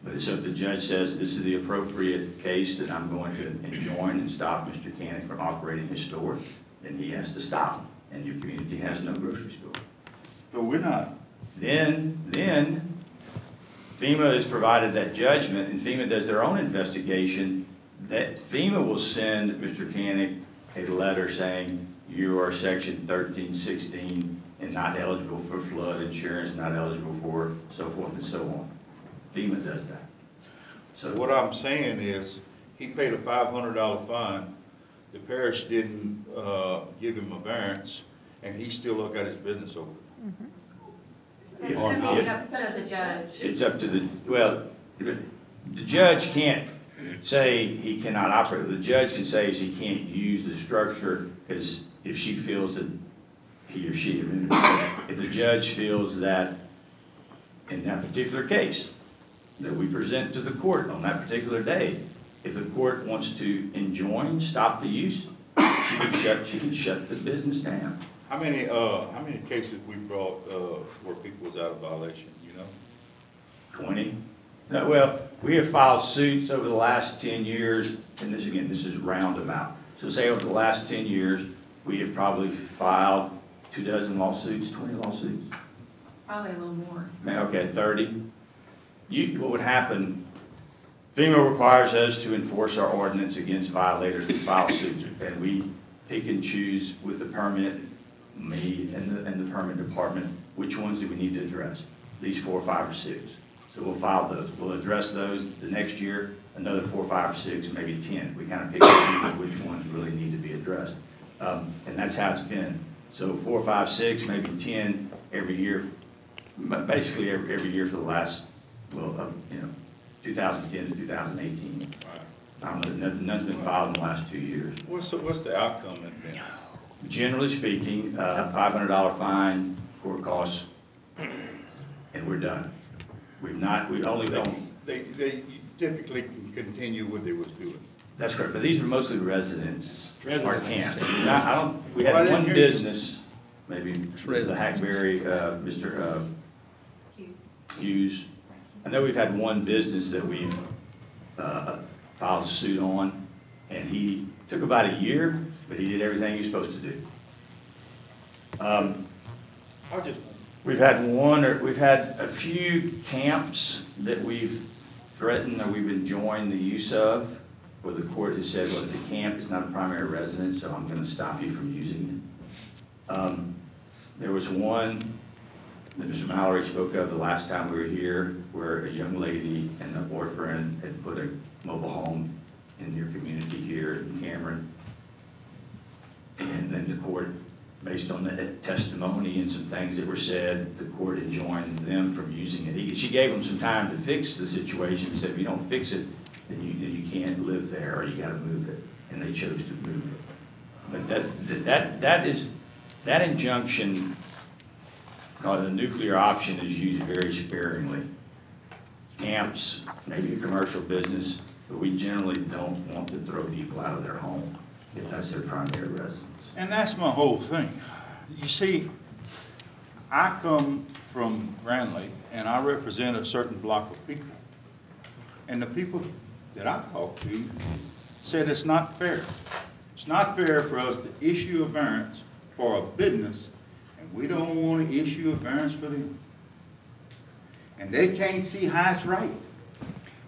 Speaker 15: but so if the judge says this is the appropriate case that I'm going to enjoin and stop Mr. Canning from operating his store, then he has to stop, and your community has no grocery store.
Speaker 3: But we're not.
Speaker 15: Then FEMA has provided that judgment, and FEMA does their own investigation, that FEMA will send Mr. Canning a letter saying you are section 1316 and not eligible for flood insurance, not eligible for so forth and so on. FEMA does that. So
Speaker 3: What I'm saying is, he paid a $500 fine, the parish didn't give him a variance, and he still got his business over.
Speaker 20: It's gonna be up to the judge.
Speaker 15: it's up to the, well, the judge can't say he cannot operate. The judge can say he can't use the structure because if she feels that he or she, if the judge feels that in that particular case that we present to the court on that particular day, if the court wants to enjoin, stop the use, she can shut the business down.
Speaker 3: How many cases we brought where people was out of violation, you know?
Speaker 15: 20? No, well, we have filed suits over the last 10 years, and this is roundabout. So say over the last 10 years, we have probably filed 24 lawsuits, 20 lawsuits.
Speaker 20: Probably a little more.
Speaker 15: Okay, 30. What would happen, FEMA requires us to enforce our ordinance against violators who file suits, and we pick and choose with the permit, me and the permit department, which ones do we need to address? These 4, 5, or 6. So we'll file those. We'll address those the next year, another 4, 5, or 6, maybe 10. We kind of pick and choose which ones really need to be addressed. And that's how it's been. So 4, 5, 6, maybe 10 every year, basically every year for the last, 2010 to 2018. I don't know, none's been filed in the last 2 years.
Speaker 3: What's the outcome then?
Speaker 15: Generally speaking, $500 fine, court costs, and we're done. We only don't.
Speaker 3: They typically can continue what they was doing.
Speaker 15: That's correct, but these are mostly residents, or camps. We
Speaker 3: Well, I
Speaker 15: had
Speaker 3: didn't
Speaker 15: one
Speaker 3: hear you.
Speaker 15: business, maybe the Hackberry, Mr. Hughes. I know we've had one business that we've filed suit on, and he took about a year, but he did everything he was supposed to do. We've had a few camps that we've threatened or we've enjoined the use of, where the court has said, well, it's a camp, it's not a primary residence, so I'm going to stop you from using it. There was one that Mr. Mallory spoke of the last time we were here, where a young lady and a boyfriend had put a mobile home in your community here in Cameron. And then the court, based on the testimony and some things that were said, the court enjoined them from using it. She gave them some time to fix the situation and said, if you don't fix it, then you can't live there, or you gotta move it. And they chose to move it. But that injunction, called the nuclear option, is used very sparingly. Camps, maybe a commercial business, but we generally don't want to throw people out of their home if that's their primary residence.
Speaker 3: And that's my whole thing. You see, I come from Grand Lake, and I represent a certain block of people. And the people that I talk to said it's not fair. It's not fair for us to issue a variance for a business, and we don't want to issue a variance for them. And they can't see how it's right.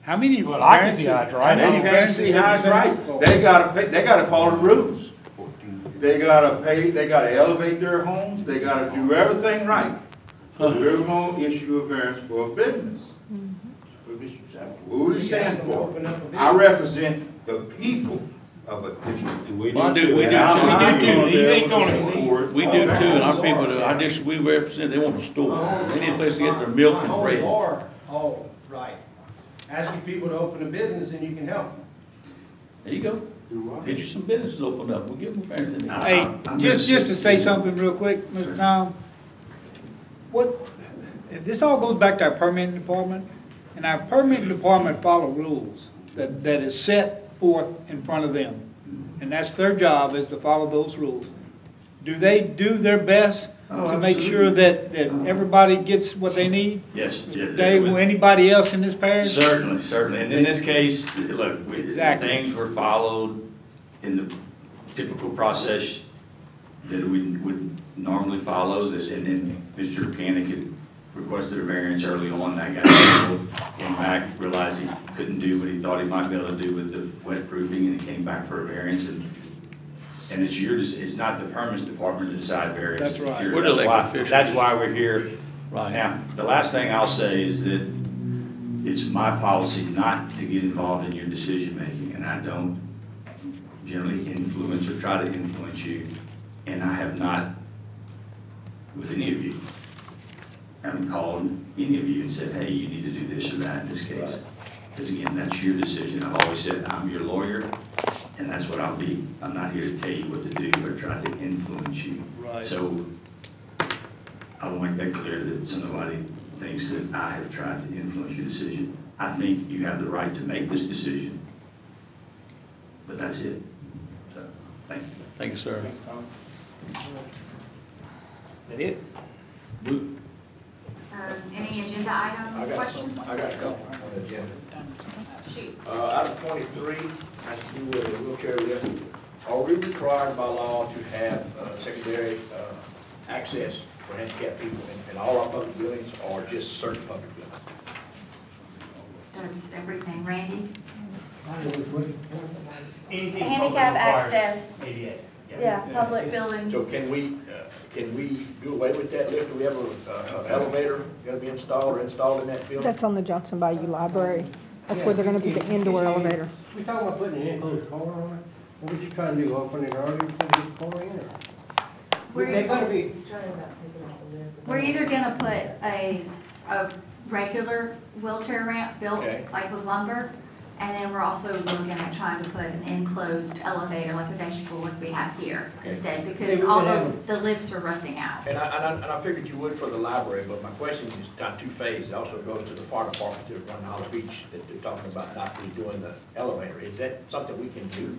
Speaker 11: How many
Speaker 8: Well, I can see how it's right.
Speaker 3: They can't see how it's right. They gotta follow the rules. They gotta pay, they gotta elevate their homes, they gotta do everything right. We're gonna issue a variance for a business. What we stand for? I represent the people of a district.
Speaker 1: We do too. We do too, and our people, our district we represent, they want a store. They need a place to get their milk and bread.
Speaker 10: Oh, right. Asking people to open a business and you can help them.
Speaker 1: There you go. Get you some businesses opened up. We'll give them variance in there.
Speaker 11: Hey, just to say something real quick, Mr. Tom, this all goes back to our permitting department, and our permitting department follow rules that is set forth in front of them. And that's their job, is to follow those rules. Do they do their best to make sure that everybody gets what they need?
Speaker 15: Yes.
Speaker 11: Dave, will anybody else in this parish?
Speaker 15: Certainly. And in this case, look, things were followed in the typical process that we would normally follow. And then Mr. Koenig had requested a variance early on. That got handled, came back, realized he couldn't do what he thought he might be able to do with the wet proofing, and he came back for a variance. And it's not the permits department to decide variance.
Speaker 11: That's right.
Speaker 15: That's why we're here.
Speaker 1: Right.
Speaker 15: Now, the last thing I'll say is that it's my policy not to get involved in your decision making, and I don't generally influence or try to influence you, and I have not, with any of you, I haven't called any of you and said, hey, you need to do this or that in this case. Because again, that's your decision. I've always said, I'm your lawyer, and that's what I'll be. I'm not here to tell you what to do or try to influence you.
Speaker 11: Right.
Speaker 15: So I will make that clear that somebody thinks that I have tried to influence your decision. I think you have the right to make this decision, but that's it. So, thank you.
Speaker 1: Thank you, sir.
Speaker 8: Thanks, Tom. That it?
Speaker 7: Any agenda item questions?
Speaker 12: I got a couple on the agenda.
Speaker 7: Shoot.
Speaker 12: Out of 23, has to do with a wheelchair lift. Are we required by law to have secondary access for handicapped people in all our public buildings, or just certain public buildings?
Speaker 7: Does everything, Randy?
Speaker 8: Anything
Speaker 5: Handicap
Speaker 8: public requires
Speaker 5: access.
Speaker 8: ADA.
Speaker 5: Yeah, public buildings.
Speaker 12: So can we do away with that lift? Do we have an elevator going to be installed in that building?
Speaker 14: That's on the Johnson Bayou Library. That's where they're gonna be the indoor elevator.
Speaker 10: We talking about putting an enclosed car on it? What was you trying to do, open it early to get the car in, or? They're gonna be.
Speaker 7: We're either gonna put a regular wheelchair ramp built like with lumber, and then we're also looking at trying to put an enclosed elevator like the vegetable like we have here instead, because all the lifts are rusting out.
Speaker 12: And I figured you would for the library, but my question is kind of two-phased. It also goes to the fire department to One Hollow Beach that they're talking about not redoing the elevator. Is that something we can do?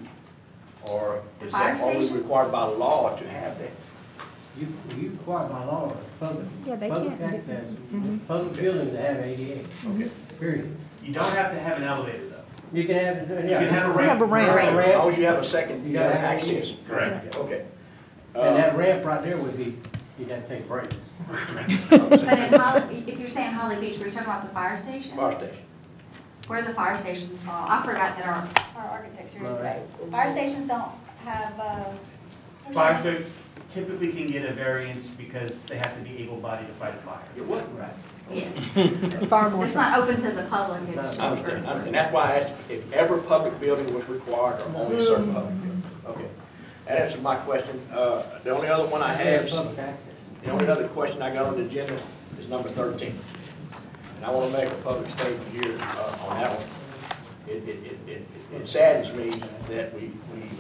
Speaker 12: Or is that always required by law to have that?
Speaker 10: You require by law, public,
Speaker 14: Yeah, they
Speaker 10: public
Speaker 14: can't.
Speaker 10: access,
Speaker 14: Mhm.
Speaker 10: public buildings that have ADA.
Speaker 12: Okay.
Speaker 10: Period.
Speaker 2: You don't have to have an elevator though.
Speaker 10: You can have,
Speaker 2: You can have a ramp.
Speaker 14: We have a ramp.
Speaker 12: As long as you have a second,
Speaker 10: You
Speaker 12: you have
Speaker 10: gotta have
Speaker 12: access.
Speaker 2: Correct.
Speaker 12: Yeah, okay.
Speaker 10: And that ramp right there would be, you'd have to take breaks.
Speaker 7: But in Holly, if you're saying Holly Beach, were you talking about the fire station?
Speaker 12: Fire station.
Speaker 7: Where do the fire stations fall? I forgot that our architecture is right. Fire stations don't have,
Speaker 2: Fire station typically can get a variance because they have to be able-bodied to fight a fire.
Speaker 12: You what?
Speaker 10: Right.
Speaker 7: yes.
Speaker 14: Fire marshal.
Speaker 7: It's not open to the public, it's just
Speaker 12: I
Speaker 7: for.
Speaker 12: understand. And that's why I asked if every public building was required or only certain public buildings. Okay. That answers my question. The only other one I have,
Speaker 10: Public access.
Speaker 12: the only other question I got on the agenda is number 13. And I want to make a public statement here on that one. It saddens me that we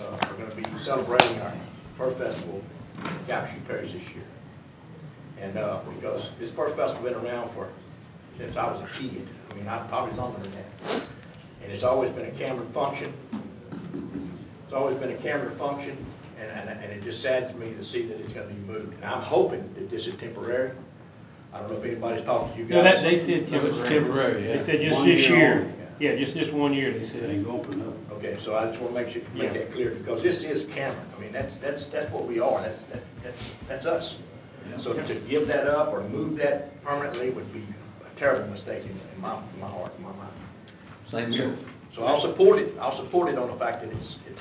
Speaker 12: are going to be celebrating our first festival in Calcasieu Parish this year. And because this first festival has been around since I was a kid. I mean, probably longer than that. And it's always been a Cameron function. It's always been a Cameron function, and it just saddens me to see that it's going to be moved. And I'm hoping that this is temporary. I don't know if anybody's talked to you
Speaker 18: No,
Speaker 12: guys.
Speaker 18: they said
Speaker 1: No, it's temporary, yeah.
Speaker 18: They said just
Speaker 1: 1
Speaker 18: this
Speaker 1: year
Speaker 18: year.
Speaker 1: only.
Speaker 18: Yeah, just 1 year, they said.
Speaker 1: They open up.
Speaker 12: Okay, so I just want to make that clear, because this is Cameron. I mean, that's what we are. That's us. So to give that up or to move that permanently would be a terrible mistake in my heart, in my mind.
Speaker 1: Same here.
Speaker 12: So I'll support it. I'll support it on the fact that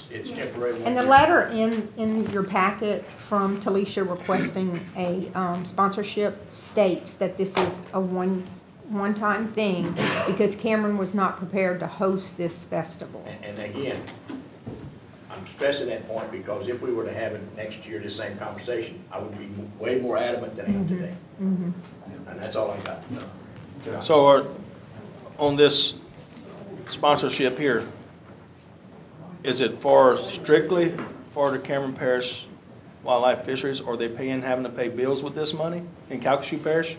Speaker 12: it's temporary.
Speaker 14: And the letter in your packet from Talisha requesting a sponsorship states that this is a one-time thing because Cameron was not prepared to host this festival.
Speaker 12: And again, I'm stressing that point because if we were to have it next year, this same conversation, I would be way more adamant than I am today. And that's all I got.
Speaker 8: So on this sponsorship here, is it strictly for the Cameron Parish Wildlife Fisheries, or are they having to pay bills with this money in Calcasieu Parish?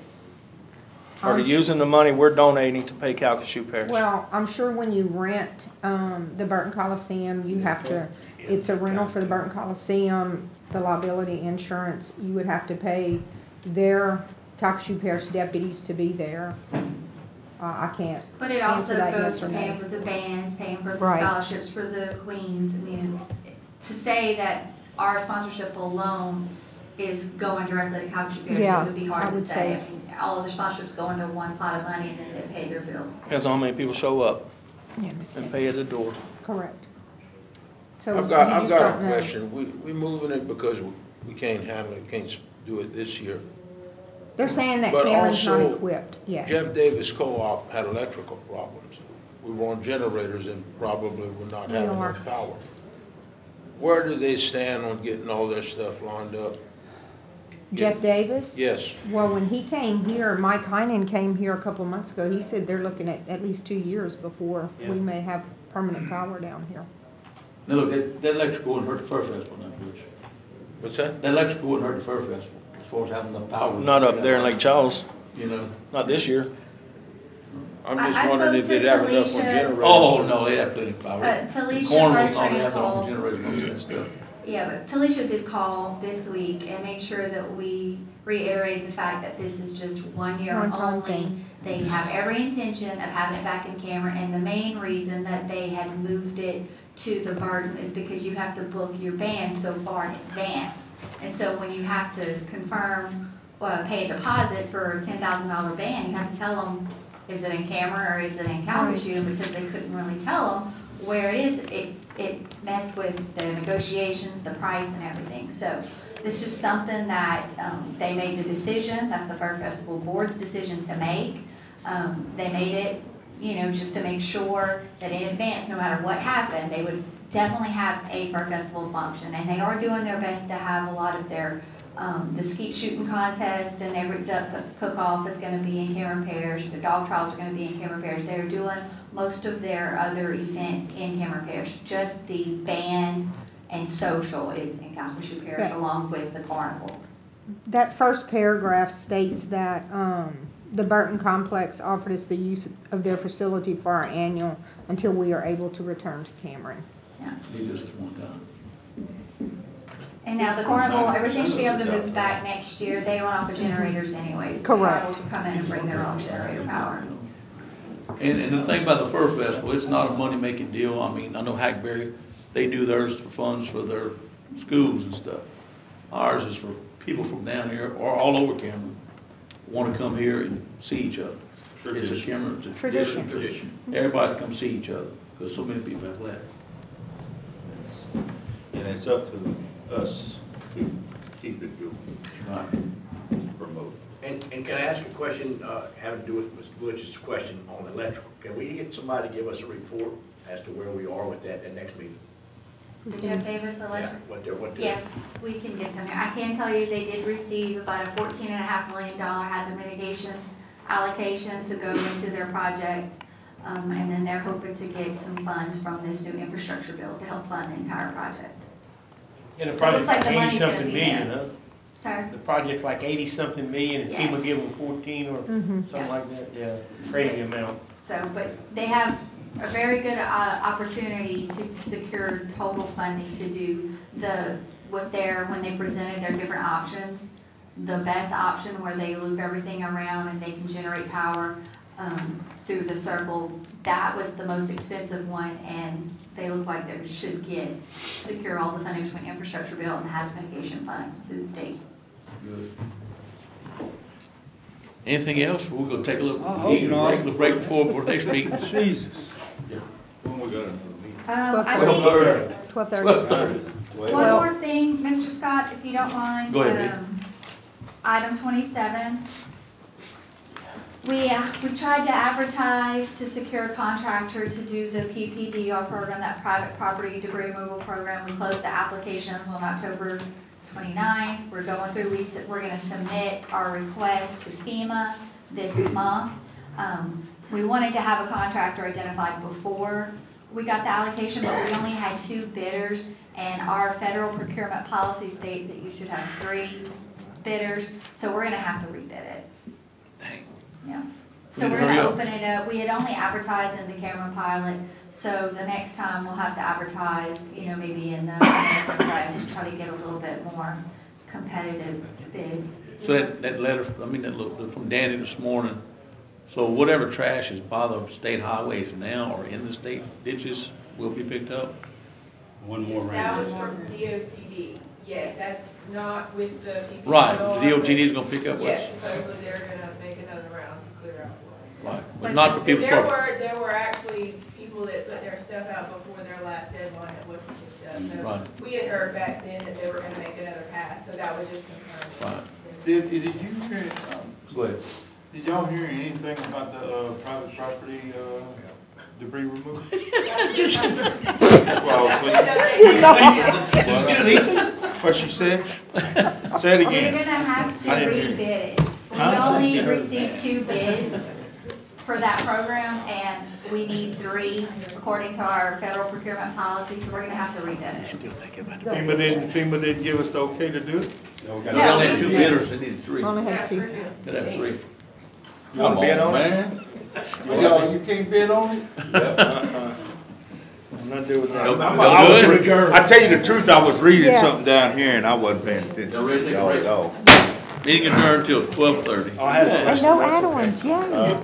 Speaker 8: Are they using the money we're donating to pay Calcasieu Parish?
Speaker 14: Well, I'm sure when you rent the Burton Coliseum, you have to, it's a rental for the Burton Coliseum, the liability insurance, you would have to pay their Calcasieu Parish deputies to be there. I can't
Speaker 7: But it
Speaker 14: answer
Speaker 7: also
Speaker 14: that
Speaker 7: goes
Speaker 14: yes
Speaker 7: to
Speaker 14: or no.
Speaker 7: paying for the bands, paying for the
Speaker 14: Right.
Speaker 7: scholarships for the queens. I mean, to say that our sponsorship alone is going directly to Calcasieu Parish,
Speaker 14: Yeah,
Speaker 7: it would be
Speaker 14: I
Speaker 7: hard to
Speaker 14: would
Speaker 7: say.
Speaker 14: say.
Speaker 7: I mean, all of the sponsorships go into one pot of money and then they pay their bills.
Speaker 8: Depends on how many people show up
Speaker 14: Yeah, Miss
Speaker 8: and
Speaker 14: Nick.
Speaker 8: pay at the door.
Speaker 14: Correct. So
Speaker 21: I've got
Speaker 14: you just
Speaker 21: a
Speaker 14: don't know.
Speaker 21: question. We moving it because we can't handle it, can't do it this year.
Speaker 14: They're saying that
Speaker 21: But
Speaker 14: Cameron's not
Speaker 21: also,
Speaker 14: equipped, yes.
Speaker 21: Jeff Davis Co-op had electrical problems. We were on generators and probably would not have
Speaker 14: We are.
Speaker 21: enough power. Where do they stand on getting all their stuff lined up?
Speaker 14: Jeff Davis?
Speaker 21: Yes.
Speaker 14: Well, when he came here, Mike Heinen came here a couple months ago, he said they're looking at least 2 years before we may have permanent power down here.
Speaker 1: Now, look, that electrical wouldn't hurt the Fur Festival, not Rich.
Speaker 21: What's that?
Speaker 1: That electrical wouldn't hurt the Fur Festival, as far as having enough power.
Speaker 8: Not up there in Lake Charles,
Speaker 1: You know?
Speaker 8: not this year.
Speaker 21: I'm
Speaker 7: I
Speaker 21: just wondering if
Speaker 7: spoke
Speaker 21: they'd
Speaker 7: to
Speaker 21: have enough on
Speaker 7: Talisha.
Speaker 21: generators.
Speaker 1: Oh, no, they have plenty of power.
Speaker 7: Talisha
Speaker 1: Cornwall's
Speaker 7: Bertrand
Speaker 1: they have their own
Speaker 7: called.
Speaker 1: generators, most of that stuff.
Speaker 7: Yeah, but Talisha did call this week and make sure that we reiterated the fact that this is just 1 year
Speaker 14: One-time
Speaker 7: only.
Speaker 14: thing.
Speaker 7: They have every intention of having it back in Cameron, and the main reason that they had moved it to the Burton is because you have to book your band so far in advance. And so when you have to confirm, pay a deposit for a $10,000 band, you have to tell them, is it in Cameron or is it in Calcasieu? Because they couldn't really tell them where it is. It messed with the negotiations, the price and everything. So this is something that they made the decision, that's the Fur Festival Board's decision to make. They made it, just to make sure that in advance, no matter what happened, they would definitely have a Fur Festival function. And they are doing their best to have a lot of their, the skeet shooting contest and every duck cook-off is gonna be in Cameron Parish. The dog trials are gonna be in Cameron Parish. They're doing most of their other events in Cameron Parish. Just the band and social is in Calcasieu Parish
Speaker 14: Yeah.
Speaker 7: along with the carnival.
Speaker 14: That first paragraph states that the Burton Complex offered us the use of their facility for our annual until we are able to return to Cameron.
Speaker 7: Yeah.
Speaker 1: Be just one time.
Speaker 7: And now the carnival, everything should be able to move back next year. They run off of generators anyways. So
Speaker 14: Correct.
Speaker 7: Carnivals will come in and bring their own generator power.
Speaker 1: And the thing about the Fur Festival, it's not a money-making deal. I mean, I know Hackberry, they do theirs for funds for their schools and stuff. Ours is for people from down here or all over Cameron, want to come here and see each other. It's a Cameron, it's a tradition. Everybody come see each other, because so many people have left.
Speaker 3: And it's up to us to keep it going.
Speaker 1: Right.
Speaker 3: Promote.
Speaker 12: And can I ask a question, having to do with Mr. Butch's question on electrical? Can we get somebody to give us a report as to where we are with that at next meeting?
Speaker 7: The Jeff Davis
Speaker 12: Yeah,
Speaker 7: Electric?
Speaker 12: what they're.
Speaker 7: Yes, we can get them here. I can tell you they did receive about a $14.5 million hazard mitigation allocation to go into their project. And then they're hoping to get some funds from this new infrastructure bill to help fund the entire project.
Speaker 18: And the
Speaker 7: So it looks
Speaker 18: project's
Speaker 7: like
Speaker 18: like
Speaker 7: the money's gonna
Speaker 18: 80-something
Speaker 7: be
Speaker 18: million,
Speaker 7: there.
Speaker 18: huh?
Speaker 7: Sir?
Speaker 18: The project's like 80-something million, and FEMA
Speaker 7: Yes.
Speaker 18: give them 14 or
Speaker 14: Mhm.
Speaker 18: something like that, yeah, crazy amount.
Speaker 7: So, but they have a very good opportunity to secure total funding to do when they presented their different options, the best option where they loop everything around and they can generate power through the circle. That was the most expensive one, and they look like they should secure all the funding between infrastructure bill and hazard mitigation funds through the state.
Speaker 1: Good. Anything else? We're gonna take a little,
Speaker 11: I hope not.
Speaker 1: take a little break before the next meeting.
Speaker 11: Jesus.
Speaker 3: When we got another meeting?
Speaker 7: I
Speaker 14: 12:30.
Speaker 7: think
Speaker 14: 12:30.
Speaker 7: one more thing, Mr. Scott, if you don't mind.
Speaker 1: Go ahead,
Speaker 7: Item 27. We tried to advertise to secure a contractor to do the PPDR program, that private property debris removal program. We closed the applications on October 29th. We're going through, we're gonna submit our request to FEMA this month. We wanted to have a contractor identified before we got the allocation, but we only had 2 bidders, and our federal procurement policy states that you should have 3 bidders, so we're gonna have to rebid it.
Speaker 1: Dang.
Speaker 7: Yeah. So we're gonna open it up. We had only advertised in the Cameron pilot, so the next time we'll have to advertise, maybe in the American press, to try to get a little bit more competitive bids.
Speaker 1: So that letter, that from Danny this morning, so whatever trash is by the state highways now or in the state ditches will be picked up?
Speaker 3: One more
Speaker 5: That
Speaker 3: round.
Speaker 5: was from DOTD. Yes, that's not with the people.
Speaker 1: Right, the DOTD is gonna pick up what's.
Speaker 5: Yes, supposedly they're gonna make another round to clear out for us.
Speaker 1: Right, but not for people's property.
Speaker 5: There were actually people that put their stuff out before their last deadline that wasn't picked up.
Speaker 1: Right.
Speaker 5: So we had heard back then that they were gonna make another pass, so that was just confirmed.
Speaker 1: Right.
Speaker 2: Did you hear,
Speaker 1: Go ahead.
Speaker 2: did y'all hear anything about the private property debris removal? What she said? Say it
Speaker 7: We're
Speaker 2: again.
Speaker 7: gonna have to
Speaker 2: I didn't hear.
Speaker 7: rebid it. We only received 2 bids for that program, and we need 3 according to our federal procurement policy, so we're gonna have to rebid it.
Speaker 2: FEMA didn't give us the okay to do it?
Speaker 1: No, we only had 2 bidders, they needed 3.
Speaker 14: Only had 2.
Speaker 1: Gotta have 3.
Speaker 3: You wanna bid on it? Man. You can't bid on it?
Speaker 2: I'm not doing that.
Speaker 3: I tell you the truth, I was reading
Speaker 14: Yes.
Speaker 3: something down here and I wasn't paying attention.
Speaker 1: Y'all ready to take a
Speaker 3: Y'all-
Speaker 1: break?
Speaker 3: y'all-
Speaker 1: Meeting adjourned till 12:30.
Speaker 11: I had a
Speaker 14: And
Speaker 11: question.
Speaker 14: no add-ons, yay.